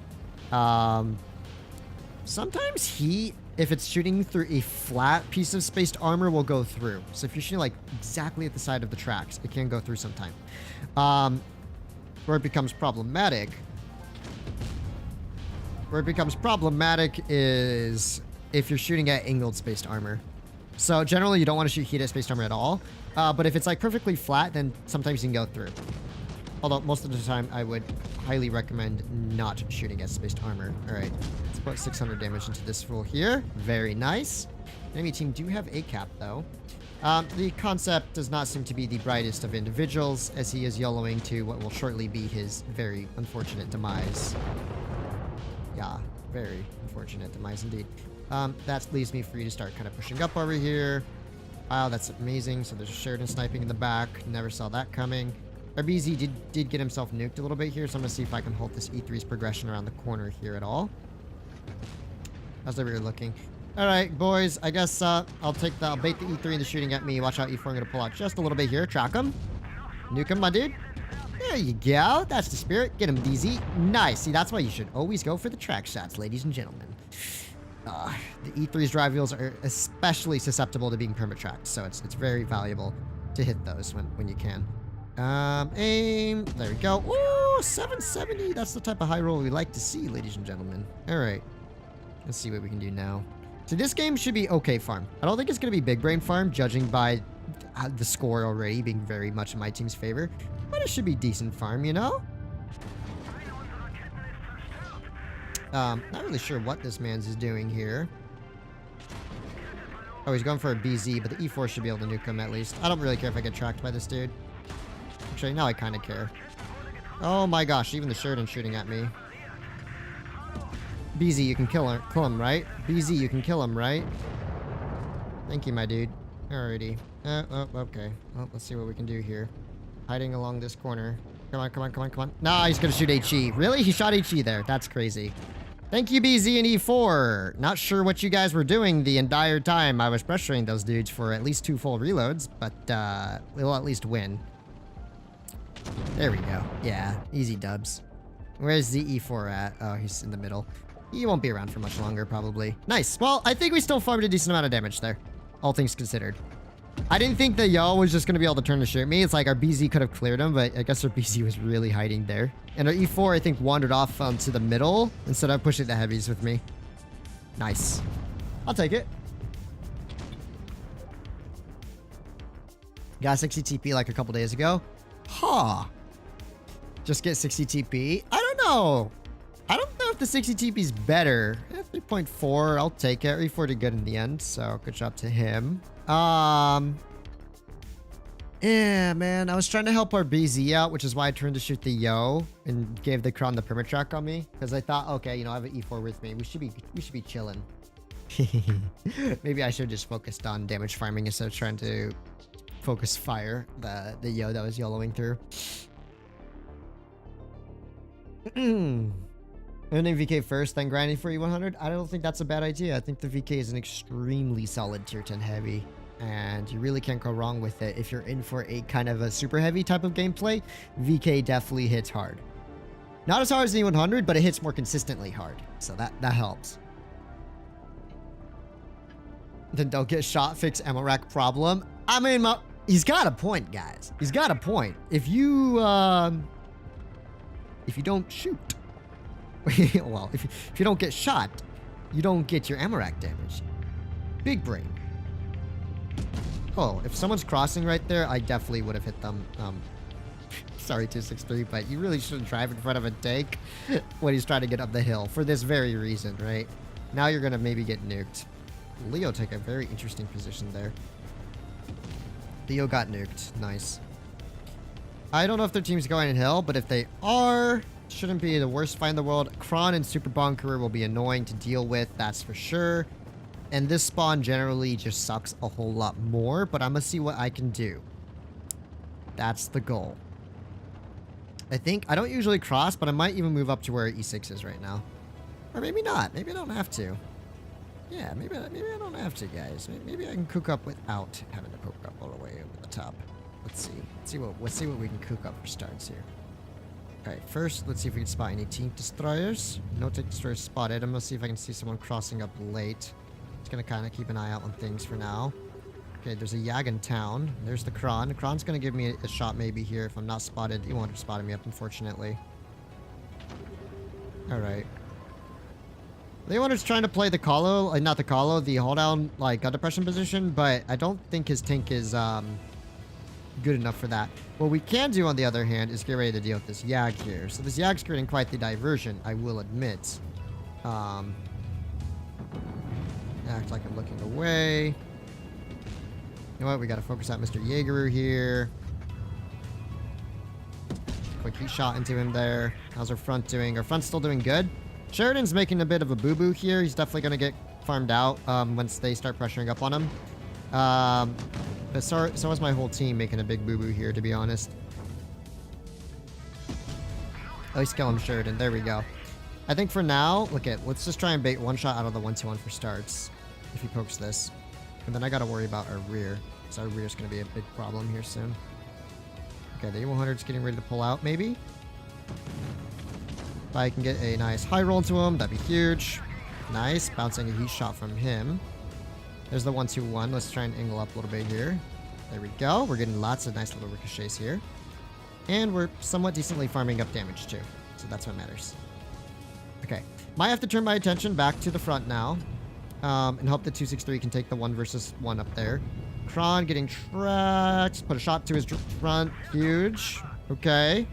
Sometimes heat, if it's shooting through a flat piece of spaced armor, will go through. So if you're shooting like exactly at the side of the tracks, it can go through sometime. Where it becomes problematic is if you're shooting at angled spaced armor. So generally you don't want to shoot heat at spaced armor at all. But if it's like perfectly flat, then sometimes you can go through. Although most of the time I would highly recommend not shooting at spaced armor. Alright, let's put 600 damage into this fool here. Very nice. Enemy team do have a cap though. The concept does not seem to be the brightest of individuals, as he is YOLOing to what will shortly be his very unfortunate demise. Yeah, very unfortunate demise indeed. That leaves me free to start kind of pushing up over here. Wow, that's amazing. So there's a Sheridan sniping in the back. Never saw that coming. Our BZ did get himself nuked a little bit here, so I'm going to see if I can halt this E3's progression around the corner here at all. How's that really looking? Alright, boys, I guess I'll bait the E3 into shooting at me. Watch out, E4, I'm going to pull out just a little bit here. Track him. Nuke him, my dude. There you go. That's the spirit. Get him, DZ. Nice. See, that's why you should always go for the track shots, ladies and gentlemen. The E3's drive wheels are especially susceptible to being perma-tracked, so it's very valuable to hit those when you can. Aim. There we go. Ooh, 770. That's the type of high roll we like to see, ladies and gentlemen. Alright. Let's see what we can do now. So this game should be okay farm. I don't think it's going to be big brain farm, judging by the score already being very much in my team's favor. But it should be decent farm, you know? Not really sure what this man's is doing here. Oh, he's going for a BZ, but the E4 should be able to nuke him at least. I don't really care if I get tracked by this dude. Actually, now I kind of care. Oh my gosh, even the Sheridan's shooting at me. BZ, you can kill him, right? BZ, you can kill him, right? Thank you, my dude. Alrighty. Oh, okay. Well, let's see what we can do here. Hiding along this corner. Come on, come on, come on, come on. Nah, he's gonna shoot HE. Really? He shot HE there. That's crazy. Thank you, BZ and E4. Not sure what you guys were doing the entire time I was pressuring those dudes for at least 2 full reloads, but we'll at least win. There we go. Yeah, easy dubs. Where's the E4 at? Oh, he's in the middle. He won't be around for much longer, probably. Nice. Well, I think we still farmed a decent amount of damage there, all things considered. I didn't think the Yo was just going to be able to turn to shoot me. It's like our BZ could have cleared him, but I guess our BZ was really hiding there. And our E4, I think, wandered off to the middle instead of pushing the heavies with me. Nice. I'll take it. Got 60 TP like a couple days ago. Huh. Just get 60 TP? I don't know. I don't know if the 60 TP is better. 3.4, I'll take it. E4 did good in the end, so good job to him. Yeah, man, I was trying to help our BZ out, which is why I turned to shoot the Yo and gave the Kron the permatrack on me, because I thought, okay, you know, I have an E4 with me. We should be chilling. Maybe I should have just focused on damage farming instead of trying to focus fire the Yo that was YOLOing through. Earning VK first, then grinding for E100. I don't think that's a bad idea. I think the VK is an extremely solid tier 10 heavy, and you really can't go wrong with it. If you're in for a kind of a super heavy type of gameplay, VK definitely hits hard. Not as hard as the E100, but it hits more consistently hard, so that helps. Then don't get shot, fix ammo rack problem. I mean, he's got a point, guys. He's got a point. If you don't shoot, well, if you don't get shot, you don't get your ammo rack damage. Big brain. Oh, if someone's crossing right there, I definitely would have hit them. Sorry, 263, but you really shouldn't drive in front of a tank when he's trying to get up the hill for this very reason, right? Now you're gonna maybe get nuked. Leo took a very interesting position there. Leo got nuked. Nice. I don't know if their team's going in hill, but if they are, shouldn't be the worst fight in the world. Kron and Super Bonkerer will be annoying to deal with, that's for sure. And this spawn generally just sucks a whole lot more, but I'm gonna see what I can do. That's the goal. I don't usually cross, but I might even move up to where E6 is right now. Or maybe not. Maybe I don't have to. Yeah, maybe I don't have to, guys. Maybe I can cook up without having to cook up all the way over the top. Let's see. Let's see what we can cook up for starts here. Alright, first, let's see if we can spot any tank destroyers. No tank destroyers spotted. I'm gonna see if I can see someone crossing up late. Just gonna kind of keep an eye out on things for now. Okay, there's a Yag in town. There's the Kron. Kron's gonna give me a shot maybe here if I'm not spotted. He won't have spotted me up, unfortunately. Alright. Leonard's trying to play the Colo, not the Colo, the hold down, like, gun depression position, but I don't think his tank is, good enough for that. What we can do, on the other hand, is get ready to deal with this Yag here. So this Yag's creating quite the diversion, I will admit. Act like I'm looking away. You know what? We gotta focus out Mr. Jaegeru here. Quick heat shot into him there. How's our front doing? Our front's still doing good. Sheridan's making a bit of a boo-boo here. He's definitely gonna get farmed out once they start pressuring up on him. But so is my whole team making a big boo-boo here, to be honest. At least kill him, Sheridan. There we go. I think for now, let's just try and bait one shot out of the 1-2-1 for starts. If he pokes this. And then I gotta worry about our rear. So our rear's gonna be a big problem here soon. Okay, the E100's getting ready to pull out, maybe? If I can get a nice high roll into him, that'd be huge. Nice, bouncing a heat shot from him. There's the 1-2-1. Let's try and angle up a little bit here. There we go. We're getting lots of nice little ricochets here. And we're somewhat decently farming up damage too. So that's what matters. Okay. Might have to turn my attention back to the front now. And hope that 263 can take the 1 versus 1 up there. Kron getting tracked. Put a shot to his front. Huge. Okay.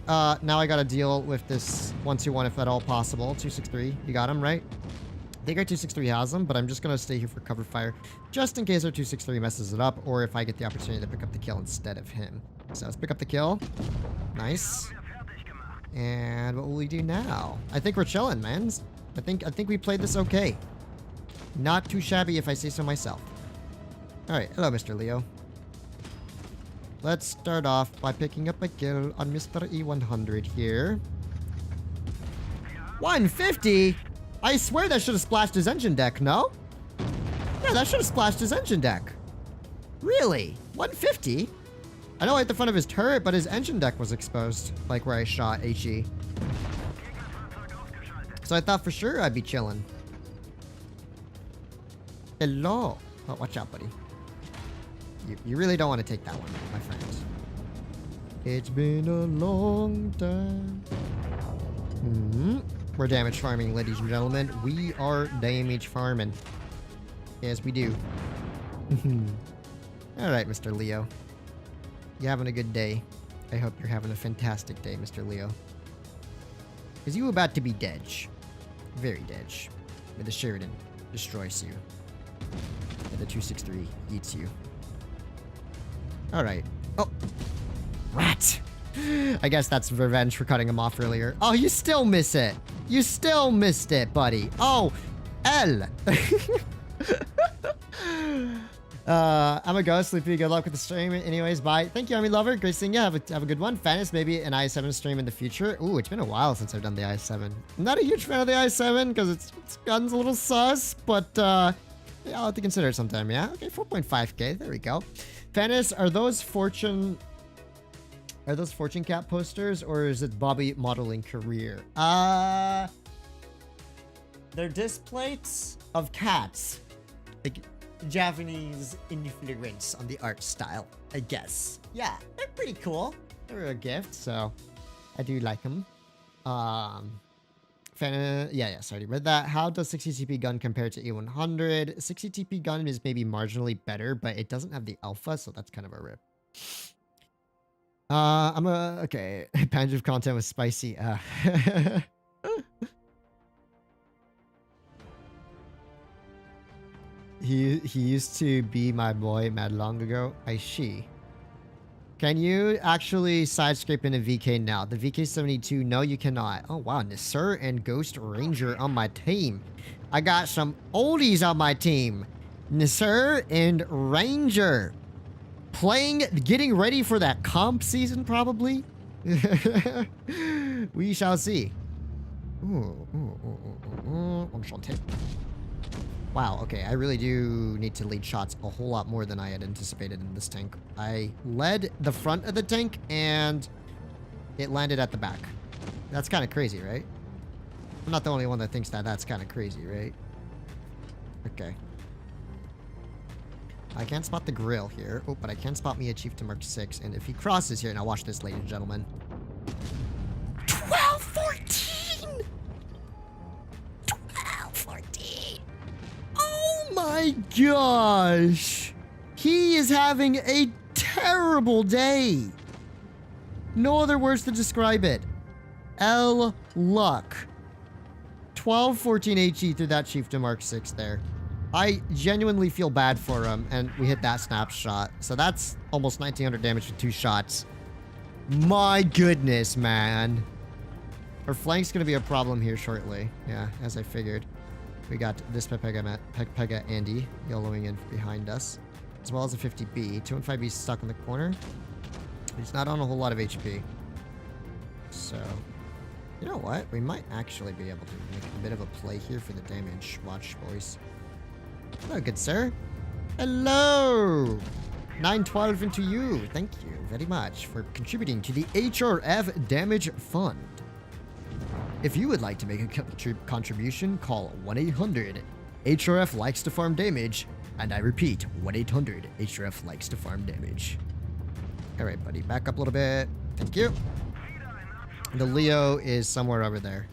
Now I gotta deal with this 1-2-1 if at all possible. 263. You got him, right? I think our 263 has him, but I'm just gonna stay here for cover fire. Just in case our 263 messes it up, or if I get the opportunity to pick up the kill instead of him. So let's pick up the kill. Nice. And what will we do now? I think we're chilling, man. I think we played this okay. Not too shabby if I say so myself. Alright, hello, Mr. Leo. Let's start off by picking up a kill on Mr. E100 here. 150? I swear that should have splashed his engine deck, no? Yeah, that should have splashed his engine deck. Really? 150? I know at the front of his turret, but his engine deck was exposed, like where I shot HE. So I thought for sure I'd be chilling. Hello. Oh, watch out, buddy. You really don't want to take that one, my friend. It's been a long time. We're damage farming, ladies and gentlemen. We are damage farming. Yes, we do. Alright, Mr. Leo. You having a good day? I hope you're having a fantastic day, Mr. Leo. Because you about to be dead. Very dead. But the Sheridan destroys you. And the 263 eats you. Alright. Oh. Rat! I guess that's revenge for cutting him off earlier. Oh, you still miss it. You still missed it, buddy. Oh, L. I'm a ghost. Sleepy. Good luck with the stream. Anyways, bye. Thank you, Army Lover. Great seeing you. Have a good one. Fatness, maybe an i7 stream in the future. Ooh, it's been a while since I've done the i7. I'm not a huge fan of the i7 because its gun's a little sus, but yeah, I'll have to consider it sometime. Yeah. Okay, 4.5k. There we go. Fatness, are those Fortune Cap posters, or is it Bobby modeling career? They're disc plates of cats. Like Japanese influence on the art style, I guess. Yeah, they're pretty cool. They're a gift, so I do like them. Yeah, sorry, read that. How does 60 TP gun compare to E100? 60 TP gun is maybe marginally better, but it doesn't have the alpha, so that's kind of a rip. Okay. Pange of content was spicy. He used to be my boy mad long ago. I see. Can you actually side scrape in a VK now? The VK72, no, you cannot. Oh, wow. Nisur and Ghost Ranger on my team. I got some oldies on my team. Nisur and Ranger. Getting ready for that comp season, probably. We shall see. Wow, okay, I really do need to lead shots a whole lot more than I had anticipated in this tank. I led the front of the tank, and it landed at the back. That's kind of crazy, right? I'm not the only one that thinks that that's kind of crazy, right? Okay. I can't spot the grill here. Oh, but I can spot me a Chief to Mark 6, and if he crosses here, now watch this, ladies and gentlemen. 12-14! 12-14! Oh my gosh! He is having a terrible day! No other words to describe it. L luck. 12-14 HE through that Chief to Mark 6 there. I genuinely feel bad for him, and we hit that snapshot. So that's almost 1900 damage with 2 shots. My goodness, man. Our flank's going to be a problem here shortly. Yeah, as I figured. We got this Pepega Andy YOLOing in behind us, as well as a 50B. 215B stuck in the corner. He's not on a whole lot of HP. So, you know what? We might actually be able to make a bit of a play here for the damage. Watch, boys. Hello, good sir. Hello! 912 into you. Thank you very much for contributing to the HRF Damage Fund. If you would like to make a contribution, call 1-800-HRF likes to farm damage. And I repeat, 1-800-HRF likes to farm damage. Alright, buddy. Back up a little bit. Thank you. The Leo is somewhere over there.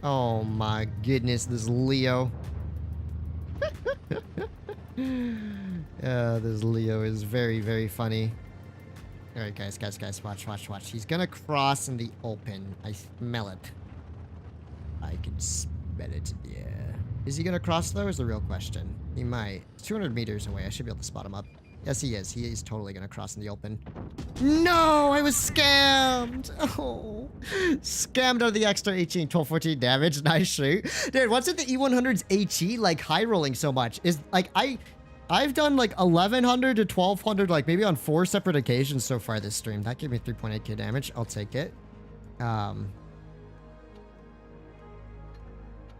Oh my goodness, this Leo. This Leo is very, very funny. Alright, guys, watch. He's gonna cross in the open. I smell it. I can smell it, yeah. Is he gonna cross though, is the real question. He might. It's 200 meters away. I should be able to spot him up. Yes, he is. He is totally gonna cross in the open. No, I was scammed. Oh, scammed out of the extra 18, 12, 14 damage. Nice shoot. Dude, what's with the E100's HE like high rolling so much? Is like, I've done like 1100 to 1200, like maybe on 4 separate occasions so far this stream. That gave me 3.8k damage. I'll take it.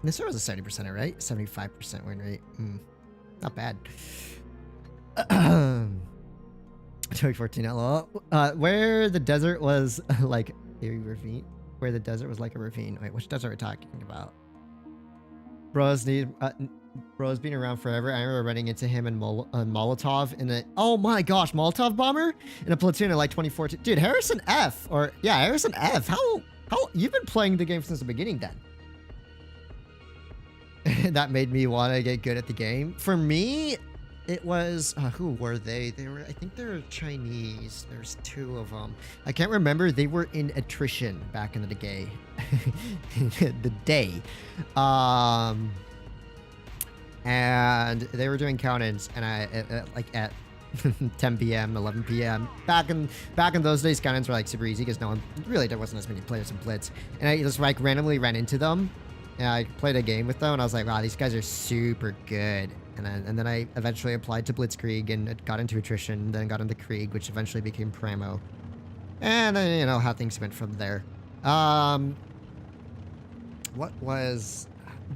This one was a 70%, right? 75% win rate. Not bad. 2014 LOL. Where the desert was like a ravine. Where the desert was like a ravine. Wait, which desert are we talking about? Bros being around forever. I remember running into him and Molotov in a, oh my gosh, Molotov bomber in a platoon in like 2014. Dude, Harrison F. Or yeah, Harrison F. How you've been playing the game since the beginning then? That made me want to get good at the game. For me, it was who were they? They were, I think they were Chinese. There's 2 of them. I can't remember. They were in attrition back in the day. The day. And they were doing count-ins, and I like at 10 p.m., 11 p.m. Back in those days, count-ins were like super easy because no one really, there wasn't as many players in Blitz, and I just like randomly ran into them, and I played a game with them, and I was like, wow, these guys are super good. And then I eventually applied to Blitzkrieg and it got into attrition, then got into Krieg, which eventually became Pramo, and then you know how things went from there. What was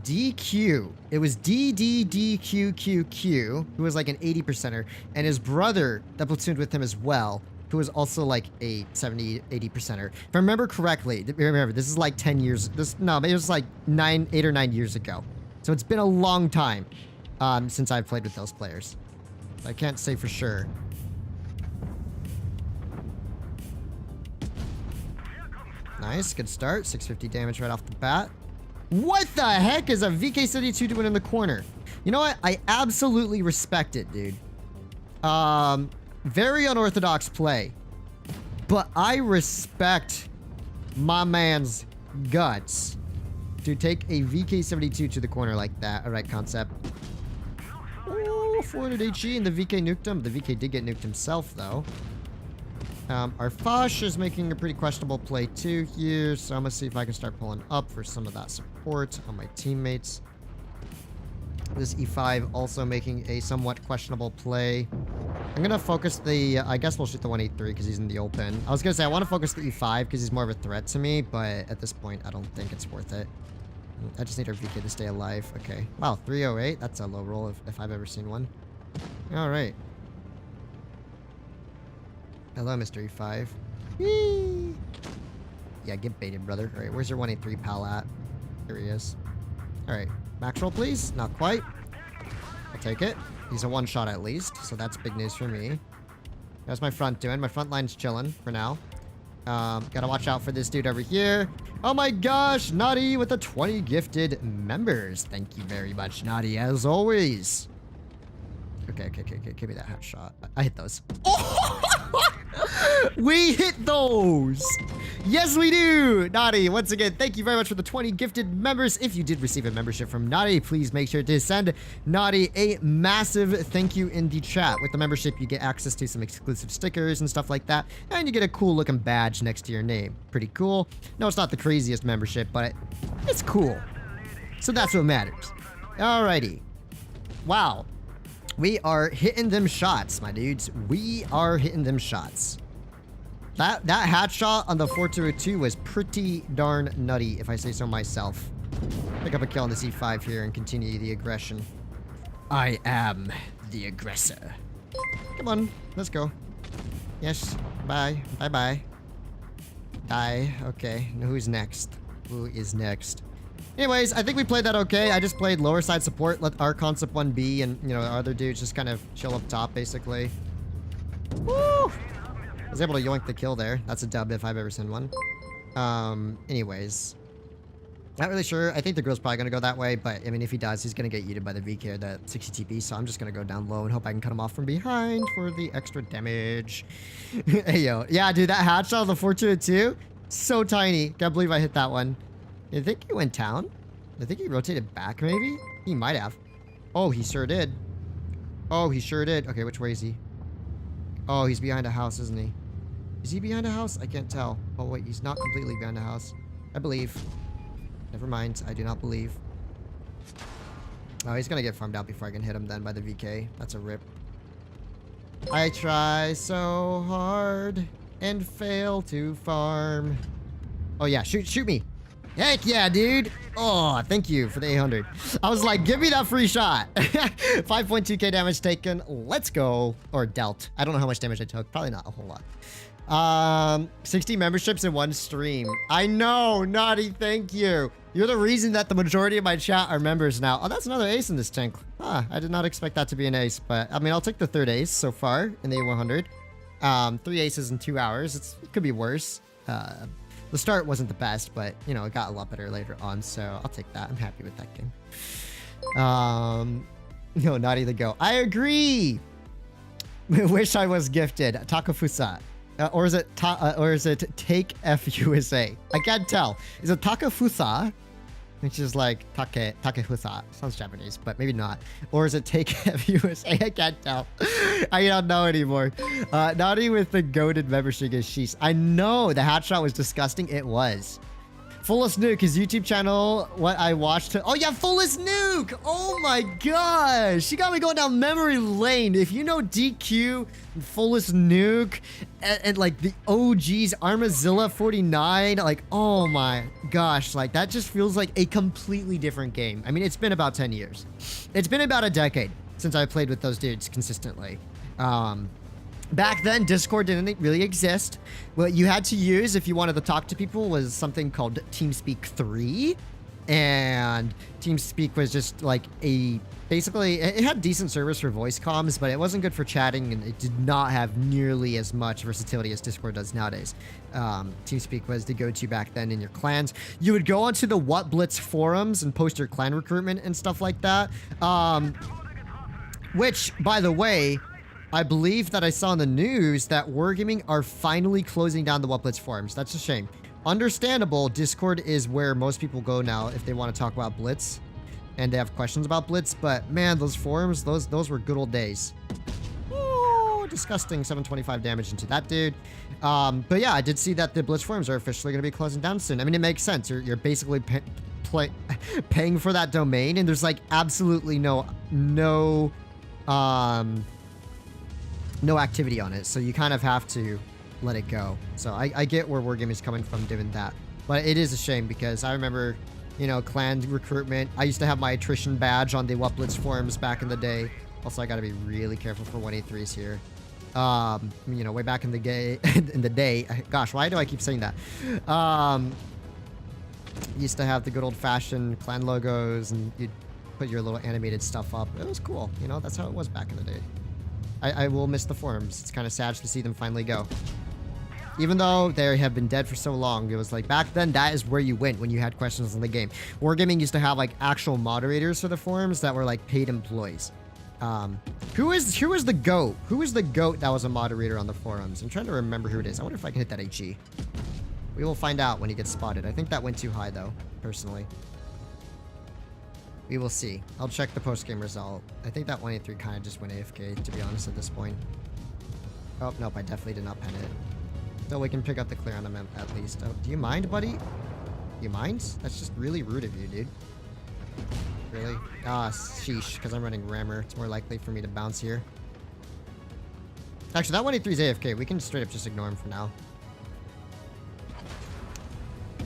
DQ? It was DDDQQQ, who was like an 80%er, and his brother that platooned with him as well, who was also like a 70, 80%er. If I remember correctly, remember, this is like 10 years, no, it was like 8 or 9 years ago. So it's been a long time since I've played with those players. I can't say for sure. Nice, good start. 650 damage right off the bat. What the heck is a VK72 doing in the corner? You know what? I absolutely respect it, dude. Very unorthodox play. But I respect my man's guts to take a VK72 to the corner like that. All right, concept. Oh, 400 HE and the VK nuked him. The VK did get nuked himself, though. Our Fosh is making a pretty questionable play too here, so I'm gonna see if I can start pulling up for some of that support on my teammates. This E5 also making a somewhat questionable play. I'm gonna focus the, I guess we'll shoot the 183 because he's in the open. I was gonna say I want to focus the E5 because he's more of a threat to me, but at this point I don't think it's worth it. I just need our VK to stay alive. Okay. Wow, 308. That's a low roll if I've ever seen one. All right. Hello, Mr. E5. Whee! Yeah, get baited, brother. All right, where's your 183 pal at? Here he is. All right, max roll, please. Not quite. I'll take it. He's a one-shot at least, so that's big news for me. How's my front doing? My front line's chilling for now. Gotta watch out for this dude over here. Oh my gosh, Naughty with the 20 gifted members. Thank you very much, Naughty, as always. Okay. Give me that half shot. I hit those. Oh! We hit those! Yes, we do! Naughty, once again, thank you very much for the 20 gifted members. If you did receive a membership from Naughty, please make sure to send Naughty a massive thank you in the chat. With the membership, you get access to some exclusive stickers and stuff like that, and you get a cool looking badge next to your name. Pretty cool. No, it's not the craziest membership, but it's cool. So that's what matters. Alrighty. Wow. We are hitting them shots, my dudes. We are hitting them shots. That hat shot on the 4202 was pretty darn nutty, if I say so myself. Pick up a kill on the C5 here and continue the aggression. I am the aggressor. Come on, let's go. Yes, bye. Bye-bye. Die. Okay, now who's next? Who is next? Anyways, I think we played that okay. I just played lower side support, let our concept 1B, and, you know, our other dudes just kind of chill up top, basically. Woo! I was able to yoink the kill there. That's a dub if I've ever seen one. Anyways. Not really sure. I think the girl's probably going to go that way, but, I mean, if he does, he's going to get yeeted by the VK or the 60 TP, so I'm just going to go down low and hope I can cut him off from behind for the extra damage. Hey, yo. Yeah, dude, that hat shot on the 422, so tiny. Can't believe I hit that one. I think he went down. I think he rotated back, maybe? He might have. Oh, he sure did. Oh, he sure did. Okay, which way is he? Oh, he's behind a house, isn't he? Is he behind a house? I can't tell. Oh, wait, he's not completely behind a house. I believe. Never mind. I do not believe. Oh, he's gonna get farmed out before I can hit him then by the VK. That's a rip. I try so hard and fail to farm. Oh, yeah. Shoot me. Heck yeah, dude. Oh, thank you for the 800. I was like, give me that free shot. 5.2k damage taken. Let's go. Or dealt. I don't know how much damage I took. Probably not a whole lot. 60 memberships in one stream. I know, Naughty, thank you. You're the reason that the majority of my chat are members now. Oh, that's another ace in this tank. Huh, I did not expect that to be an ace, but I mean, I'll take the third ace so far in the A100. 3 aces in 2 hours. It could be worse. The start wasn't the best, but, you know, it got a lot better later on, so I'll take that. I'm happy with that game. No, Naughty the Go. I agree! Wish I was gifted. Takafusa. Or is it Take FUSA? I can't tell. Is it Takafusa? Which is like Takefusa. Sounds Japanese, but maybe not. Or is it Take FUSA? I can't tell. I don't know anymore. Naughty with the goated membership is sheesh. I know the hat shot was disgusting. It was. Fullest Nuke, his YouTube channel, what I watched. Oh yeah, Fullest Nuke! Oh my gosh! She got me going down memory lane. If you know DQ, Fullest Nuke, and like the OGs, Armazilla 49, like, oh my gosh, like that just feels like a completely different game. I mean, it's been about 10 years. It's been about a decade since I played with those dudes consistently. Back then, Discord didn't really exist. What you had to use if you wanted to talk to people was something called TeamSpeak 3. And TeamSpeak was just like basically, it had decent service for voice comms, but it wasn't good for chatting, and it did not have nearly as much versatility as Discord does nowadays. TeamSpeak was the go-to back then in your clans. You would go onto the WoT Blitz forums and post your clan recruitment and stuff like that. Which, by the way, I believe that I saw in the news that Wargaming are finally closing down the WoT Blitz forums. That's a shame. Understandable, Discord is where most people go now if they want to talk about Blitz and they have questions about Blitz, but man, those forums, those were good old days. Ooh, disgusting 725 damage into that dude. But yeah, I did see that the Blitz forums are officially going to be closing down soon. I mean, it makes sense. You're basically paying for that domain, and there's like absolutely no activity on it, so you kind of have to let it go. So I get where Wargaming is coming from doing that, but it is a shame because I remember, you know, clan recruitment. I used to have my attrition badge on the WoT Blitz forums back in the day. Also, I got to be really careful for 183s here. You know, way back in the day. Gosh, why do I keep saying that? Used to have the good old-fashioned clan logos, and you'd put your little animated stuff up. It was cool. You know, that's how it was back in the day. I will miss the forums. It's kind of sad to see them finally go. Even though they have been dead for so long, it was like back then that is where you went when you had questions in the game. Wargaming used to have like actual moderators for the forums that were like paid employees. Who is the GOAT? Who is the GOAT that was a moderator on the forums? I'm trying to remember who it is. I wonder if I can hit that HE. We will find out when he gets spotted. I think that went too high though, personally. We will see. I'll check the post-game result. I think that 183 kind of just went AFK, to be honest, at this point. Oh, nope, I definitely did not pen it. Still, we can pick up the clear on him at least. Oh, do you mind, buddy? You mind? That's just really rude of you, dude. Really? Ah, sheesh, because I'm running rammer. It's more likely for me to bounce here. Actually, that 183 is AFK. We can straight up just ignore him for now.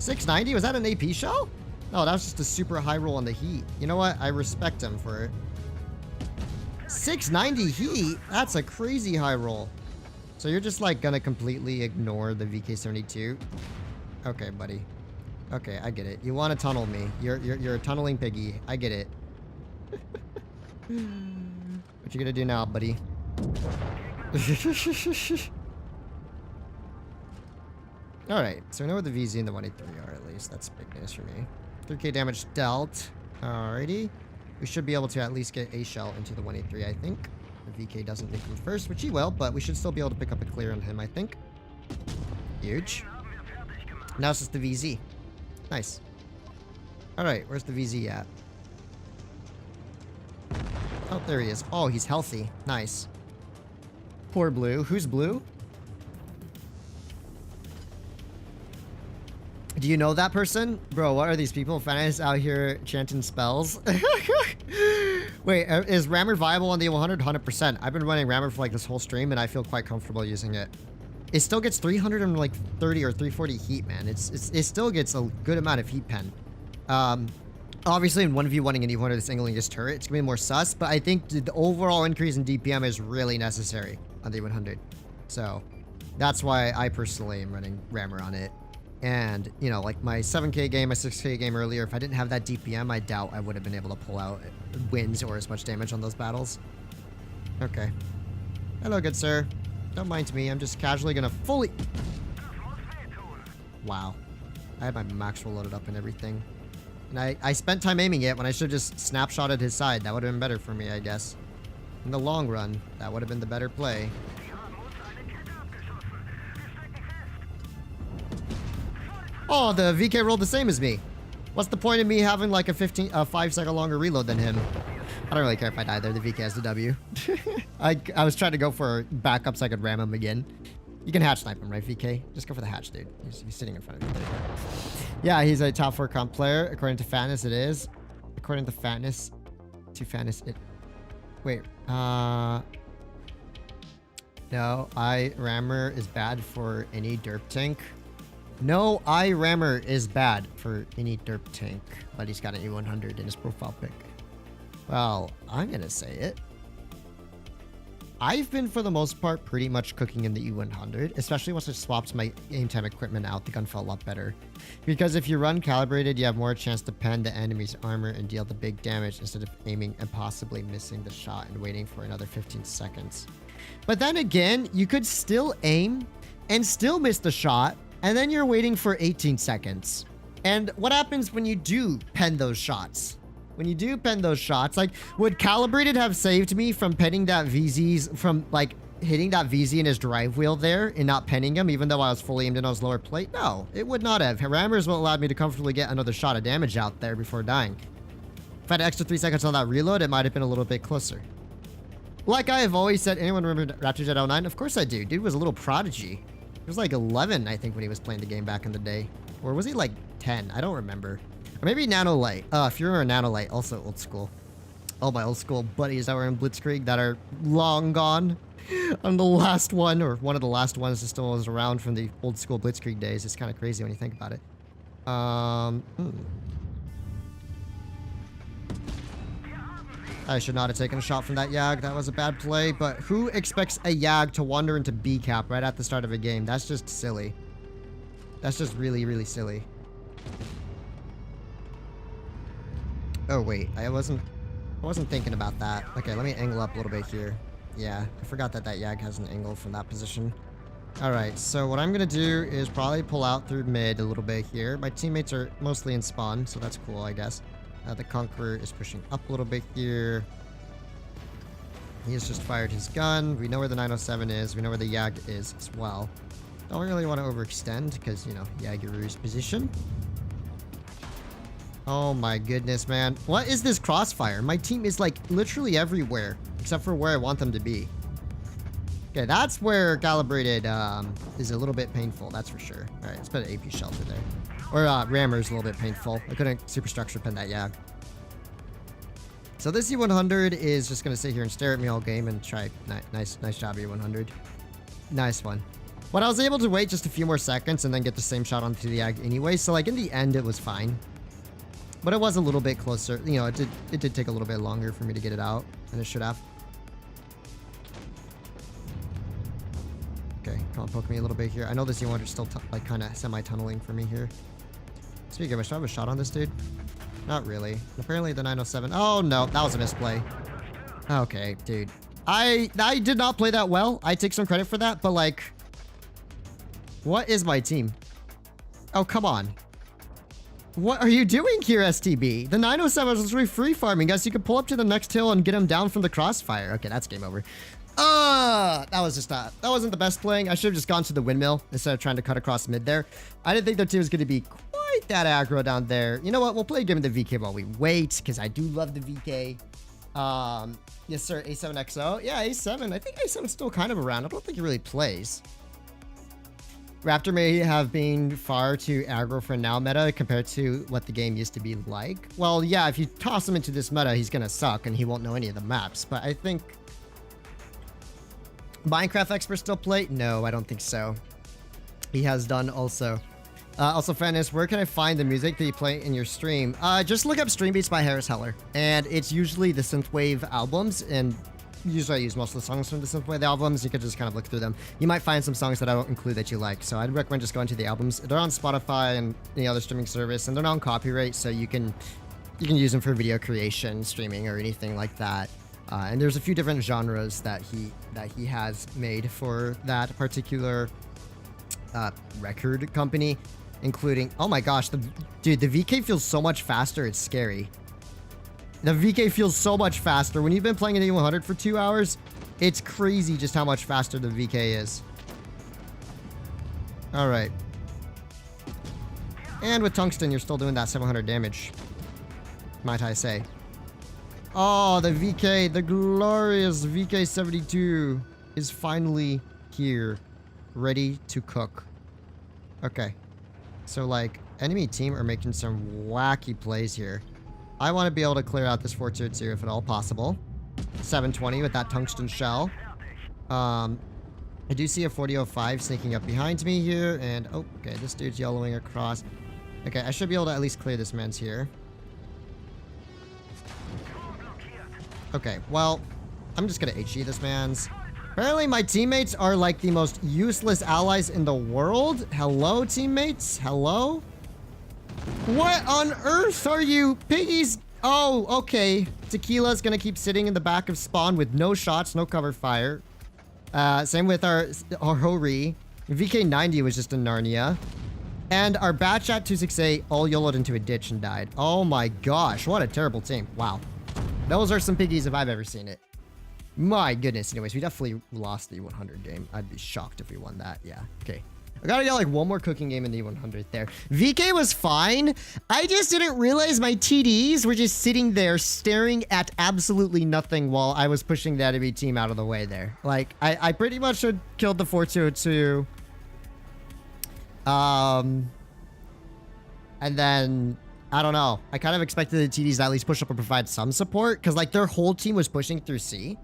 690? Was that an AP shell? No, that was just a super high roll on the heat. You know what? I respect him for it. 690 heat? That's a crazy high roll. So you're just like gonna completely ignore the VK72? Okay, buddy. Okay, I get it. You want to tunnel me. You're a tunneling piggy. I get it. What you gonna do now, buddy? Alright, so we know where the VZ and the 183 are at least. That's big news for me. 3k damage dealt. Alrighty. We should be able to at least get a shell into the 183, I think. The VK doesn't make him first, which he will, but we should still be able to pick up a clear on him, I think. Huge. Now it's just the VZ. Nice. Alright, where's the VZ at? Oh, there he is. Oh, he's healthy. Nice. Poor Blue. Who's Blue? Do you know that person? Bro, what are these people? Fanatics out here chanting spells. Wait, is Rammer viable on the 100? 100%. I've been running Rammer for like this whole stream and I feel quite comfortable using it. It still gets 330 or 340 heat, man. It still gets a good amount of heat pen. Obviously in 1v1ing an E100 that's angling his turret, it's gonna be more sus, but I think the overall increase in DPM is really necessary on the 100. So that's why I personally am running Rammer on it. And, you know, like my 7k game, my 6k game earlier, if I didn't have that DPM, I doubt I would have been able to pull out wins or as much damage on those battles. Okay. Hello, good sir. Don't mind me. I'm just casually gonna fully... Wow. I had my Maxwell loaded up and everything. And I spent time aiming it when I should have just snapshotted his side. That would have been better for me, I guess. In the long run, that would have been the better play. Oh, the VK rolled the same as me. What's the point of me having like a 5-second longer reload than him? I don't really care if I die there. The VK has the W. I was trying to go for backup so I could ram him again. You can hatch snipe him, right, VK? Just go for the hatch, dude. He's sitting in front of you. There you go. Yeah, he's a top 4 comp player. According to Fatness, it is. According to Fatness, it... Wait, no, rammer is bad for any derp tank. No, rammer is bad for any derp tank, but he's got an E100 in his profile pic. Well, I'm gonna say it. I've been, for the most part, pretty much cooking in the E100, especially once I swapped my aim time equipment out. The gun felt a lot better. Because if you run calibrated, you have more chance to pen the enemy's armor and deal the big damage instead of aiming and possibly missing the shot and waiting for another 15 seconds. But then again, you could still aim and still miss the shot, and then you're waiting for 18 seconds. And what happens when you do pen those shots? When you do pen those shots, like, would Calibrated have saved me from penning that VZ's, from, like, hitting that VZ in his drive wheel there and not penning him, even though I was fully aimed in on his lower plate? No, it would not have. Rammers will allow me to comfortably get another shot of damage out there before dying. If I had an extra 3 seconds on that reload, it might have been a little bit closer. Like I have always said, anyone remember Raptor Jet 09? Of course I do. Dude was a little prodigy. He was like 11, I think, when he was playing the game back in the day. Or was he like 10? I don't remember. Or maybe Nano Light. If you're a Nano Light, also old school. All my old school buddies that were in Blitzkrieg that are long gone. I'm the last one, or one of the last ones that still was around from the old school Blitzkrieg days. It's kind of crazy when you think about it. I should not have taken a shot from that Yag. That was a bad play. But who expects a Yag to wander into B cap right at the start of a game? That's just silly. That's just really, really silly. Oh wait, I wasn't thinking about that. Okay, let me angle up a little bit here. Yeah, I forgot that Yag has an angle from that position. Alright, so what I'm gonna do is probably pull out through mid a little bit here. My teammates are mostly in spawn, so that's cool, I guess. The Conqueror is pushing up a little bit here. He has just fired his gun. We know where the 907 is. We know where the Yag is as well. Don't really want to overextend because, you know, Yagur's position. Oh my goodness, man. What is this crossfire? My team is like literally everywhere except for where I want them to be. Okay, that's where Calibrated is a little bit painful, that's for sure. All right, let's put an AP shelter there. Or Rammer's a little bit painful. I couldn't superstructure pen that Yag. So this E100 is just going to sit here and stare at me all game and try. Nice job, E100. Nice one. But I was able to wait just a few more seconds and then get the same shot onto the Yag anyway. So like in the end, it was fine. But it was a little bit closer. You know, it did take a little bit longer for me to get it out than it should have. Okay, come on, poke me a little bit here. I know this E100 is still like kind of semi-tunneling for me here. Speaking of which, do I have a shot on this dude? Not really. Apparently the 907. Oh no, that was a misplay. Okay, dude. I did not play that well. I take some credit for that, but like, what is my team? Oh, come on. What are you doing here, STB? The 907 was really free farming, guys. You could pull up to the next hill and get him down from the crossfire. Okay, that's game over. That was just that wasn't the best playing. I should have just gone to the windmill instead of trying to cut across mid there. I didn't think their team was going to be quite that aggro down there. You know what? We'll play a game of the VK while we wait, because I do love the VK. Yes, sir. A7XO. Yeah, A7. I think A7's still kind of around. I don't think he really plays. Raptor may have been far too aggro for now meta compared to what the game used to be like. Well, yeah, if you toss him into this meta, he's gonna suck and he won't know any of the maps. But I think... Minecraft Expert still play? No, I don't think so. He has done also. Also, Fatness, where can I find the music that you play in your stream? Just look up Stream Beats by Harris Heller. And it's usually the Synthwave albums, and usually I use most of the songs from the Synthwave albums. You could just kind of look through them. You might find some songs that I don't include that you like, so I'd recommend just going to the albums. They're on Spotify and any other streaming service, and they're not on copyright, so you can use them for video creation, streaming, or anything like that. And there's a few different genres that he has made for that particular record company, including, oh my gosh, dude, the VK feels so much faster, it's scary. The VK feels so much faster. When you've been playing an E100 for 2 hours, it's crazy just how much faster the VK is. Alright. And with Tungsten, you're still doing that 700 damage, might I say. Oh, the VK, the glorious VK72 is finally here, ready to cook. Okay. So, like, enemy team are making some wacky plays here. I want to be able to clear out this 422 if at all possible. 720 with that tungsten shell. I do see a 4005 sneaking up behind me here, and oh, okay, this dude's yellowing across. Okay, I should be able to at least clear this man's here. Okay, well, I'm just gonna HE this man's. Apparently my teammates are like the most useless allies in the world. Hello, teammates? Hello? What on earth are you? Piggies? Oh, okay. Tequila's gonna keep sitting in the back of spawn with no shots, no cover fire. Same with our Hori. VK90 was just in Narnia. And our batch at 268 all YOLO'd into a ditch and died. Oh my gosh, what a terrible team. Wow. Those are some piggies if I've ever seen it. My goodness. Anyways, we definitely lost the 100 game. I'd be shocked if we won that. Yeah. Okay. I gotta get like one more cooking game in the 100 there. VK was fine. I just didn't realize my TDs were just sitting there staring at absolutely nothing while I was pushing the enemy team out of the way there. Like, I pretty much had killed the 422. And then, I don't know. I kind of expected the TDs to at least push up and provide some support, because like their whole team was pushing through C.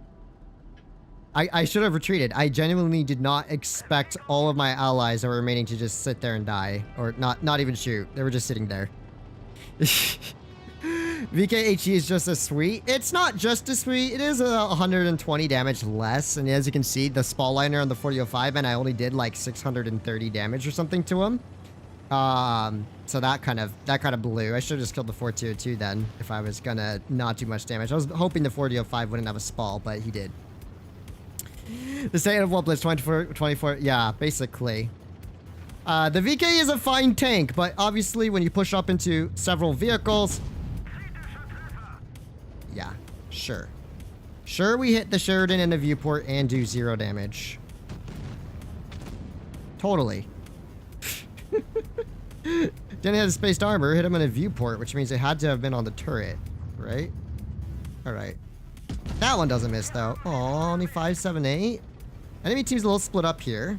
I should have retreated. I genuinely did not expect all of my allies that were remaining to just sit there and die. Or not even shoot. They were just sitting there. VKHE is just as sweet. It's not just as sweet. It is 120 damage less. And as you can see, the spallliner on the 4005, and I only did like 630 damage or something to him. So that kind of blew. I should have just killed the 422 then, if I was gonna not do much damage. I was hoping the 4005 wouldn't have a spall, but he did. The state of WoT Blitz 24, yeah, basically. The VK is a fine tank, but obviously when you push up into several vehicles... Yeah, sure. Sure, we hit the Sheridan and the Viewport and do 0 damage. Totally. Didn't have spaced armor, hit him in a Viewport, which means it had to have been on the turret, right? Alright. That one doesn't miss, though. Oh, only 578. Enemy team's a little split up here.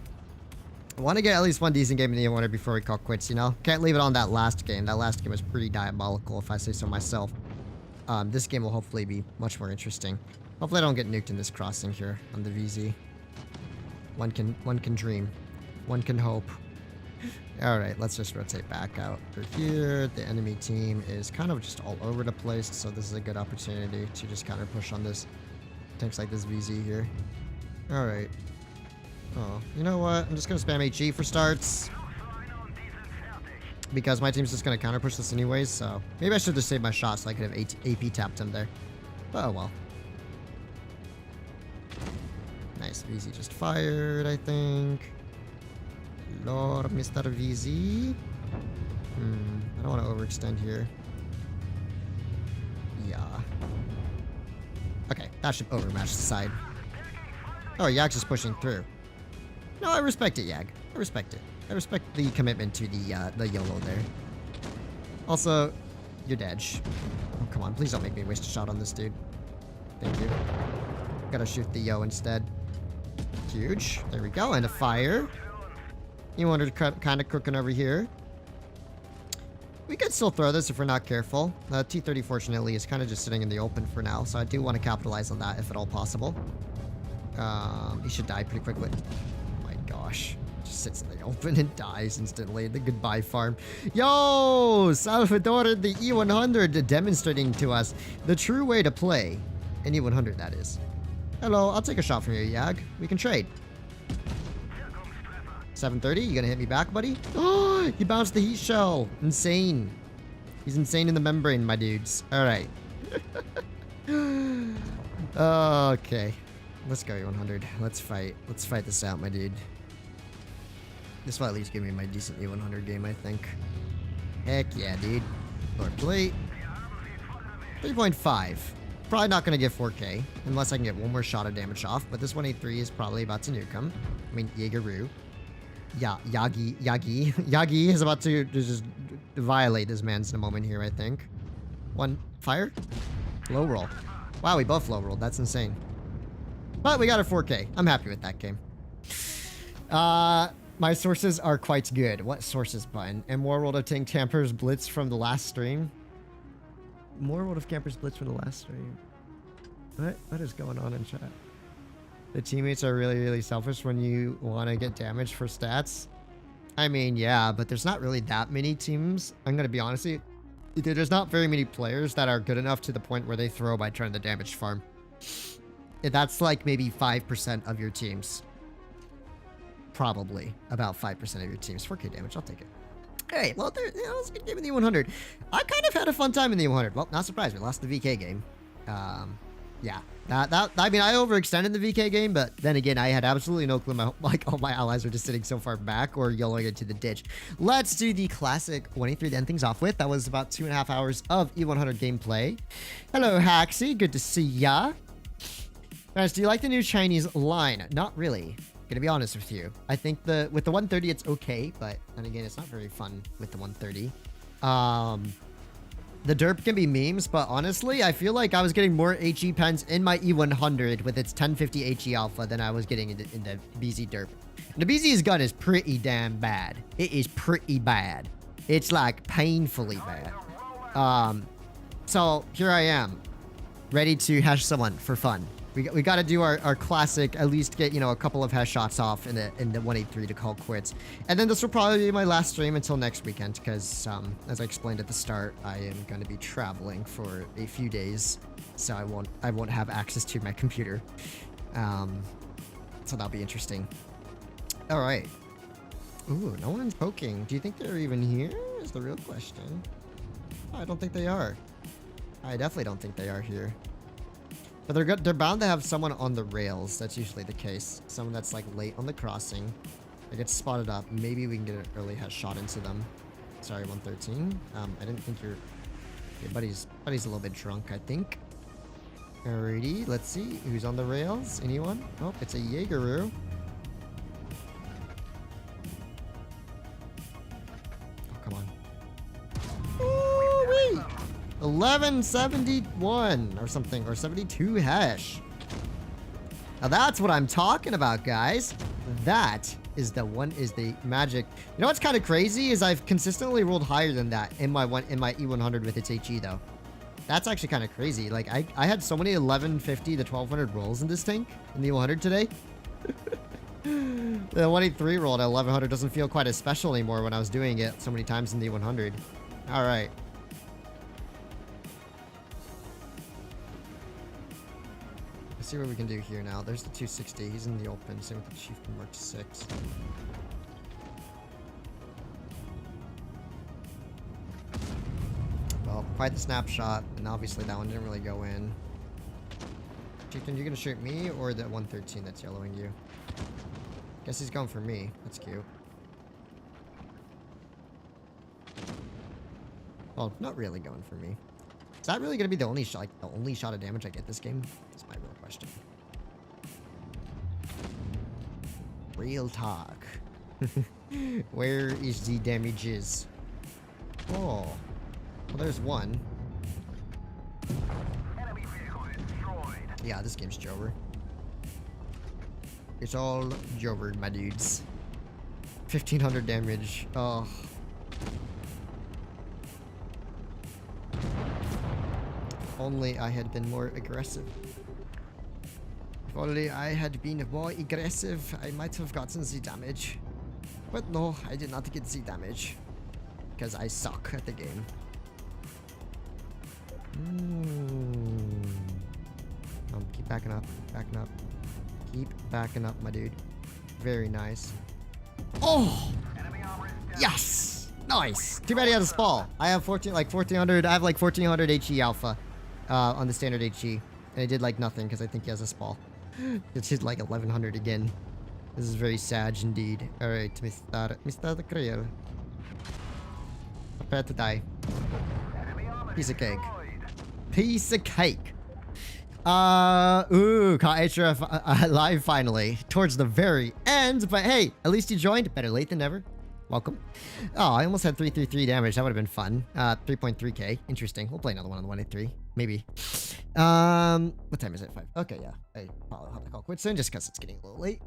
I want to get at least one decent game in the E100 before we call quits, you know? Can't leave it on that last game. That last game was pretty diabolical, if I say so myself. This game will hopefully be much more interesting. Hopefully I don't get nuked in this crossing here on the VZ. One can dream. One can hope. Alright, let's just rotate back out for here. The enemy team is kind of just all over the place, so this is a good opportunity to just counter push on this tanks like this VZ here. Alright. Oh, you know what? I'm just gonna spam HE for starts. Because my team's just gonna counter push this anyways, so maybe I should just save my shot so I could have AP tapped him there. Oh well. Nice, VZ just fired, I think. Lord, Mr. VZ. I don't want to overextend here. Yeah. Okay, that should overmatch the side. Oh, Yag's just pushing through. No, I respect it, Yag. I respect it. I respect the commitment to the YOLO there. Also, you're dead. Oh, come on. Please don't make me waste a shot on this dude. Thank you. Gotta shoot the Yo instead. Huge. There we go. And a fire. You wanted to kind of cooking over here. We could still throw this if we're not careful. T-30, fortunately, is kind of just sitting in the open for now, so I do want to capitalize on that if at all possible. He should die pretty quickly. Oh my gosh. Just sits in the open and dies instantly. The goodbye farm. Yo! Salvador, the E100, demonstrating to us the true way to play. An E100, that is. Hello, I'll take a shot from you, Yag. We can trade. 730, you gonna hit me back, buddy? Oh, he bounced the heat shell. Insane. He's insane in the membrane, my dudes. All right. Okay. Let's go, E100. Let's fight. Let's fight this out, my dude. This will at least give me my decent E100 game, I think. Heck yeah, dude. Lord plate. 3.5. Probably not going to get 4K, unless I can get one more shot of damage off, but this 183 is probably about to nuke him. I mean, Jaegeru. Yeah, Yagi is about to just violate this man's in a moment here, I think. One fire. Low roll. Wow, we both low rolled. That's insane. But we got a 4K. I'm happy with that game. My sources are quite good. What sources, button? And more World of Tank Campers Blitz from the last stream. More World of Campers Blitz from the last stream. What is going on in chat? The teammates are really, really selfish when you want to get damage for stats. I mean, yeah, but there's not really that many teams. I'm going to be honest with you. There's not very many players that are good enough to the point where they throw by trying to damage farm. That's like maybe 5% of your teams. Probably about 5% of your teams. 4K damage, I'll take it. Hey, well, let's get in the 100. I kind of had a fun time in the 100. Well, not surprised. We lost the VK game. Yeah. I mean, I overextended the VK game, but then again, I had absolutely no clue. All my allies were just sitting so far back or yelling into the ditch. Let's do the classic 183 to end things off with. That was about 2.5 hours of E100 gameplay. Hello, Haxie. Good to see ya. Guys, do you like the new Chinese line? Not really. Gonna be honest with you. I think with the 130 it's okay, but then again it's not very fun with the 130. The derp can be memes, but honestly I feel like I was getting more HE pens in my E100 with its 1050 HE alpha than I was getting in the BZ derp. And the BZ's gun is pretty damn bad. It is pretty bad. It's like painfully bad. So here I am, ready to hash someone for fun. We got to do our classic, at least get, you know, a couple of headshots off in the 183 to call quits. And then this will probably be my last stream until next weekend because, as I explained at the start, I am going to be traveling for a few days, so I won't have access to my computer. So that'll be interesting. All right. Ooh, no one's poking. Do you think they're even here? Is the real question. I don't think they are. I definitely don't think they are here. But they're bound to have someone on the rails. That's usually the case. Someone that's like late on the crossing. They get spotted up. Maybe we can get an early headshot into them. Sorry, 113. I didn't think your buddy's a little bit drunk, I think. Alrighty, let's see who's on the rails. Anyone? Oh, it's a Jaegeru. Oh, come on. Ooh-wee! 1171 or something, or 72 hash. Now that's what I'm talking about, guys. That is the magic. You know what's kind of crazy is I've consistently rolled higher than that in my E100 with its HE though. That's actually kind of crazy. Like I had so many 1150 to 1200 rolls in this tank in the 100 today. The 183 roll at 1100 doesn't feel quite as special anymore when I was doing it so many times in the 100. All right. See what we can do here now. There's the 260. He's in the open. Same with the Chieftain Mark 6. Well, quite the snapshot. And obviously that one didn't really go in. Chieftain, you gonna shoot me or the 113 that's yellowing you? Guess he's going for me. That's cute. Well, not really going for me. Is that really gonna be the only shot, like the only shot of damage I get this game? That's my real question. Real talk. Where is the damages? Oh, well, there's one. Enemy vehicle destroyed. Yeah, this game's Jover. It's all Jover, my dudes. 1500 damage. Oh. If only I had been more aggressive. If only I had been more aggressive, I might have gotten the damage. But no, I did not get the damage. Because I suck at the game. Keep backing up, backing up. Keep backing up, my dude. Very nice. Oh! Yes! Nice! Too bad he had a spall. I have 1400, I have like 1400 HE alpha on the standard HE. And I did like nothing because I think he has a spall. It's hit like 1100 again. This is very sad indeed. Alright, Mr. Creel. Prepare to die. Piece of cake. Piece of cake. Caught HRF live finally. Towards the very end, but hey, at least you joined. Better late than never. Welcome. Oh, I almost had 333 damage. That would have been fun. 3.3k. Interesting. We'll play another one on the 183. Maybe. What time is it? 5. Okay, yeah. I probably have to call quits soon just because it's getting a little late.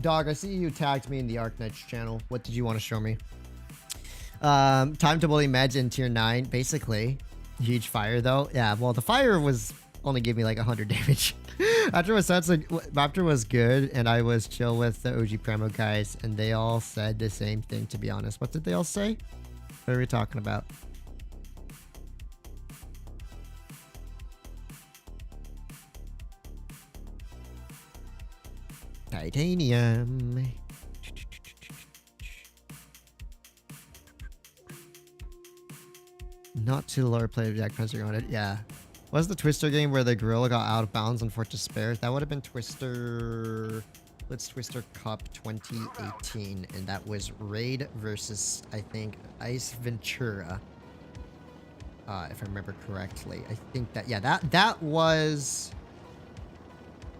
Dog, I see you tagged me in the Arc Knights channel. What did you want to show me? Time to bully meds in tier 9, basically. Huge fire though. Yeah, well the fire was only gave me like 100 damage. After was good and I was chill with the OG Premo guys and they all said the same thing, to be honest. What did they all say? What are we talking about? Titanium. Not too lower play of Jack Spencer on it. Yeah. Was the Twister game where the gorilla got out of bounds on Fortress Spare? That would have been Twister... Blitz Twister Cup 2018. And that was Raid versus, I think, Ice Ventura. If I remember correctly. I think that... Yeah, that was...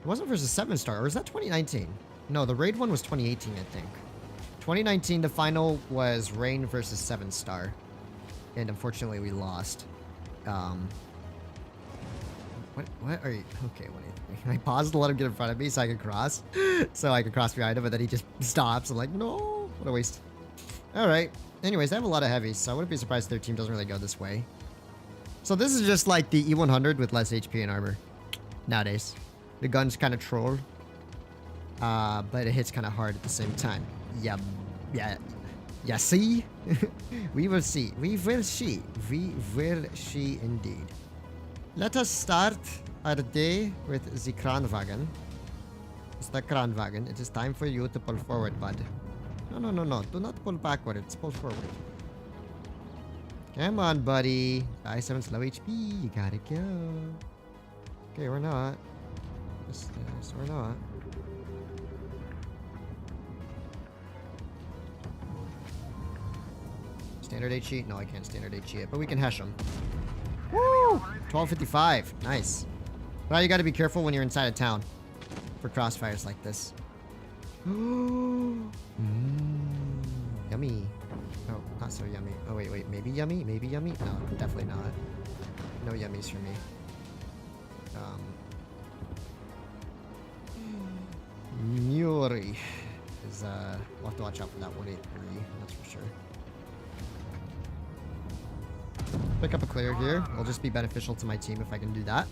It wasn't versus 7-star. Or was that 2019? No, the Raid one was 2018, I think. 2019, the final was Rain versus 7-star. And unfortunately, we lost. What are you? Okay, what are you? I paused to let him get in front of me so I could cross. So I could cross behind him, but then he just stops. I'm like, no, what a waste. All right. Anyways, I have a lot of heavies, so I wouldn't be surprised if their team doesn't really go this way. So this is just like the E100 with less HP and armor. Nowadays. The gun's kind of troll. But it hits kind of hard at the same time. Yeah. Yeah, see? We will see. We will see. We will see indeed. Let us start our day with the Kranwagen. It's the Kranwagen. It is time for you to pull forward, bud. No. Do not pull backwards. Pull forward. Come on, buddy. I7's low HP. You gotta go. Okay, we're not. Yes, we're not. Standard HE? No, I can't standard HE it, but we can hesh them. Woo! 1255. Nice. Well, you gotta be careful when you're inside of town for crossfires like this. Yummy. Oh, not so yummy. Oh, wait. Maybe yummy? Maybe yummy? No, definitely not. No yummies for me. Muri is, we'll have to watch out for that 183, that's for sure. Pick up a clear here. It'll just be beneficial to my team if I can do that.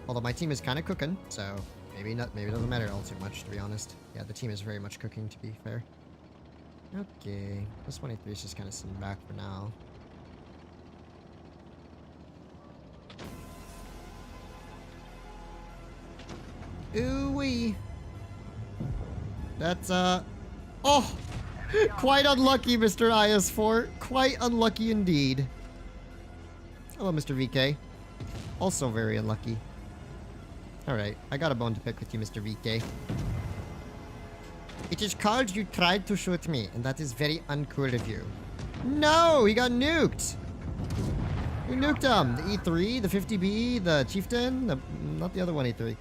Although my team is kind of cooking, so maybe not. Maybe it doesn't matter all too much, to be honest. Yeah, the team is very much cooking, to be fair. Okay, this 23 is just kind of sitting back for now. Ooh-wee. That's, oh! Quite unlucky, Mr. IS4. Quite unlucky indeed. Hello, Mr. VK. Also very unlucky. Alright, I got a bone to pick with you, Mr. VK. It is called you tried to shoot me, and that is very uncool of you. No! He got nuked! We nuked him! The E3, the 50B, the Chieftain, not the other 183.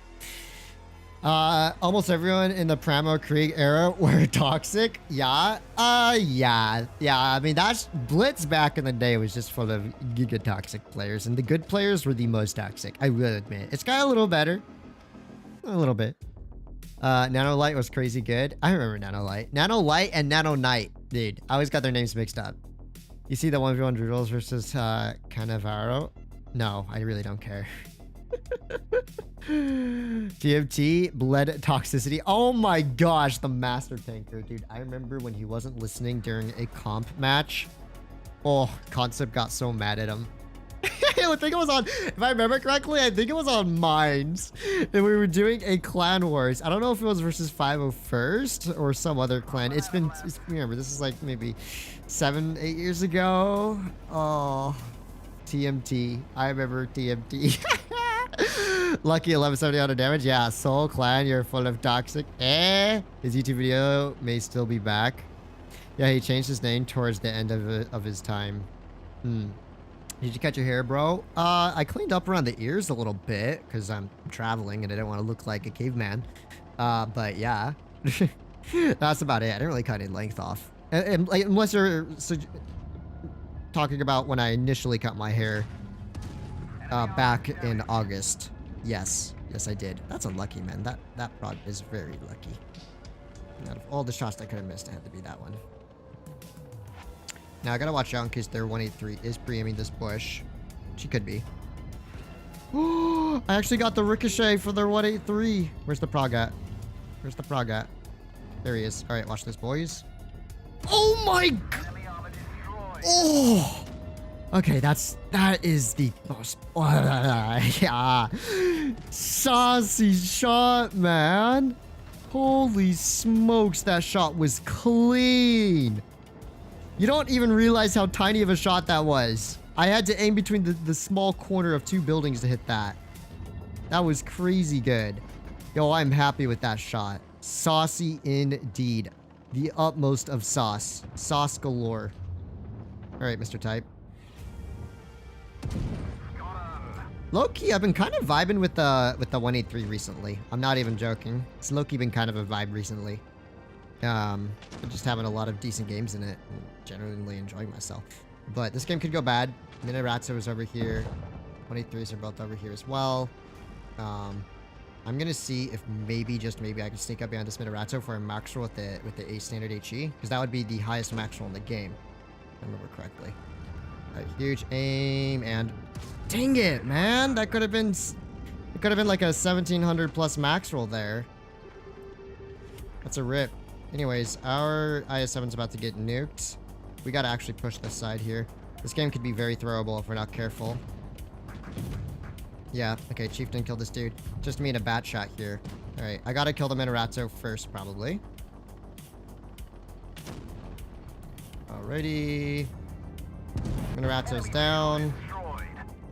Almost everyone in the Pramo Krieg era were toxic. Yeah. Yeah. I mean, that's Blitz back in the day was just full of giga toxic players, and the good players were the most toxic. I will admit. It's got a little better. A little bit. Nano Light was crazy good. I remember Nano Light. Nano Light and Nano Knight. Dude, I always got their names mixed up. You see the 1v1 Doodles versus Cannavaro? No, I really don't care. TMT, bled toxicity. Oh my gosh, the Master Tanker, dude. I remember when he wasn't listening during a comp match. Oh, Concept got so mad at him. I think it was on, if I remember correctly, I think it was on Mines. And we were doing a clan wars. I don't know if it was versus 501st or some other clan. Remember, this is like maybe 7-8 years ago. Oh, TMT. I remember TMT. Lucky 1170 out of damage. Yeah, Soul Clan, you're full of toxic. His YouTube video may still be back. Yeah, he changed his name towards the end of his time. Did you cut your hair, bro? I cleaned up around the ears a little bit because I'm traveling and I didn't want to look like a caveman. But yeah, that's about it. I didn't really cut any length off. Unless you're talking about when I initially cut my hair back in August. Yes, I did. That's unlucky, man. That prod is very lucky. Out of all the shots I could have missed, it had to be that one. Now I gotta watch out in case their 183 is pre-aiming this bush. She could be. I actually got the ricochet for their 183. Where's the prog at? Where's the prog at? There he is. All right, watch this, boys. Oh my god! Oh! Okay, that is the most yeah. Saucy shot, man. Holy smokes, that shot was clean. You don't even realize how tiny of a shot that was. I had to aim between the small corner of 2 buildings to hit that. That was crazy good. Yo, I'm happy with that shot. Saucy indeed. The utmost of sauce. Sauce galore. All right, Mr. Type. Low-key, I've been kind of vibing with the 183 recently. I'm not even joking. It's low-key been kind of a vibe recently. I'm just having a lot of decent games in it. And generally enjoying myself. But this game could go bad. Minoratsu is over here. 183s are both over here as well. I'm gonna see if maybe, just maybe, I can sneak up behind this Minoratsu for a max roll with the A standard HE. Because that would be the highest max roll in the game. If I remember correctly. Alright, huge aim, and dang it, man! That could have been... It could have been like a 1700 plus max roll there. That's a rip. Anyways, our IS-7's about to get nuked. We gotta actually push this side here. This game could be very throwable if we're not careful. Yeah, okay, Chieftain killed this dude. Just me and a bat shot here. Alright, I gotta kill the Minoratsu first, probably. Alrighty. Minoratsu's down.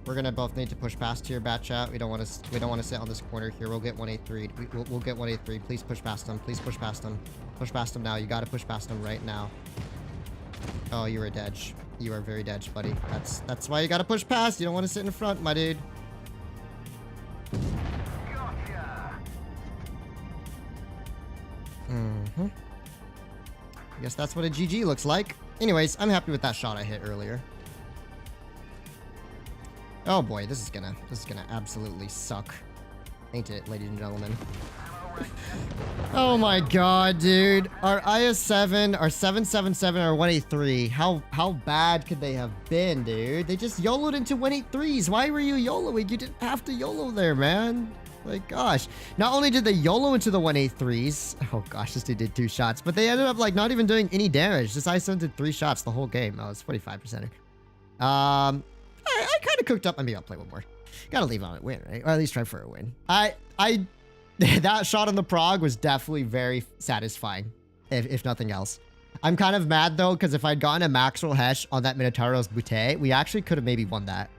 We're gonna both need to push past here, bat shot. We don't want to sit on this corner here. We'll get 183. We'll get 183. Please push past him. Please push past him. Push past him now. You gotta push past him right now. Oh, you are dead. You are very dead, buddy. That's why you gotta push past. You don't want to sit in front, my dude. I guess that's what a GG looks like. Anyways, I'm happy with that shot I hit earlier. Oh boy, this is gonna absolutely suck. Ain't it, ladies and gentlemen? Oh my god, dude. Our IS-7, our 777, our 183. How bad could they have been, dude? They just YOLO'd into 183s. Why were you YOLOing? You didn't have to YOLO there, man. Like, gosh. Not only did they YOLO into the 183s. Oh gosh, this dude did 2 shots. But they ended up, like, not even doing any damage. This IS-7 did 3 shots the whole game. Oh, it's 45%. I kind of cooked up. I mean, I'll play one more. Gotta leave on a win, right? Or at least try for a win. That shot on the prog was definitely very satisfying, if nothing else. I'm kind of mad, though, because if I'd gotten a Maxwell Hesh on that Minotauro's Butte, we actually could have maybe won that.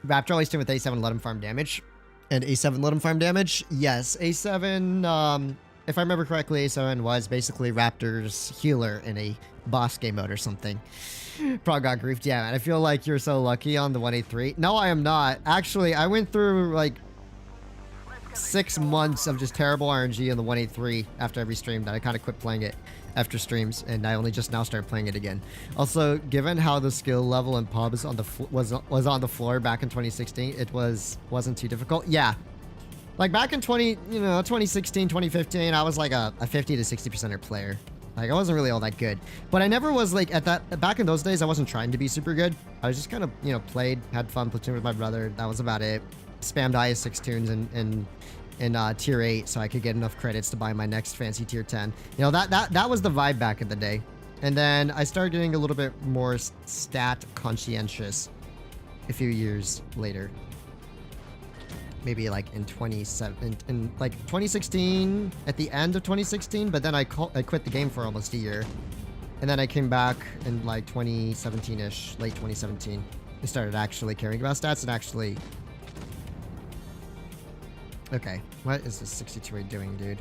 Raptor always did with A7 let him farm damage. And A7 let him farm damage? Yes, A7, if I remember correctly, A7 was basically Raptor's healer in a boss game mode or something. Prog got griefed. Yeah, man, I feel like you're so lucky on the 183. No, I am not. Actually, I went through, like, 6 months of just terrible RNG in the 183 after every stream that I kind of quit playing it after streams, and I only just now started playing it again. Also, given how the skill level in pubs on the was on the floor back in 2016, it wasn't too difficult. Yeah. Like back in 2016, 2015, I was like a 50 to 60% player. Like I wasn't really all that good, but I never was like back in those days. I wasn't trying to be super good. I was just kind of, played, had fun, platoon with my brother. That was about it. Spammed IS6 tunes in tier 8 so I could get enough credits to buy my next fancy tier 10. That was the vibe back in the day. And then I started getting a little bit more stat conscientious a few years later. Maybe like in 2016, at the end of 2016, but then I quit the game for almost a year. And then I came back in like 2017-ish, late 2017. I started actually caring about stats and actually... Okay, what is this 62A doing, dude?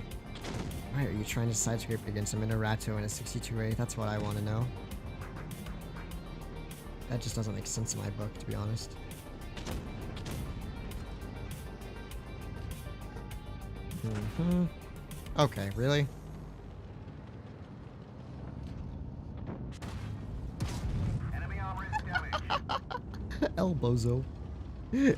Why are you trying to side scrape against a Minerato and a 62A? That's what I want to know. That just doesn't make sense in my book, to be honest. Okay, really? El Bozo.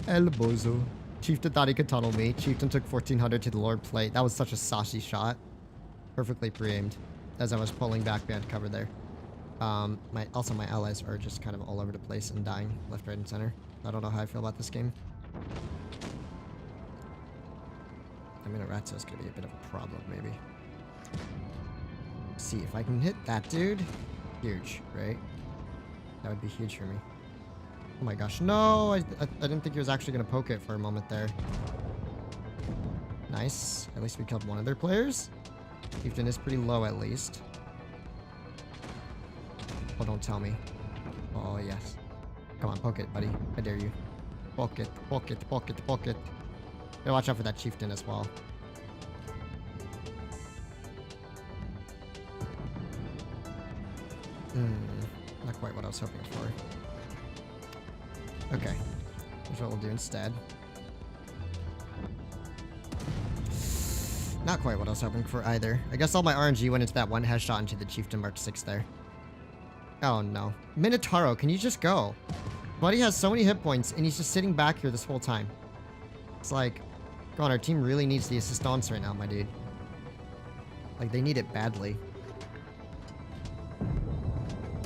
El Bozo. Chieftain thought he could tunnel me. Chieftain took 1400 to the Lord plate. That was such a saucy shot. Perfectly pre-aimed. As I was pulling back behind cover there. My allies are just kind of all over the place and dying left, right, and center. I don't know how I feel about this game. I mean, a Ratzo's gonna be a bit of a problem, maybe. See if I can hit that dude. Huge, right? That would be huge for me. Oh my gosh, no! I didn't think he was actually gonna poke it for a moment there. Nice. At least we killed one of their players. Chieftain is pretty low, at least. Oh, don't tell me. Oh, yes. Come on, poke it, buddy. I dare you. Poke it, poke it, poke it, poke it. Gotta watch out for that Chieftain as well. Not quite what I was hoping for. Okay. Here's what we'll do instead. Not quite what I was hoping for either. I guess all my RNG went into that one headshot into the Chieftain Mark 6 there. Oh no. Minotauro, can you just go? Buddy has so many hit points and he's just sitting back here this whole time. It's like, God, our team really needs the assistance right now, my dude. Like, they need it badly.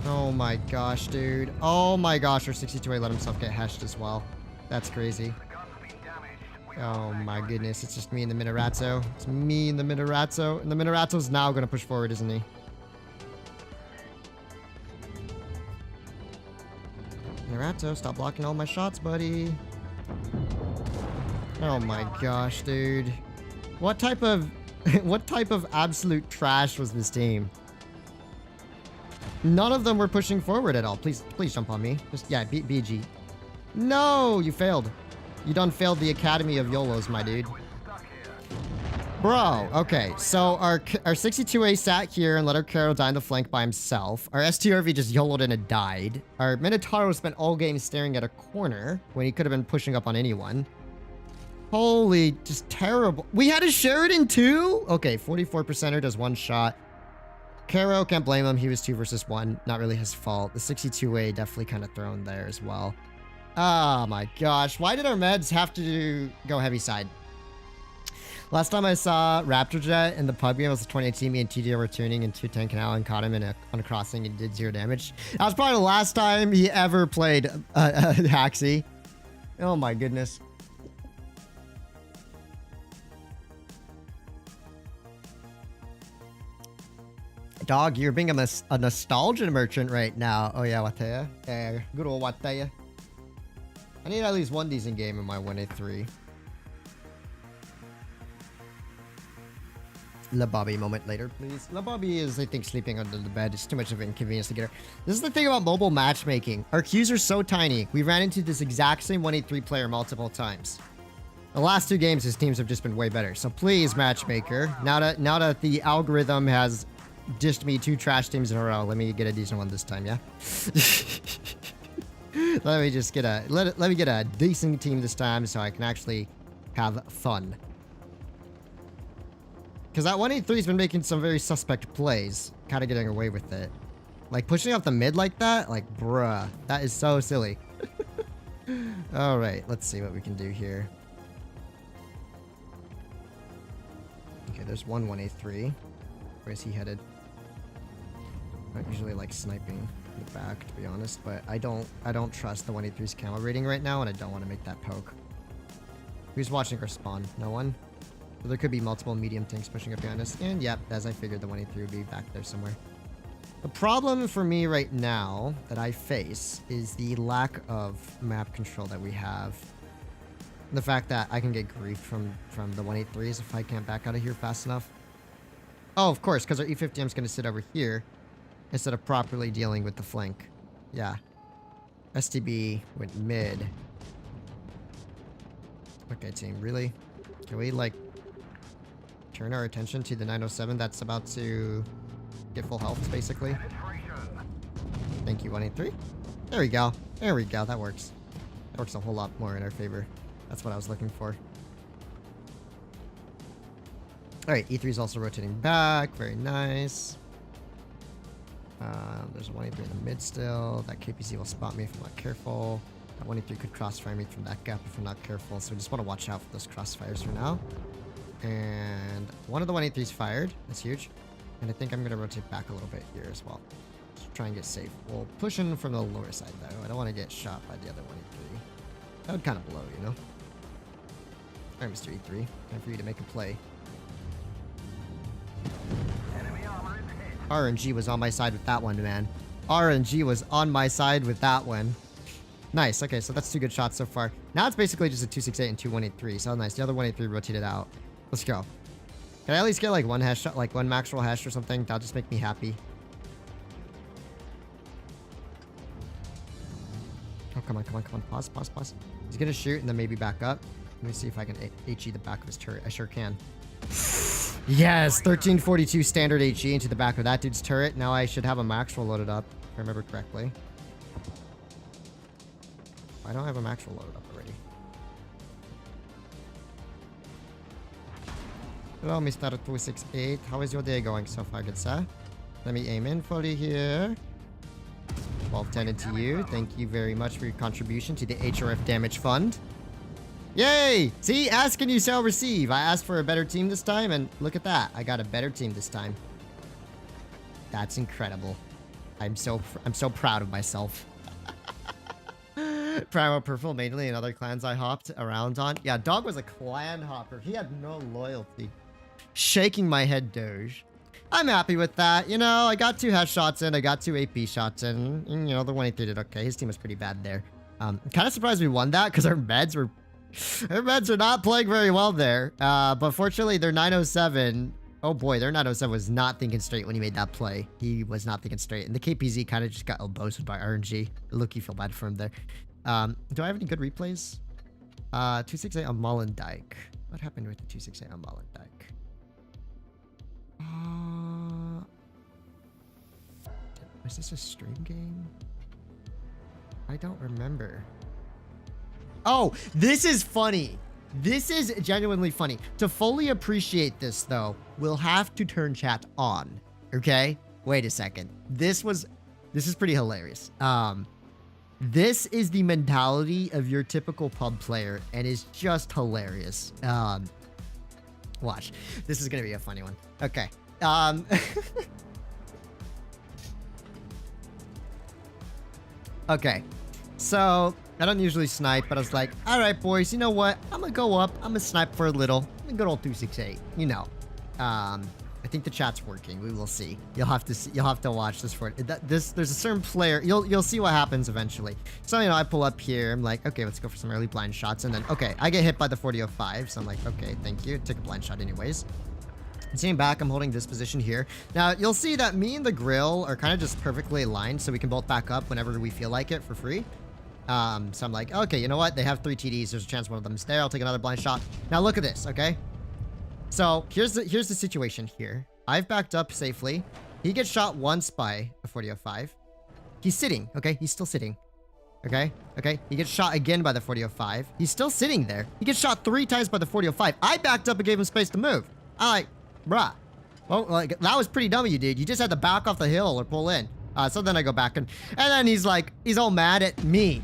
Oh my gosh, dude. Oh my gosh, our 62A let himself get heshed as well. That's crazy. Oh my goodness, it's just me and the Minorazzo. It's me and the Minorazzo. And the Minorazzo's now gonna push forward, isn't he? Minorazzo, stop blocking all my shots, buddy. Oh my gosh, dude. What type of absolute trash was this team? None of them were pushing forward at all. Please jump on me. Just, yeah, BG. No, you failed. You done failed the Academy of YOLOs, my dude. Bro, okay. So our 62A sat here and let our Caro die in the flank by himself. Our STRV just YOLO'd in and died. Our Minotauro spent all game staring at a corner when he could have been pushing up on anyone. Holy, just terrible. We had a Sheridan too? Okay, 44%er does one shot. Caro, can't blame him. He was 2 versus 1. Not really his fault. The 62A definitely kind of thrown there as well. Oh my gosh. Why did our meds have to go heavy side? Last time I saw Raptor Jet in the pub game was 2018. Me and TJ were tuning in 210 Canal and caught him on a crossing and did 0 damage. That was probably the last time he ever played Haxi. Oh my goodness. Dog, you're being a nostalgia merchant right now. Oh yeah, Wataya. Yeah, good old Wataya. I need at least one decent game in my 1A3. La Bobby moment later, please. La Bobby is, I think, sleeping under the bed. It's too much of an inconvenience to get her. This is the thing about mobile matchmaking. Our queues are so tiny. We ran into this exact same 1A3 player multiple times. The last 2 games, his teams have just been way better. So please, matchmaker, now that the algorithm has dished me 2 trash teams in a row, let me get a decent one this time, yeah? let me get a decent team this time so I can actually have fun. Because that 183's been making some very suspect plays. Kind of getting away with it. Like, pushing up the mid like that? Like, bruh. That is so silly. Alright, let's see what we can do here. Okay, there's one 183. Where is he headed? I don't usually like sniping in the back, to be honest, but I don't trust the 183's camo rating right now, and I don't want to make that poke. Who's watching our spawn? No one? So there could be multiple medium tanks pushing up behind us, and yep, as I figured, the 183 would be back there somewhere. The problem for me right now that I face is the lack of map control that we have. And the fact that I can get griefed from the 183s if I can't back out of here fast enough. Oh, of course, because our E50M is going to sit over here instead of properly dealing with the flank. Yeah. STB went mid. Okay, team, really? Can we, like, turn our attention to the 907 that's about to get full health, basically? Thank you, 183. There we go. There we go. That works. That works a whole lot more in our favor. That's what I was looking for. Alright, E3 is also rotating back. Very nice. There's a 183 in the mid still. That KPZ will spot me if I'm not careful. That 183 could crossfire me from that gap if I'm not careful. So we just want to watch out for those crossfires for now. And one of the 183s fired. That's huge. And I think I'm going to rotate back a little bit here as well. Just try and get safe. We'll push in from the lower side though. I don't want to get shot by the other 183. That would kind of blow, you know? Alright, Mr. E3. Time for you to make a play. RNG was on my side with that one, man. RNG was on my side with that one. Nice. Okay, so that's 2 good shots so far. Now it's basically just a 268 and 2 183. So nice. The other 183 rotated out. Let's go. Can I at least get like one hash shot, like one Maxwell hash or something? That'll just make me happy. Oh, come on, come on, come on. Pause, pause, pause. He's gonna shoot and then maybe back up. Let me see if I can HE the back of his turret. I sure can. Yes, 1342 standard HE into the back of that dude's turret. Now I should have a Maxwell loaded up, if I remember correctly. I don't have a Maxwell loaded up already. Hello, Mr. 268. How is your day going so far, good sir? Let me aim in for you here. 1210 into you. Thank you very much for your contribution to the HRF Damage Fund. Yay! See, ask and you shall receive. I asked for a better team this time, and look at that. I got a better team this time. That's incredible. I'm so proud of myself. Primal Purple mainly and other clans I hopped around on. Yeah, Dog was a clan hopper. He had no loyalty. Shaking my head, Doge. I'm happy with that. You know, I got 2 headshots in. I got 2 AP shots in. And, you know, the 183 did okay. His team was pretty bad there. Kind of surprised we won that because our meds were... Our meds are not playing very well there. But fortunately, their 907... Oh boy, their 907 was not thinking straight when he made that play. He was not thinking straight. And the KPZ kind of just got elbowed by RNG. Look, you feel bad for him there. Do I have any good replays? 268 on Mollendijk. What happened with the 268 on Mollendijk? Was this a stream game? I don't remember. Oh, this is funny. This is genuinely funny. To fully appreciate this, though, we'll have to turn chat on. Okay? Wait a second. This is pretty hilarious. This is the mentality of your typical pub player and is just hilarious. Watch. This is gonna be a funny one. Okay. Okay. So, I don't usually snipe, but I was like, alright boys, you know what? I'm gonna go up. I'm gonna snipe for a little. Good old 268. You know. I think the chat's working. We will see. You'll have to see, you'll have to watch this for it. There's a certain player. You'll see what happens eventually. So, you know, I pull up here. I'm like, okay, let's go for some early blind shots. And then, okay, I get hit by the 4005. So I'm like, okay, thank you. Took a blind shot anyways. Seeing back, I'm holding this position here. Now, you'll see that me and the grill are kind of just perfectly aligned, so we can both back up whenever we feel like it for free. So I'm like, okay, you know what? They have 3 TDs. There's a chance one of them is there. I'll take another blind shot. Now, look at this, okay? So, here's the situation here. I've backed up safely. He gets shot once by a 4005. He's sitting, okay? He's still sitting. Okay? Okay? He gets shot again by the 4005. He's still sitting there. He gets shot 3 times by the 4005. I backed up and gave him space to move. I'm like, bruh. Well, like, that was pretty dumb of you, dude. You just had to back off the hill or pull in. So then I go back and then he's like, he's all mad at me.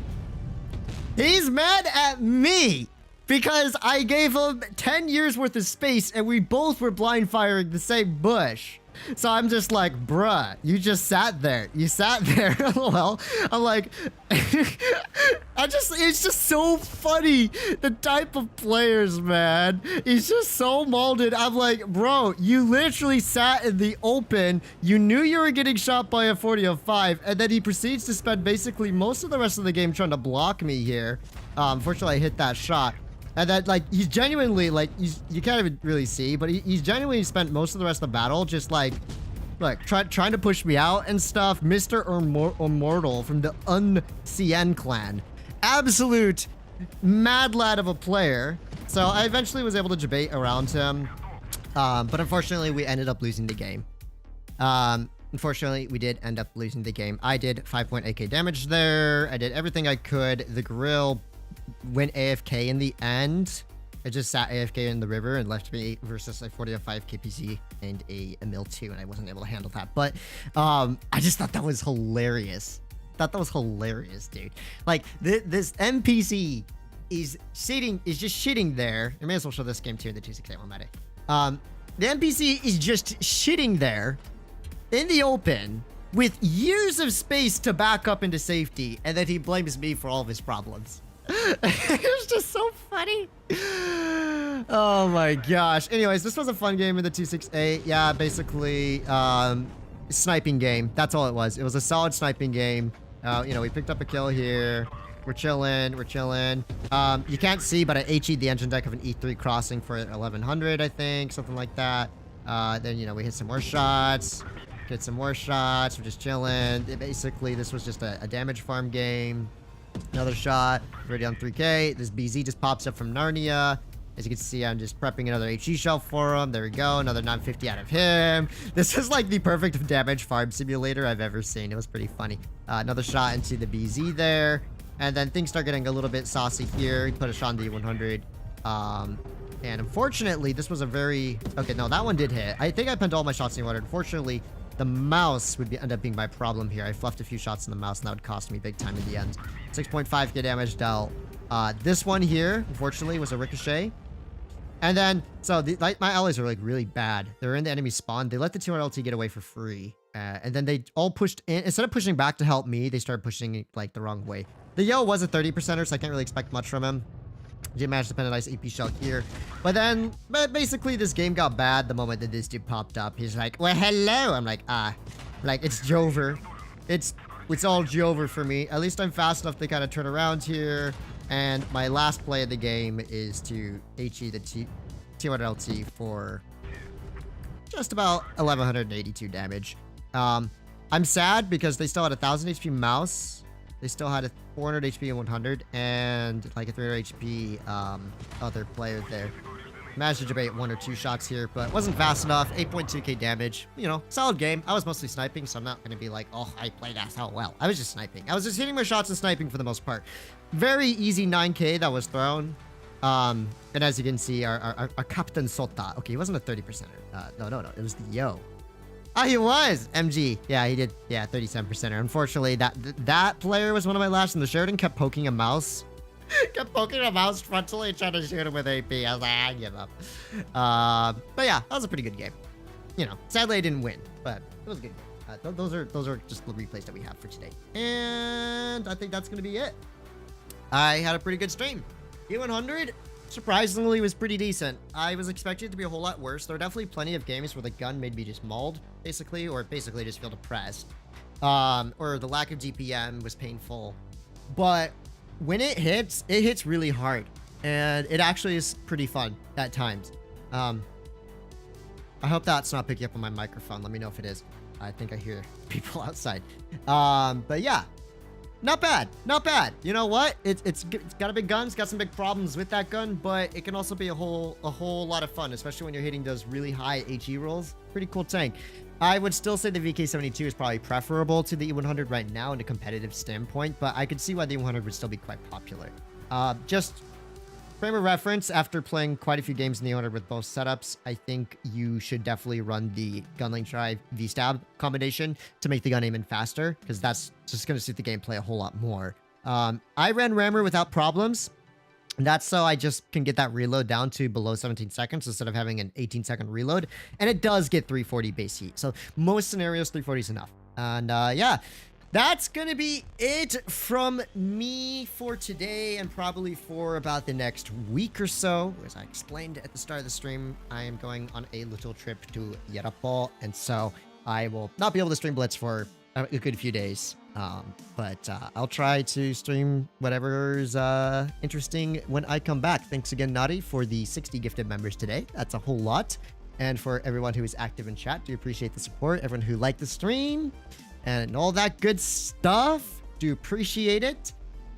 He's mad at me because I gave him 10 years worth of space and we both were blind firing the same bush. So I'm just like, bruh, you just sat there. You sat there. Well, I'm like, it's just so funny. The type of players, man. He's just so molded. I'm like, bro, you literally sat in the open. You knew you were getting shot by a 40-05, and then he proceeds to spend basically most of the rest of the game trying to block me here. Fortunately, I hit that shot. And that, like, he's genuinely, like, you can't even really see, but he's genuinely spent most of the rest of the battle just, like trying to push me out and stuff. Mr. Immortal from the Un-CN clan. Absolute mad lad of a player. So I eventually was able to debate around him. But unfortunately, we ended up losing the game. Unfortunately, we did end up losing the game. I did 5.8k damage there. I did everything I could. The grill went AFK in the end. I just sat AFK in the river and left me versus a 40-05 KPC and a mill 2, and I wasn't able to handle that. But I just thought that was hilarious. Thought that was hilarious, dude. Like this NPC is just shitting there. I may as well show this game too in the 268 1 the NPC is just shitting there in the open with years of space to back up into safety, and then he blames me for all of his problems. It's just so funny. Oh my gosh. Anyways, this was a fun game in the 268. Yeah, basically sniping game. That's all it was. It was a solid sniping game. You know, we picked up a kill here. We're chilling. You can't see, but I HE'd the engine deck of an E3 crossing for 1100, I think, something like that. Then, you know, we hit some more shots. Get some more shots. We're just chilling. Basically, this was just a damage farm game. Another shot. Already on 3k. This BZ just pops up from Narnia. As you can see, I'm just prepping another HE shell for him. There we go. Another 950 out of him. This is like the perfect damage farm simulator I've ever seen. It was pretty funny. Another shot into the BZ there. And then things start getting a little bit saucy here. He put a shot on the 100. And unfortunately, this was a very... Okay, no, that one did hit. I think I pinned all my shots in the 100. Unfortunately, the mouse would end up being my problem here. I fluffed a few shots in the mouse, and that would cost me big time in the end. 6.5k damage dealt. This one here, unfortunately, was a ricochet. And then, so my allies are like really bad. They're in the enemy spawn. They let the 200 LT get away for free. And then they all pushed in. Instead of pushing back to help me, they started pushing like the wrong way. The Yo was a 30%er, so I can't really expect much from him. Did manage to pin a nice AP shell here. But then, basically, this game got bad the moment that this dude popped up. He's like, well, hello. I'm like, like, it's Jover. It's all Jover for me. At least I'm fast enough to kind of turn around here. And my last play of the game is to HE the T1 LT for just about 1182 damage. I'm sad because they still had 1000 HP mouse. They still had a 400 HP and 100, and like a 300 HP other player there. Managed to debate 1 or 2 shots here, but wasn't fast enough. 8.2k damage. You know, solid game. I was mostly sniping, so I'm not going to be like, oh, I played that so well. I was just sniping. I was just hitting my shots and sniping for the most part. Very easy 9k that was thrown. And as you can see, our Captain Sota. Okay, he wasn't a 30%er. No. It was the Yo. Oh, he was! MG. Yeah, he did. Yeah, 37%er. Unfortunately, that player was one of my last, and the Sheridan kept poking a mouse. Kept poking a mouse frontally, trying to shoot him with AP. I was like, I give up. But yeah, that was a pretty good game. You know, sadly I didn't win, but it was a good game. Those are just the replays that we have for today. And I think that's going to be it. I had a pretty good stream. E100, surprisingly, was pretty decent. I was expecting it to be a whole lot worse. There were definitely plenty of games where the gun made me just mauled, basically, or basically just feel depressed. Or the lack of DPM was painful. But when it hits really hard. And it actually is pretty fun at times. I hope that's not picking up on my microphone. Let me know if it is. I think I hear people outside. But yeah. Not bad. Not bad. You know what? It's got a big gun. It's got some big problems with that gun, but it can also be a whole lot of fun, especially when you're hitting those really high HE rolls. Pretty cool tank. I would still say the VK72 is probably preferable to the E100 right now in a competitive standpoint, but I could see why the E100 would still be quite popular. Just frame of reference, after playing quite a few games in the order with both setups, I think you should definitely run the Gunlink Drive V-Stab combination to make the gun aim in faster, because that's just going to suit the gameplay a whole lot more. I ran Rammer without problems. That's so I just can get that reload down to below 17 seconds instead of having an 18-second reload. And it does get 340 base heat. So most scenarios, 340 is enough. And yeah, that's going to be it from me for today and probably for about the next week or so. As I explained at the start of the stream, I am going on a little trip to Yarapol. And so I will not be able to stream Blitz for a good few days. But I'll try to stream whatever's interesting when I come back. Thanks again, Naughty, for the 60 gifted members today. That's a whole lot. And for everyone who is active in chat, do appreciate the support. Everyone who liked the stream and all that good stuff, do appreciate it.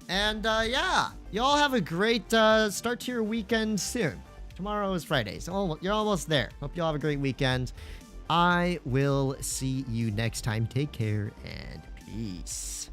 And yeah, y'all have a great start to your weekend soon. Tomorrow is Friday, so you're almost there. Hope y'all have a great weekend. I will see you next time. Take care and peace.